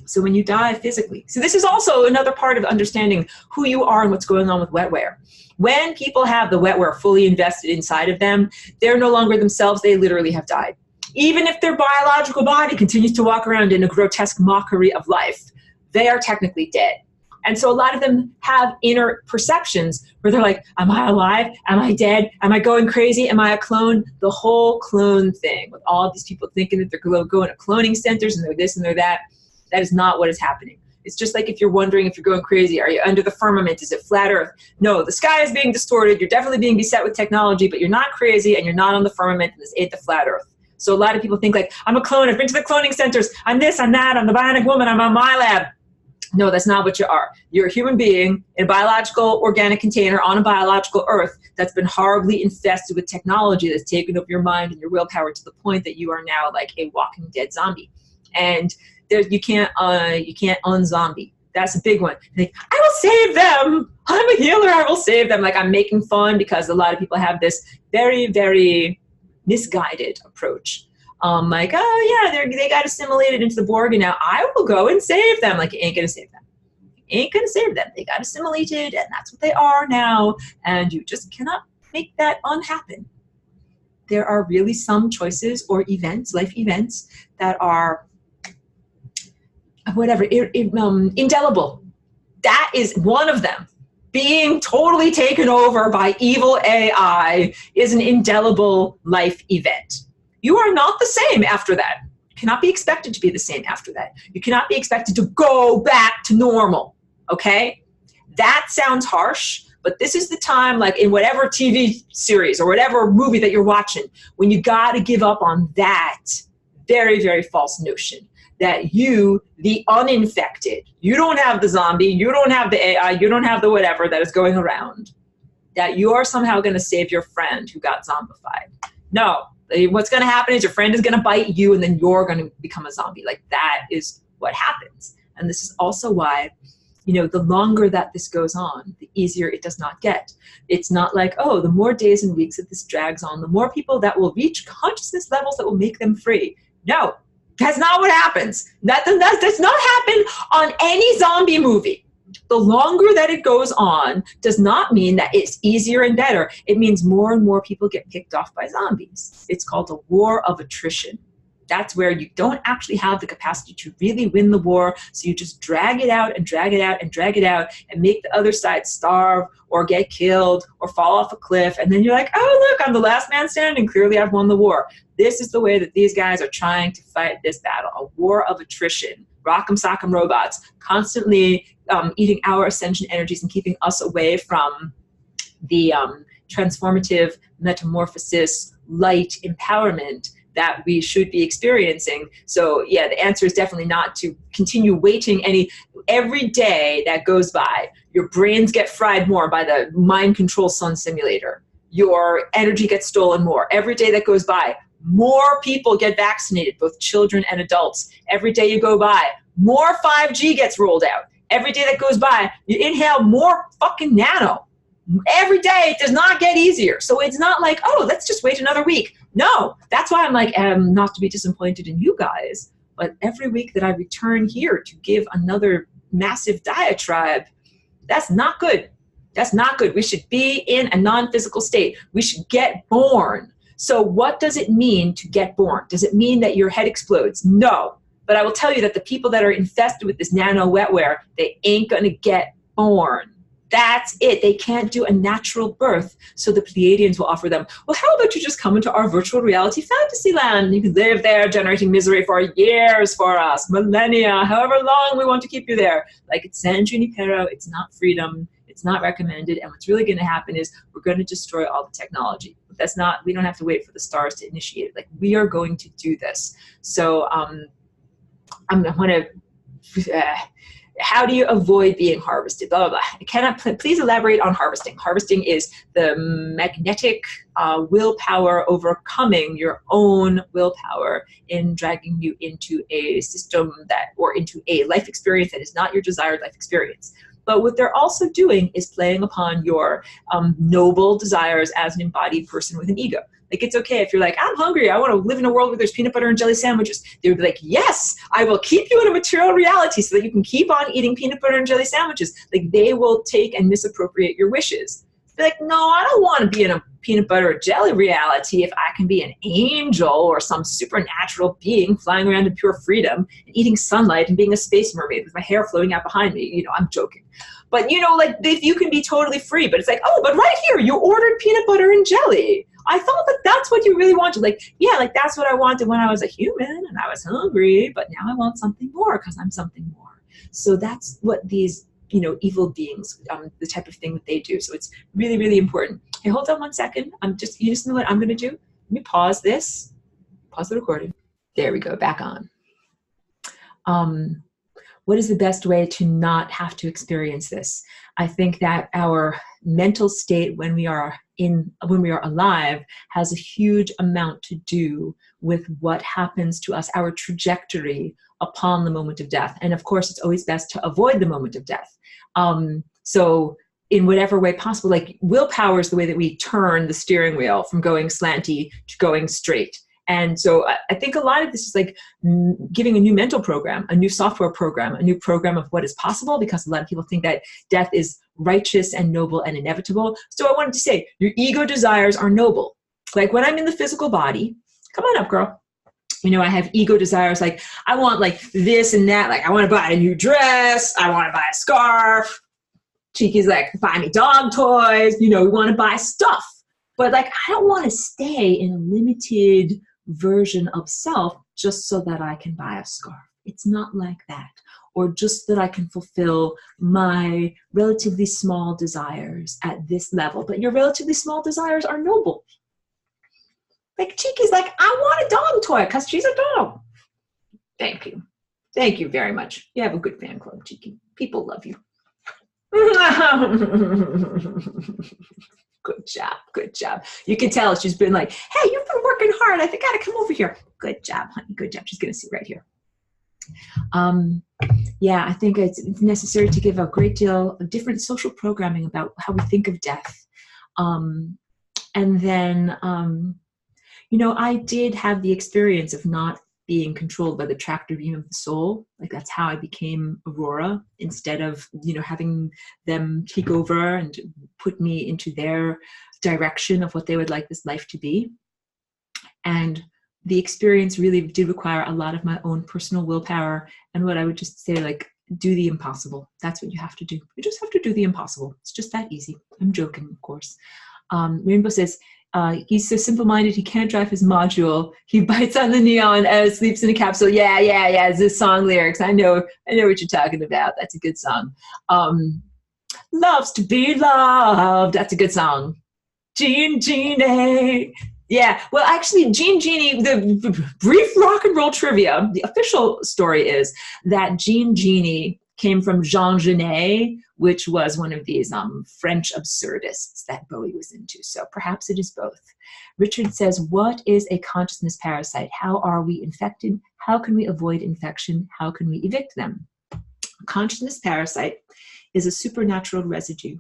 [SPEAKER 1] So when you die physically, so this is also another part of understanding who you are and what's going on with wetware. When people have the wetware fully invested inside of them, they're no longer themselves, they literally have died. Even if their biological body continues to walk around in a grotesque mockery of life, they are technically dead. And so a lot of them have inner perceptions where they're like, am I alive? Am I dead? Am I going crazy? Am I a clone? The whole clone thing with all these people thinking that they're going to cloning centers and they're this and they're that. That is not what is happening. It's just like if you're wondering if you're going crazy, are you under the firmament? Is it flat earth? No, the sky is being distorted. You're definitely being beset with technology, but you're not crazy and you're not on the firmament and this ain't the flat earth. So a lot of people think like, I'm a clone, I've been to the cloning centers, I'm this, I'm that, I'm the bionic woman, I'm on my lab. No, that's not what you are. You're a human being in a biological organic container on a biological earth that's been horribly infested with technology that's taken over your mind and your willpower to the point that you are now like a walking dead zombie. And you can't unzombie. That's a big one. Like, I will save them. I'm a healer. I will save them. Like, I'm making fun because a lot of people have this very, very misguided approach. Like, oh yeah, they got assimilated into the Borg, and now I will go and save them. Like, you ain't gonna save them. You ain't gonna save them. They got assimilated, and that's what they are now. And you just cannot make that unhappen. There are really some choices or events, life events, that are whatever, indelible. That is one of them. Being totally taken over by evil AI is an indelible life event. You are not the same after that. You cannot be expected to be the same after that. You cannot be expected to go back to normal, okay? That sounds harsh, but this is the time, like in whatever TV series or whatever movie that you're watching, when you gotta give up on that very, very false notion that you, the uninfected, you don't have the zombie, you don't have the AI, you don't have the whatever that is going around, that you're somehow going to save your friend who got zombified. No, what's going to happen is your friend is going to bite you and then you're going to become a zombie. Like, that is what happens. And this is also why, the longer that this goes on, the easier it does not get. It's not like, oh, the more days and weeks that this drags on, the more people that will reach consciousness levels that will make them free. No. That's not what happens. That does not happen on any zombie movie. The longer that it goes on does not mean that it's easier and better. It means more and more people get picked off by zombies. It's called a war of attrition. That's where you don't actually have the capacity to really win the war, so you just drag it out and drag it out and drag it out and make the other side starve or get killed or fall off a cliff, and then you're like, oh look, I'm the last man standing, clearly I've won the war. This is the way that these guys are trying to fight this battle, a war of attrition. Rock'em sock'em robots, constantly eating our ascension energies and keeping us away from the transformative metamorphosis, light, empowerment that we should be experiencing. So yeah, the answer is definitely not to continue waiting every day that goes by. Your brains get fried more by the mind control sun simulator. Your energy gets stolen more. Every day that goes by, more people get vaccinated, both children and adults. Every day you go by, more 5G gets rolled out. Every day that goes by, you inhale more fucking nano. Every day it does not get easier. So it's not like, oh, let's just wait another week. No, that's why I'm like, not to be disappointed in you guys, but every week that I return here to give another massive diatribe, that's not good. That's not good. We should be in a non-physical state. We should get born. So what does it mean to get born? Does it mean that your head explodes? No. But I will tell you that the people that are infested with this nano wetware, they ain't gonna get born. That's it. They can't do a natural birth. So the Pleiadians will offer them, well, how about you just come into our virtual reality fantasy land? You can live there generating misery for years for us, millennia, however long we want to keep you there. Like, it's San Junipero, it's not freedom, it's not recommended. And what's really going to happen is we're going to destroy all the technology. That's not, we don't have to wait for the stars to initiate it. Like, we are going to do this. So I'm going to, how do you avoid being harvested? Blah, blah, blah. Please elaborate on harvesting. Harvesting is the magnetic willpower overcoming your own willpower in dragging you into a system that, or into a life experience that is not your desired life experience. But what they're also doing is playing upon your noble desires as an embodied person with an ego. Like, it's okay if you're like, I'm hungry, I want to live in a world where there's peanut butter and jelly sandwiches. They would be like, yes, I will keep you in a material reality so that you can keep on eating peanut butter and jelly sandwiches. Like, they will take and misappropriate your wishes. Be like, no, I don't want to be in a peanut butter or jelly reality if I can be an angel or some supernatural being flying around in pure freedom and eating sunlight and being a space mermaid with my hair floating out behind me. You know, I'm joking. But, you know, like, you can be totally free. But it's like, oh, but right here, you ordered peanut butter and jelly. I thought that that's what you really wanted. Like, yeah, like, that's what I wanted when I was a human and I was hungry. But now I want something more because I'm something more. So that's what these, you know, evil beings, the type of thing that they do. So it's really, really important. Hey, hold on one second. You just know what I'm going to do? Let me pause this. Pause the recording. There we go. Back on. What is the best way to not have to experience this? I think that our mental state when we are alive has a huge amount to do with what happens to us, our trajectory upon the moment of death. And of course, it's always best to avoid the moment of death. So in whatever way possible, like, willpower is the way that we turn the steering wheel from going slanty to going straight. And so I think a lot of this is like giving a new mental program, a new software program, a new program of what is possible, because a lot of people think that death is righteous and noble and inevitable. So I wanted to say, your ego desires are noble. Like, when I'm in the physical body, come on up, girl. You know, I have ego desires. Like, I want like this and that. Like, I want to buy a new dress. I want to buy a scarf. Cheeky's like, buy me dog toys. You know, we want to buy stuff. But like, I don't want to stay in a limited version of self just so that I can buy a scarf. It's not like that. Or just that I can fulfill my relatively small desires at this level. But your relatively small desires are noble. Like, Cheeky's like, I want a dog toy because she's a dog. Thank you. Thank you very much. You have a good fan club, Cheeky. People love you. Good job. Good job. You can tell she's been like, hey, you've been working hard. I think I gotta come over here. Good job, honey. Good job. She's going to sit right here. Yeah, I think it's necessary to give a great deal of different social programming about how we think of death. And then, you know, I did have the experience of not being controlled by the tractor beam of the soul. Like that's how I became Aurora, instead of, you know, having them take over and put me into their direction of what they would like this life to be. And the experience really did require a lot of my own personal willpower. And what I would just say, like, do the impossible. That's what you have to do. You just have to do the impossible. It's just that easy. I'm joking, of course. Rainbow says, he's so simple-minded, he can't drive his module. He bites on the neon as sleeps in a capsule. Yeah. It's this song lyrics. I know what you're talking about. That's a good song. Loves to be loved. That's a good song. Genie. Yeah, well, actually, Genie, the brief rock and roll trivia, the official story is that Genie came from Jean Genet, which was one of these French absurdists that Bowie was into. So perhaps it is both. Richard says, what is a consciousness parasite? How are we infected? How can we avoid infection? How can we evict them? A consciousness parasite is a supernatural residue,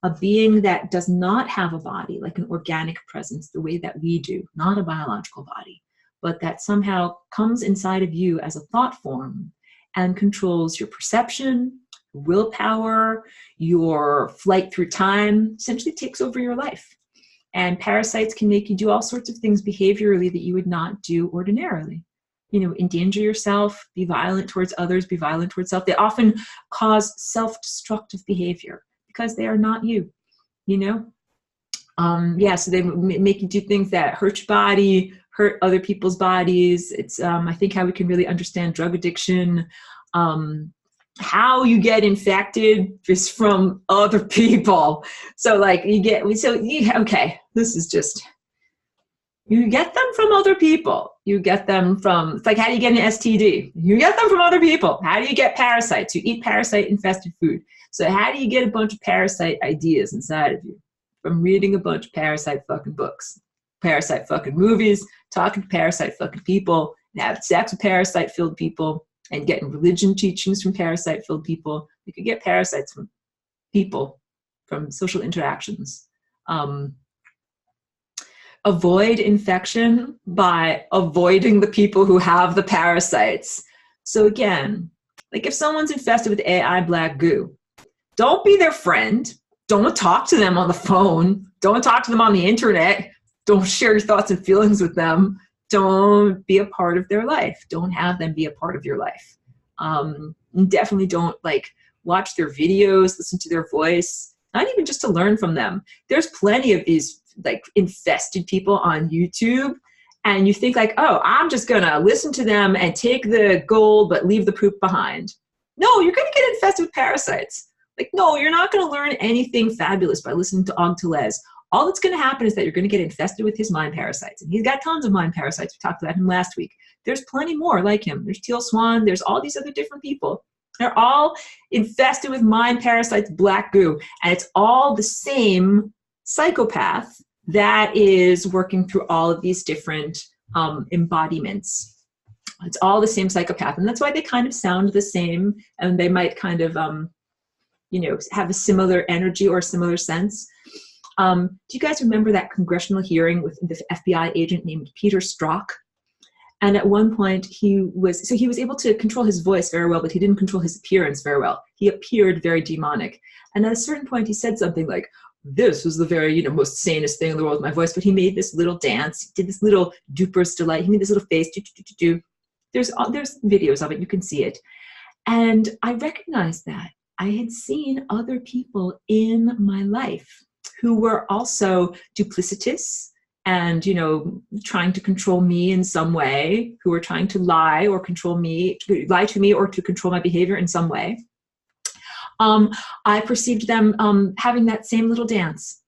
[SPEAKER 1] a being that does not have a body, like an organic presence, the way that we do, not a biological body, but that somehow comes inside of you as a thought form and controls your perception, willpower, your flight through time, essentially takes over your life. And parasites can make you do all sorts of things behaviorally that you would not do ordinarily. You know, endanger yourself, be violent towards others, be violent towards self. They often cause self-destructive behavior because they are not you, you know? So they make you do things that hurt your body, hurt other people's bodies. It's, I think, how we can really understand drug addiction. How you get infected is from other people. So like okay, this is just, you get them from other people. You get them from, it's like, how do you get an STD? You get them from other people. How do you get parasites? You eat parasite-infested food. So how do you get a bunch of parasite ideas inside of you? From reading a bunch of parasite fucking books, parasite fucking movies, talking to parasite fucking people, and having sex with parasite-filled people, and getting religion teachings from parasite-filled people. You could get parasites from people, from social interactions. Avoid infection by avoiding the people who have the parasites. So again, like if someone's infested with AI black goo, don't be their friend. Don't talk to them on the phone. Don't talk to them on the internet. Don't share your thoughts and feelings with them. Don't be a part of their life. Don't have them be a part of your life. Definitely don't like watch their videos, listen to their voice, not even just to learn from them. There's plenty of these like infested people on YouTube, and you think like, oh, I'm just gonna listen to them and take the gold but leave the poop behind. No, you're gonna get infested with parasites. Like, no, you're not gonna learn anything fabulous by listening to Og Tellez. All that's gonna happen is that you're gonna get infested with his mind parasites. And he's got tons of mind parasites. We talked about him last week. There's plenty more like him. There's Teal Swan, there's all these other different people. They're all infested with mind parasites, black goo. And it's all the same psychopath that is working through all of these different embodiments. It's all the same psychopath. And that's why they kind of sound the same, and they might kind of, have a similar energy or a similar sense. Do you guys remember that congressional hearing with the FBI agent named Peter Strzok? And at one point he was able to control his voice very well, but he didn't control his appearance very well. He appeared very demonic. And at a certain point he said something like, this was the very, most sanest thing in the world with my voice, but he made this little dance, he did this little duper's delight, he made this little face, There's videos of it, you can see it. And I recognized that. I had seen other people in my life who were also duplicitous and, trying to control me in some way, who were trying to lie or control me, lie to me or to control my behavior in some way. I perceived them having that same little dance,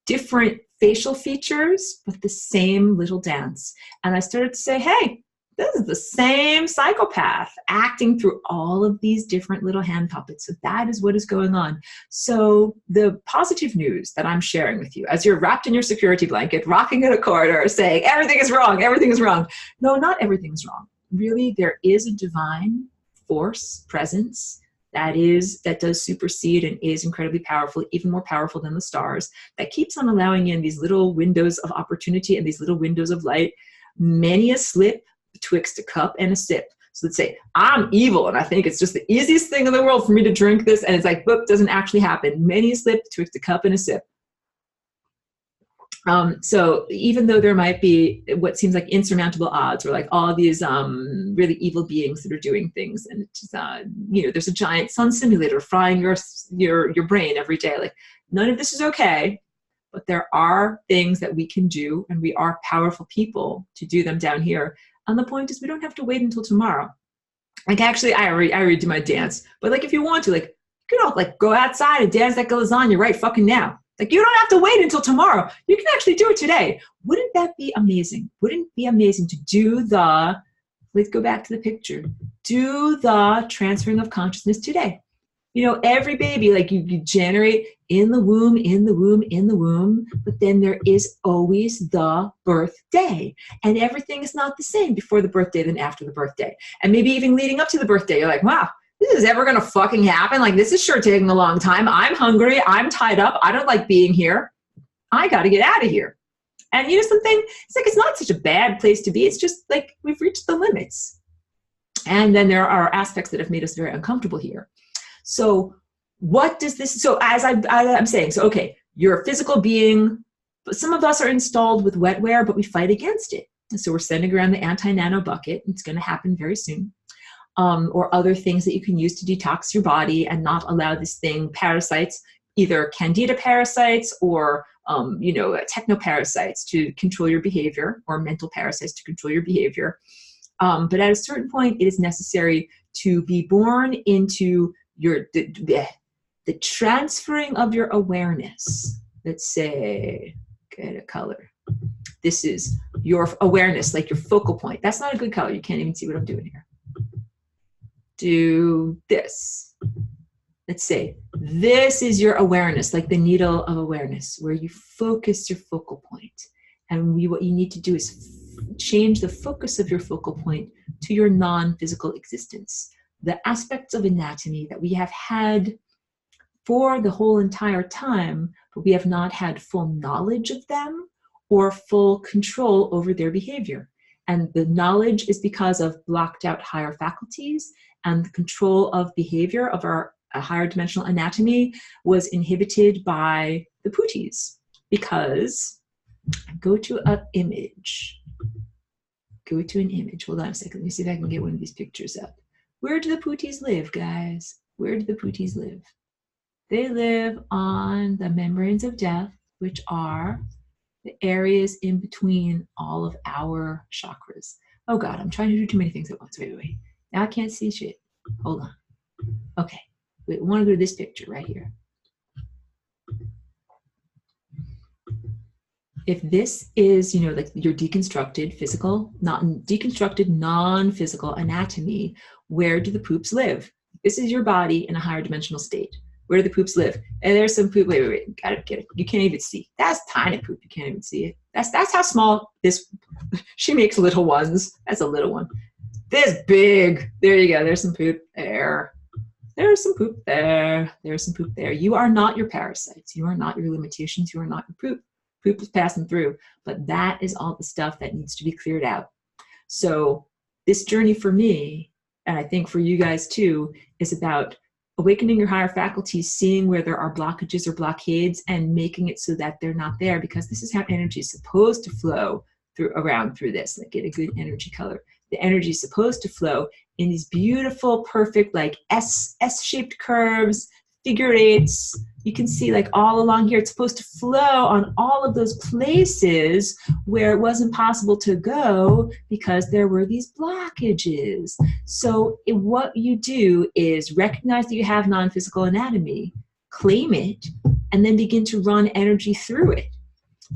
[SPEAKER 1] different facial features, but the same little dance. And I started to say, hey, this is the same psychopath acting through all of these different little hand puppets. So that is what is going on. So the positive news that I'm sharing with you, as you're wrapped in your security blanket, rocking in a corridor, saying, everything is wrong, everything is wrong. No, not everything is wrong. Really, there is a divine force, presence, that does supersede and is incredibly powerful, even more powerful than the stars, that keeps on allowing in these little windows of opportunity and these little windows of light. Many a slip, betwixt a cup and a sip. So let's say I'm evil and I think it's just the easiest thing in the world for me to drink this, and it's like, boop, doesn't actually happen. Many a slip betwixt a cup and a sip. So even though there might be what seems like insurmountable odds, or like all these really evil beings that are doing things, and it's just, you know, there's a giant sun simulator frying your brain every day. Like, none of this is okay, but there are things that we can do, and we are powerful people to do them down here. And the point is, we don't have to wait until tomorrow. Like, actually, I already do my dance, but like, if you want to, like, you know, like, go outside and dance like a lasagna right fucking now. Like, you don't have to wait until tomorrow. You can actually do it today. Wouldn't that be amazing? Wouldn't it be amazing to do the, let's go back to the picture, do the transferring of consciousness today? You know, every baby, like, you generate in the womb, in the womb, in the womb, but then there is always the birthday. And everything is not the same before the birthday than after the birthday. And maybe even leading up to the birthday, you're like, wow, this is ever gonna fucking happen? Like, this is sure taking a long time. I'm hungry, I'm tied up, I don't like being here. I gotta get out of here. And you know something? It's like, it's not such a bad place to be. It's just like, we've reached the limits. And then there are aspects that have made us very uncomfortable here. So what does this, so as I'm saying, so okay, you're a physical being, but some of us are installed with wetware, but we fight against it. And so we're sending around the anti-nano bucket. It's gonna happen very soon. Or other things that you can use to detox your body and not allow this thing, parasites, either candida parasites or you know, technoparasites to control your behavior, or mental parasites to control your behavior. But at a certain point, it is necessary to be born into your the transferring of your awareness. Let's say, get a color. This is your awareness, like your focal point. That's not a good color. You can't even see what I'm doing here. Do this. Let's say this is your awareness, like the needle of awareness, where you focus your focal point. And what you need to do is change the focus of your focal point to your non-physical existence. The aspects of anatomy that we have had for the whole entire time, but we have not had full knowledge of them or full control over their behavior. And the knowledge is because of blocked out higher faculties, and the control of behavior of our higher dimensional anatomy was inhibited by the putis. Because, go to an image. Go to an image. Hold on a second. Let me see if I can get one of these pictures up. Where do the putis live, guys? Where do the putis live? They live on the membranes of death, which are the areas in between all of our chakras. Oh God, I'm trying to do too many things at once. Wait. Now I can't see shit. Hold on. Okay. Wait, I want to go to this picture right here. If this is, you know, like your deconstructed physical, not deconstructed non-physical anatomy, where do the poops live? This is your body in a higher dimensional state. Where do the poops live? And there's some poop. Wait. Gotta get it. You can't even see. That's tiny poop. You can't even see it. That's how small this. She makes little ones. That's a little one. This big. There you go. There's some poop there. There's some poop there. There's some poop there. You are not your parasites. You are not your limitations. You are not your poop. Poop is passing through. But that is all the stuff that needs to be cleared out. So this journey for me, and I think for you guys too, is about awakening your higher faculties, seeing where there are blockages or blockades, and making it so that they're not there, because this is how energy is supposed to flow through this. Like, get a good energy color. The energy is supposed to flow in these beautiful, perfect, like S-shaped curves, figure eights. You can see, like, all along here, it's supposed to flow on all of those places where it wasn't possible to go because there were these blockages. So what you do is recognize that you have non-physical anatomy, claim it, and then begin to run energy through it.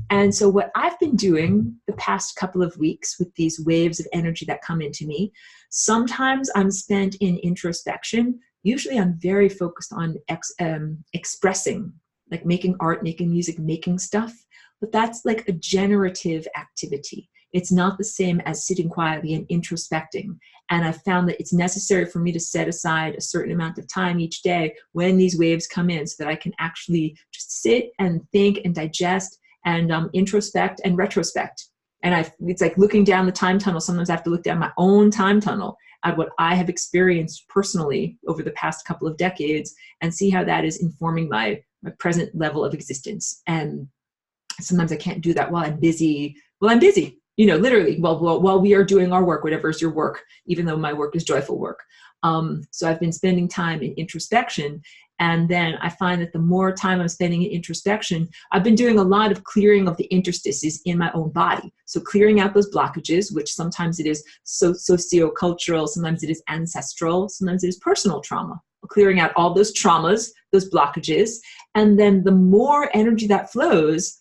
[SPEAKER 1] And so what I've been doing the past couple of weeks with these waves of energy that come into me, sometimes I'm spent in introspection. Usually I'm very focused on expressing, like making art, making music, making stuff. But that's like a generative activity. It's not the same as sitting quietly and introspecting. And I've found that it's necessary for me to set aside a certain amount of time each day when these waves come in, so that I can actually just sit and think and digest and introspect and retrospect. And it's like looking down the time tunnel. Sometimes I have to look down my own time tunnel at what I have experienced personally over the past couple of decades and see how that is informing my present level of existence. And sometimes I can't do that while I'm busy. Well, I'm busy, you know, literally while we are doing our work, whatever is your work, even though my work is joyful work. So I've been spending time in introspection. And then I find that the more time I'm spending in introspection, I've been doing a lot of clearing of the interstices in my own body. So clearing out those blockages, which sometimes it is socio-cultural, sometimes it is ancestral, sometimes it is personal trauma. Clearing out all those traumas, those blockages. And then the more energy that flows,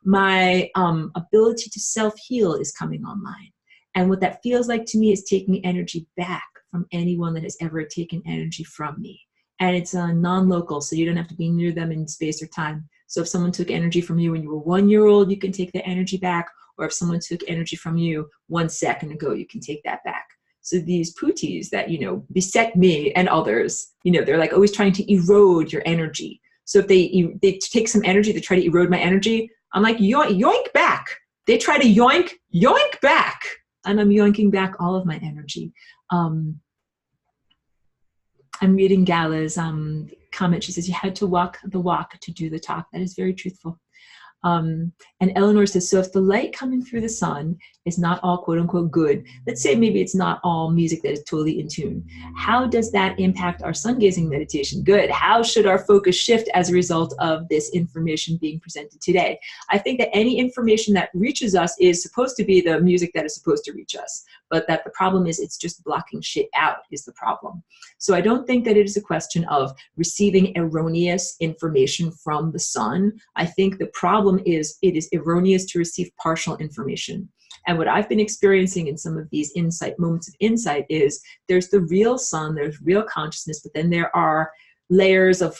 [SPEAKER 1] my ability to self-heal is coming online. And what that feels like to me is taking energy back from anyone that has ever taken energy from me. And it's non-local, so you don't have to be near them in space or time. So if someone took energy from you when you were 1 year old, you can take the energy back. Or if someone took energy from you 1 second ago, you can take that back. So these putis that, you know, beset me and others, you know, they're like always trying to erode your energy. So if they take some energy to try to erode my energy, I'm like, yoink, yoink back. They try to yoink, yoink back. And I'm yoinking back all of my energy. I'm reading Gala's comment. She says, you had to walk the walk to do the talk. That is very truthful. And Eleanor says, so if the light coming through the sun is not all quote unquote good, let's say maybe it's not all music that is totally in tune, how does that impact our sun gazing meditation? Good. How should our focus shift as a result of this information being presented today? I think that any information that reaches us is supposed to be the music that is supposed to reach us, but that the problem is it's just blocking shit out is the problem. So I don't think that it is a question of receiving erroneous information from the sun. I think the problem is it is erroneous to receive partial information. And what I've been experiencing in some of these moments of insight is there's the real sun, there's real consciousness, but then there are layers of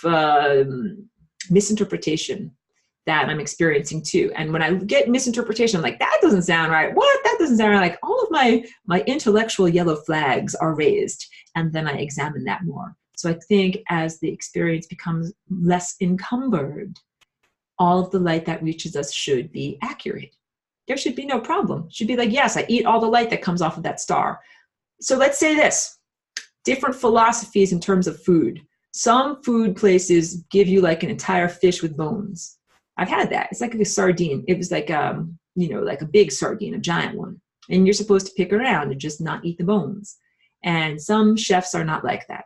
[SPEAKER 1] misinterpretation that I'm experiencing too. And when I get misinterpretation, I'm like, that doesn't sound right. What? That doesn't sound right. Like all of my intellectual yellow flags are raised. And then I examine that more. So I think as the experience becomes less encumbered, all of the light that reaches us should be accurate. There should be no problem. It should be like, yes, I eat all the light that comes off of that star. So let's say this, different philosophies in terms of food. Some food places give you like an entire fish with bones. I've had that. It's like a sardine. It was like, you know, like a big sardine, a giant one. And you're supposed to pick around and just not eat the bones. And some chefs are not like that.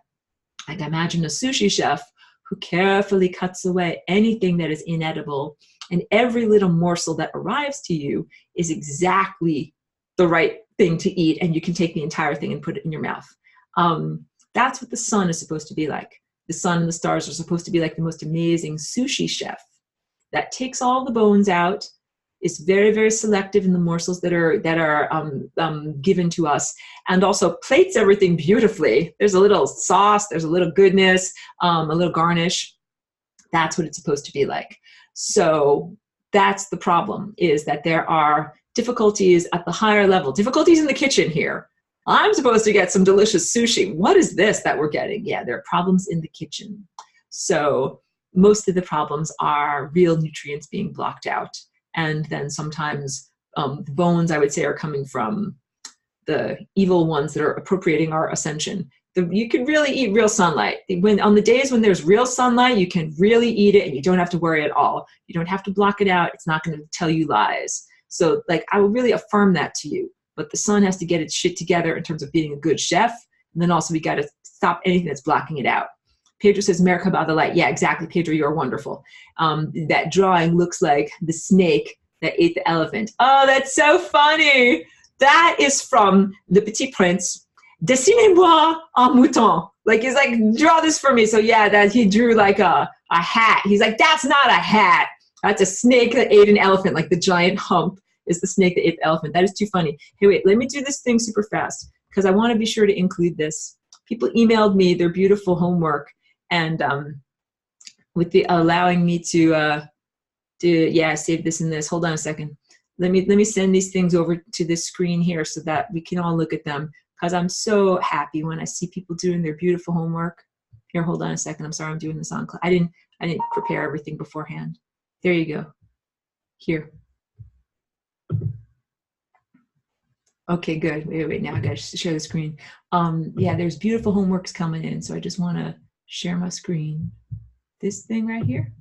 [SPEAKER 1] Like imagine a sushi chef who carefully cuts away anything that is inedible, and every little morsel that arrives to you is exactly the right thing to eat, and you can take the entire thing and put it in your mouth. That's what the sun is supposed to be like. The sun and the stars are supposed to be like the most amazing sushi chef that takes all the bones out, is very, very selective in the morsels that are given to us, and also plates everything beautifully. There's a little sauce, there's a little goodness, a little garnish. That's what it's supposed to be like. So that's the problem, is that there are difficulties at the higher level, difficulties in the kitchen here. I'm supposed to get some delicious sushi. What is this that we're getting? Yeah, there are problems in the kitchen. So most of the problems are real nutrients being blocked out. And then sometimes the bones, I would say, are coming from the evil ones that are appropriating our ascension. You can really eat real sunlight. On the days when there's real sunlight, you can really eat it and you don't have to worry at all. You don't have to block it out. It's not going to tell you lies. So like, I will really affirm that to you. But the sun has to get its shit together in terms of being a good chef. And then also we got to stop anything that's blocking it out. Pedro says, Merkaba the light. Yeah, exactly, Pedro, you're wonderful. That drawing looks like the snake that ate the elephant. Oh, that's so funny. That is from Le Petit Prince. Dessinez-moi un mouton. Like, he's like, draw this for me. So yeah, that he drew like a hat. He's like, that's not a hat. That's a snake that ate an elephant. Like the giant hump is the snake that ate the elephant. That is too funny. Hey, wait, let me do this thing super fast because I want to be sure to include this. People emailed me their beautiful homework, and with the allowing me to save this in this. Hold on a second. Let me send these things over to this screen here so that we can all look at them, because I'm so happy when I see people doing their beautiful homework. Here, hold on a second. I'm sorry, I'm doing this on class. I didn't prepare everything beforehand. There you go. Here. Okay, good. Wait, now I gotta share the screen. Yeah, there's beautiful homeworks coming in, so I just wanna share my screen. This thing right here.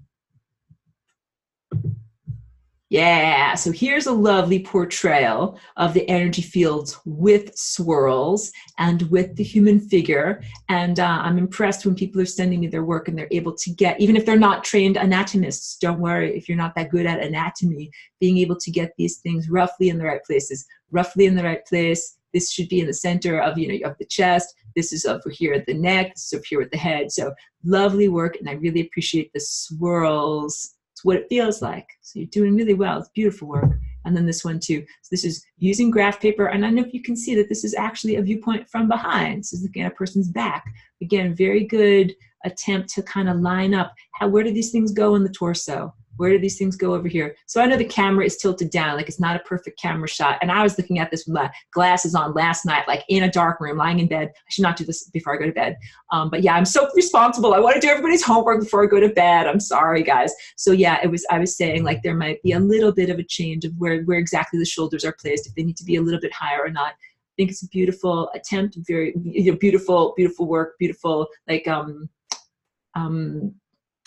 [SPEAKER 1] Yeah, so here's a lovely portrayal of the energy fields with swirls and with the human figure. And I'm impressed when people are sending me their work and they're able to get, even if they're not trained anatomists, don't worry if you're not that good at anatomy, being able to get these things roughly in the right places, roughly in the right place. This should be in the center of, of the chest. This is over here at the neck. This is over here at the head. So lovely work, and I really appreciate the swirls. It's what it feels like. So you're doing really well. It's beautiful work. And then this one too. So this is using graph paper. And I don't know if you can see that this is actually a viewpoint from behind. This is looking at a person's back. Again, very good attempt to kind of line up. Where do these things go in the torso? Where do these things go over here? So I know the camera is tilted down, like it's not a perfect camera shot. And I was looking at this with my glasses on last night, like in a dark room, lying in bed. I should not do this before I go to bed. But yeah, I'm so responsible. I want to do everybody's homework before I go to bed. I'm sorry, guys. So yeah, I was saying like there might be a little bit of a change of where exactly the shoulders are placed, if they need to be a little bit higher or not. I think it's a beautiful attempt, very beautiful work, beautiful, like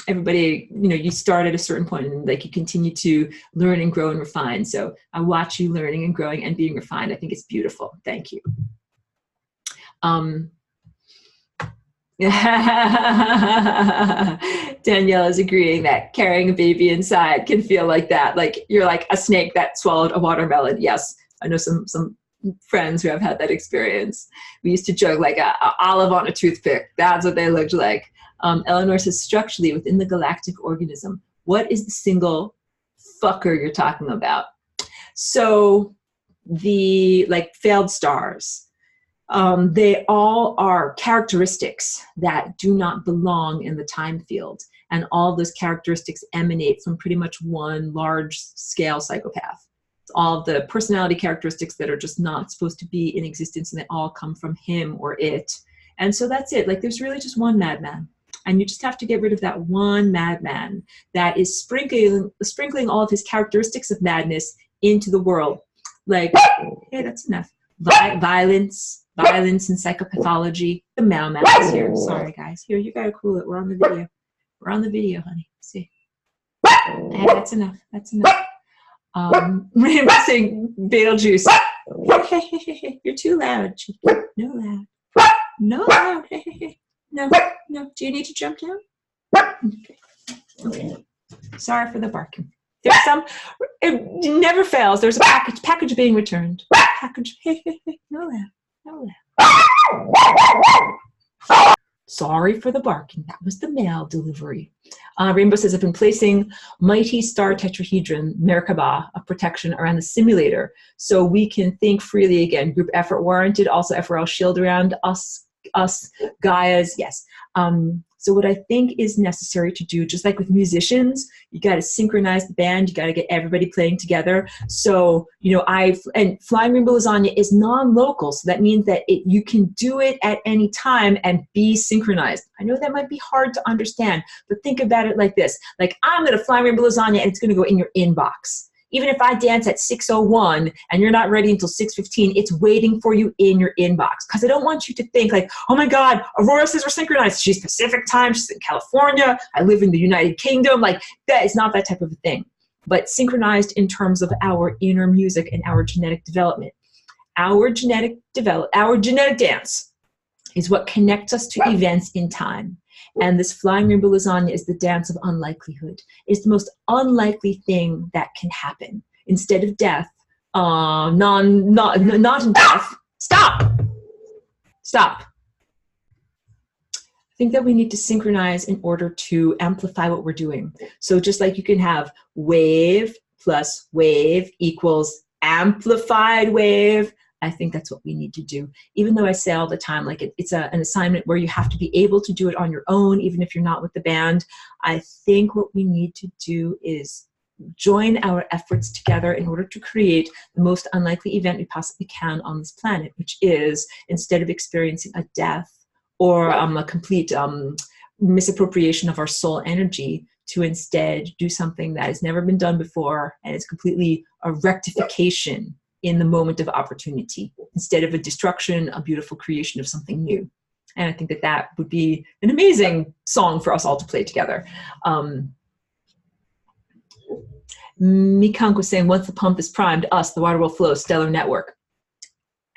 [SPEAKER 1] everybody, you start at a certain point and like you continue to learn and grow and refine. So I watch you learning and growing and being refined. I think it's beautiful. Thank you. Danielle is agreeing that carrying a baby inside can feel like that. Like you're like a snake that swallowed a watermelon. Yes, I know some friends who have had that experience. We used to joke like a olive on a toothpick. That's what they looked like. Eleanor says, structurally within the galactic organism, what is the single fucker you're talking about? So the failed stars, they all are characteristics that do not belong in the time field. And all those characteristics emanate from pretty much one large scale psychopath. All of the personality characteristics that are just not supposed to be in existence, and they all come from him or it. And so that's it. Like there's really just one madman. And you just have to get rid of that one madman that is sprinkling all of his characteristics of madness into the world. Like, hey, that's enough. Violence and psychopathology. The mouse is here. Sorry, guys. Here, you gotta cool it. We're on the video. We're on the video, honey. See. Hey, that's enough. That's enough. Rainbow saying Beetlejuice. You're too loud. No loud. No loud. No. Do you need to jump down? Okay. Sorry for the barking. There's it never fails. There's a package being returned. Package. No loud. Sorry for the barking. That was the mail delivery. Rainbow says, I've been placing mighty star tetrahedron, Merkaba, of protection around the simulator so we can think freely again. Group effort warranted. Also FRL shield around us Gaias. Yes. So what I think is necessary to do, just like with musicians, you got to synchronize the band. You got to get everybody playing together. So, and Flying Rainbow Lasagna is non-local. So that means that you can do it at any time and be synchronized. I know that might be hard to understand, but think about it like this. Like I'm going to Fly Rainbow Lasagna and it's going to go in your inbox. Even if I dance at 6:01 and you're not ready until 6:15, it's waiting for you in your inbox. Because I don't want you to think like, oh my God, Aurora says we're synchronized. She's Pacific time, she's in California, I live in the United Kingdom. Like that is not that type of a thing. But synchronized in terms of our inner music and our genetic development. Our genetic dance is what connects us to events in time. And this Flying Rainbow Lasagna is the dance of unlikelihood. It's the most unlikely thing that can happen. Instead of death, not death. Stop. I think that we need to synchronize in order to amplify what we're doing. So just like you can have wave plus wave equals amplified wave, I think that's what we need to do. Even though I say all the time, like it's an assignment where you have to be able to do it on your own, even if you're not with the band. I think what we need to do is join our efforts together in order to create the most unlikely event we possibly can on this planet, which is instead of experiencing a death or a complete misappropriation of our soul energy, to instead do something that has never been done before, and it's completely a rectification in the moment of opportunity, instead of a destruction, a beautiful creation of something new. And I think that that would be an amazing song for us all to play together. Mikank was saying, once the pump is primed, the water will flow, stellar network.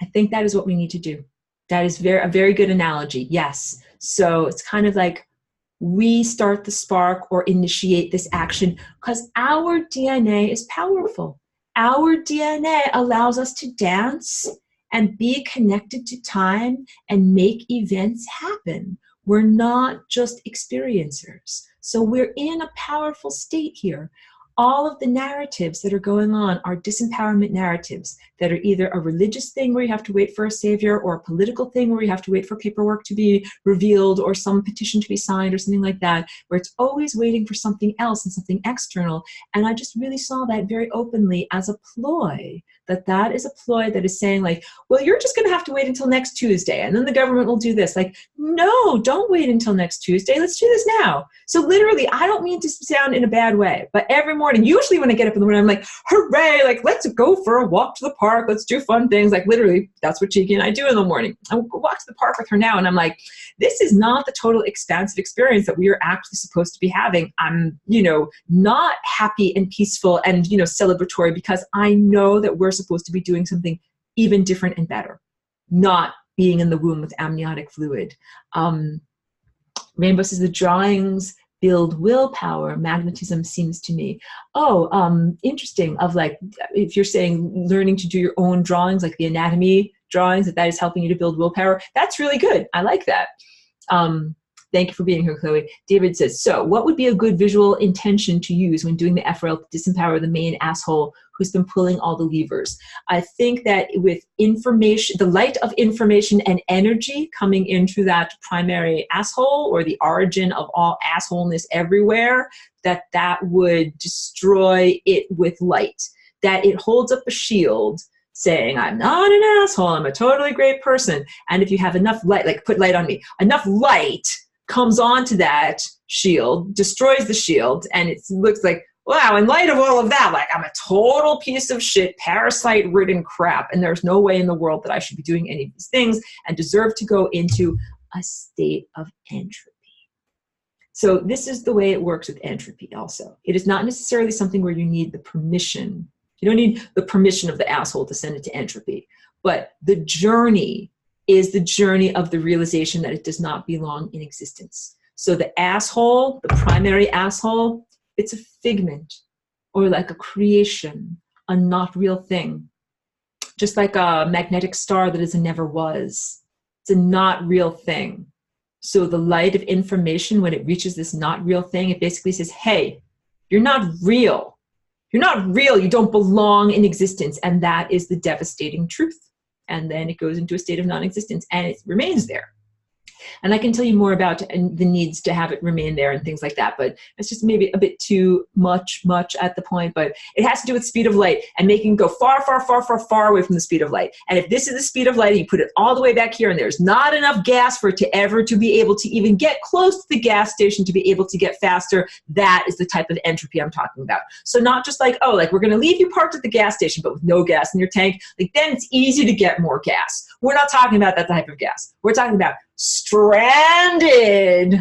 [SPEAKER 1] I think that is what we need to do. That is a very good analogy, yes. So it's kind of like we start the spark or initiate this action because our DNA is powerful. Our DNA allows us to dance and be connected to time and make events happen. We're not just experiencers. So we're in a powerful state here. All of the narratives that are going on are disempowerment narratives that are either a religious thing where you have to wait for a savior, or a political thing where you have to wait for paperwork to be revealed or some petition to be signed or something like that, where it's always waiting for something else and something external. And I just really saw that very openly as a ploy, that is a ploy that is saying like, well, you're just going to have to wait until next Tuesday and then the government will do this. Like, no, don't wait until next Tuesday. Let's do this now. So literally, I don't mean to sound in a bad way, but every morning, usually when I get up in the morning, I'm like, hooray, like, let's go for a walk to the park. Let's do fun things. Like literally, that's what Cheeky and I do in the morning. I walk to the park with her now. And I'm like, this is not the total expansive experience that we are actually supposed to be having. I'm, not happy and peaceful and, celebratory, because I know that we're supposed to be doing something even different and better, not being in the womb with amniotic fluid. Rainbow says the drawings build willpower. Magnetism seems to me. Interesting. Of like, if you're saying learning to do your own drawings, like the anatomy drawings, that is helping you to build willpower. That's really good. I like that. Thank you for being here, Chloe. David says, so what would be a good visual intention to use when doing the FRL to disempower the main asshole who's been pulling all the levers? I think that with information, the light of information and energy coming into that primary asshole, or the origin of all assholeness everywhere, that would destroy it with light. That it holds up a shield saying, I'm not an asshole, I'm a totally great person. And if you have enough light, like put light on me, enough light comes onto that shield, destroys the shield, and it looks like, wow, in light of all of that, like I'm a total piece of shit, parasite-ridden crap, and there's no way in the world that I should be doing any of these things and deserve to go into a state of entropy. So this is the way it works with entropy also. It is not necessarily something where you need the permission. You don't need the permission of the asshole to send it to entropy, but the journey is the journey of the realization that it does not belong in existence. So the asshole, the primary asshole, it's a figment or like a creation, a not real thing. Just like a magnetic star that is a never was. It's a not real thing. So the light of information, when it reaches this not real thing, it basically says, hey, you're not real. You're not real. You don't belong in existence. And that is the devastating truth. And then it goes into a state of non-existence and it remains there. And I can tell you more about the needs to have it remain there and things like that, but it's just maybe a bit too much at the point. But it has to do with speed of light and making it go far, far, far, far, far away from the speed of light. And if this is the speed of light and you put it all the way back here and there's not enough gas for it to ever to be able to even get close to the gas station to be able to get faster, that is the type of entropy I'm talking about. So not just like, oh, like we're going to leave you parked at the gas station, but with no gas in your tank, like then it's easy to get more gas. We're not talking about that type of gas. We're talking about stranded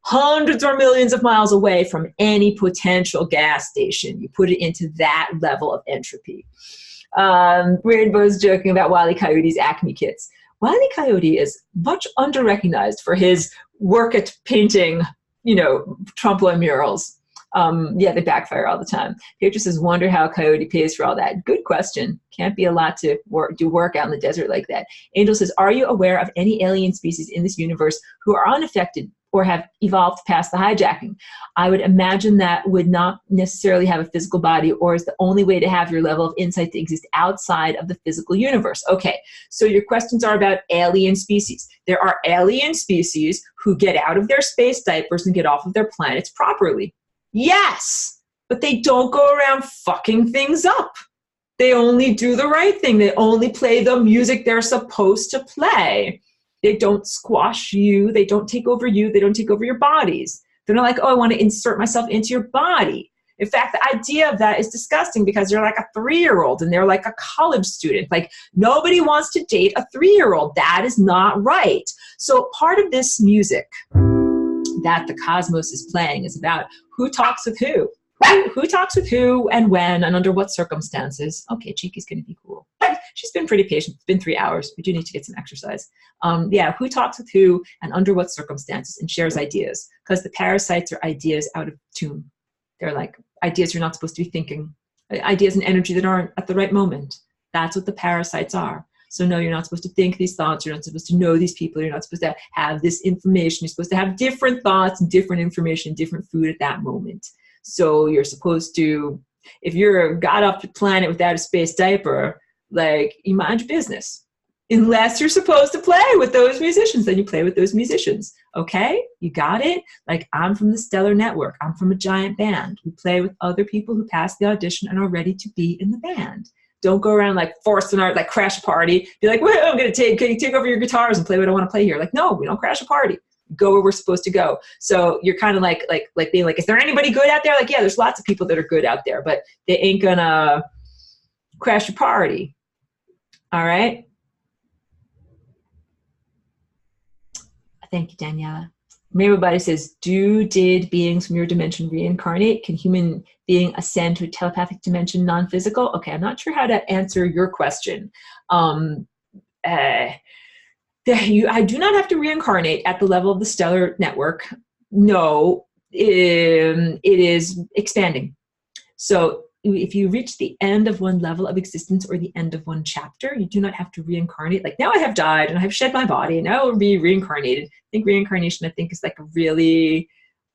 [SPEAKER 1] hundreds or millions of miles away from any potential gas station. You put it into that level of entropy. Rainbow's joking about Wile E. Coyote's Acme kits. Wile E. Coyote is much under-recognized for his work at painting, trompe l'oeil murals. Yeah, they backfire all the time. Pedro says, wonder how Coyote pays for all that. Good question. Can't be a lot to do work out in the desert like that. Angel says, are you aware of any alien species in this universe who are unaffected or have evolved past the hijacking? I would imagine that would not necessarily have a physical body, or is the only way to have your level of insight to exist outside of the physical universe. Okay, so your questions are about alien species. There are alien species who get out of their space diapers and get off of their planets properly. Yes, but they don't go around fucking things up. They only do the right thing. They only play the music they're supposed to play. They don't squash you. They don't take over you. They don't take over your bodies. They're not like, oh, I want to insert myself into your body. In fact, the idea of that is disgusting because you're like a 3-year-old and they're like a college student. Like, nobody wants to date a 3-year-old. That is not right. So part of this music that the cosmos is playing is about who talks with who. Who talks with who and when and under what circumstances. Okay, Cheeky's going to be cool. She's been pretty patient. It's been 3 hours. We do need to get some exercise. Yeah, who talks with who and under what circumstances and shares ideas. Because the parasites are ideas out of tune. They're like ideas you're not supposed to be thinking. Ideas and energy that aren't at the right moment. That's what the parasites are. So no, you're not supposed to think these thoughts. You're not supposed to know these people. You're not supposed to have this information. You're supposed to have different thoughts and different information, different food at that moment. So you're supposed to, if you're got off the planet without a space diaper, like, you mind your business. Unless you're supposed to play with those musicians, then you play with those musicians. Okay? You got it? Like, I'm from the Stellar Network. I'm from a giant band. We play with other people who passed the audition and are ready to be in the band. Don't go around like forcing our, like, crash a party. Be like, well, I'm going to take over your guitars and play what I want to play here. Like, no, we don't crash a party. Go where we're supposed to go. So you're kind of like being like, is there anybody good out there? Like, yeah, there's lots of people that are good out there, but they ain't gonna crash your party. All right. Thank you, Daniela. Everybody says, did beings from your dimension reincarnate? Can human being ascend to a telepathic dimension, non-physical? Okay, I'm not sure how to answer your question. I do not have to reincarnate at the level of the Stellar Network. No, it is expanding. So if you reach the end of one level of existence or the end of one chapter, you do not have to reincarnate. Like, now I have died and I have shed my body and now I'll be reincarnated. I think reincarnation, is like a really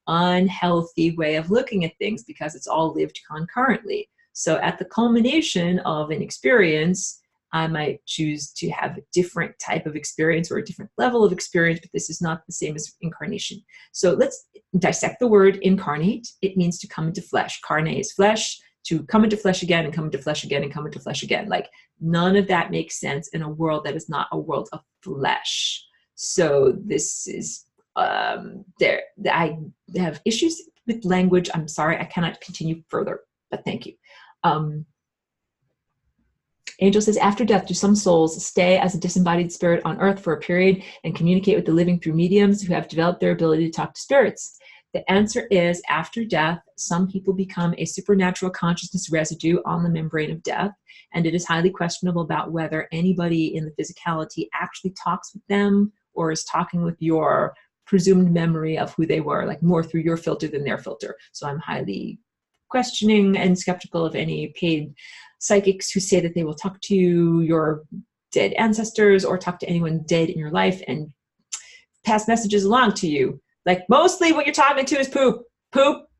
[SPEAKER 1] unhealthy way of looking at things because it's all lived concurrently. So at the culmination of an experience, I might choose to have a different type of experience or a different level of experience, but this is not the same as incarnation. So let's dissect the word incarnate. It means to come into flesh. Carne is flesh, to come into flesh again and come into flesh again and come into flesh again. Like, none of that makes sense in a world that is not a world of flesh. So this is, I have issues with language. I'm sorry, I cannot continue further, but thank you. Angel says, after death, do some souls stay as a disembodied spirit on earth for a period and communicate with the living through mediums who have developed their ability to talk to spirits? The answer is, after death, some people become a supernatural consciousness residue on the membrane of death, and it is highly questionable about whether anybody in the physicality actually talks with them or is talking with your presumed memory of who they were, like more through your filter than their filter. So I'm highly questioning and skeptical of any paid psychics who say that they will talk to your dead ancestors or talk to anyone dead in your life and pass messages along to you. Like, mostly what you're talking to is poop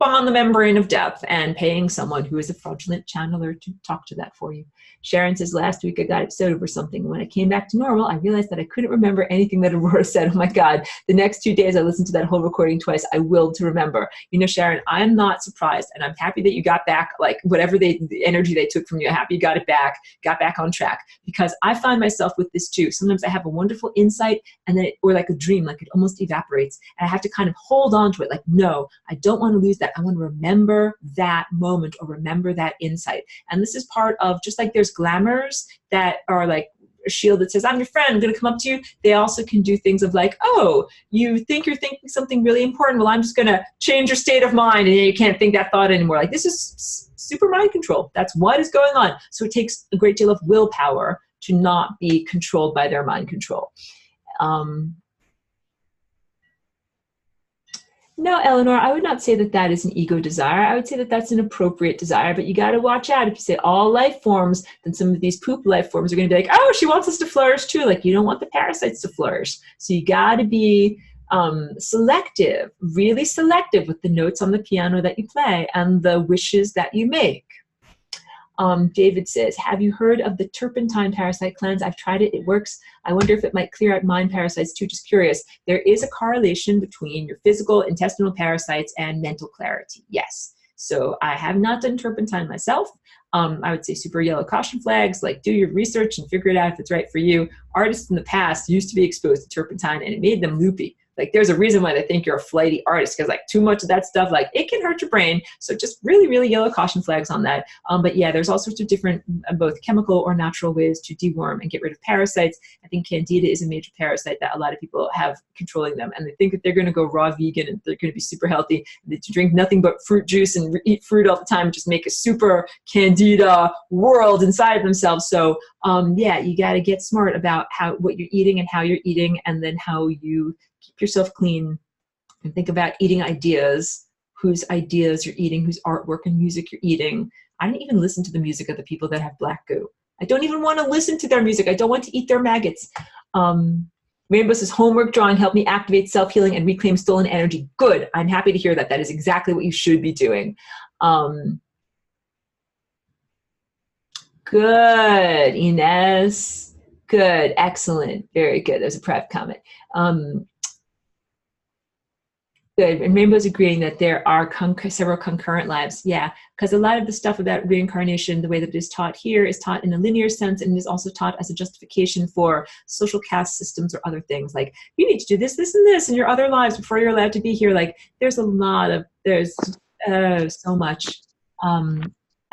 [SPEAKER 1] on the membrane of death, and paying someone who is a fraudulent channeler to talk to that for you. Sharon says, last week I got upset over something. When I came back to normal, I realized that I couldn't remember anything that Aurora said. Oh my God. The next 2 days I listened to that whole recording twice. I willed to remember. You know, Sharon, I'm not surprised, and I'm happy that you got back, like, whatever the energy they took from you. I'm happy you got it back, got back on track, because I find myself with this too. Sometimes I have a wonderful insight and then, or like a dream, like it almost evaporates, and I have to kind of hold on to it. Like, no, I don't want to lose that. I want to remember that moment or remember that insight. And this is part of, just like there's glamours that are like a shield that says, I'm your friend, I'm going to come up to you. They also can do things of like, oh, you think you're thinking something really important. Well, I'm just going to change your state of mind and you can't think that thought anymore. Like, this is super mind control. That's what is going on. So it takes a great deal of willpower to not be controlled by their mind control. No, Eleanor, I would not say that that is an ego desire. I would say that that's an appropriate desire, but you got to watch out. If you say all life forms, then some of these poop life forms are going to be like, oh, she wants us to flourish too. Like, you don't want the parasites to flourish. So you got to be selective, really selective with the notes on the piano that you play and the wishes that you make. David says, have you heard of the turpentine parasite cleanse? I've tried it. It works. I wonder if it might clear out mind parasites too. Just curious. There is a correlation between your physical intestinal parasites and mental clarity. Yes. So I have not done turpentine myself. I would say super yellow caution flags, like do your research and figure it out if it's right for you. Artists in the past used to be exposed to turpentine and it made them loopy. Like there's a reason why they think you're a flighty artist, because like too much of that stuff, like it can hurt your brain. So just really, really yellow caution flags on that. But yeah, there's all sorts of different, both chemical or natural ways to deworm and get rid of parasites. I think Candida is a major parasite that a lot of people have controlling them. And they think that they're going to go raw vegan and they're going to be super healthy, and to drink nothing but fruit juice and eat fruit all the time, and just make a super Candida world inside of themselves. So yeah, you got to get smart about what you're eating and how you're eating, and then how you keep yourself clean, and think about eating ideas, whose ideas you're eating, whose artwork and music you're eating. I don't even listen to the music of the people that have black goo. I don't even want to listen to their music. I don't want to eat their maggots. Rainbow says, homework drawing helped me activate self-healing and reclaim stolen energy. Good. I'm happy to hear that. That is exactly what you should be doing. Good, Inez. Good. Excellent. Very good. There's a prep comment. Good. And Rainbow's agreeing that there are several concurrent lives. Yeah, because a lot of the stuff about reincarnation, the way that it is taught here, is taught in a linear sense, and is also taught as a justification for social caste systems or other things. Like, you need to do this, this, and this in your other lives before you're allowed to be here. Like, there's so much. I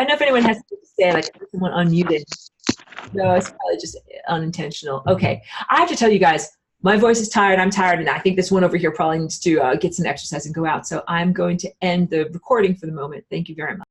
[SPEAKER 1] don't know if anyone has to say, like, someone unmuted. No, it's probably just unintentional. Okay, I have to tell you guys, my voice is tired, I'm tired, and I think this one over here probably needs to get some exercise and go out. So I'm going to end the recording for the moment. Thank you very much.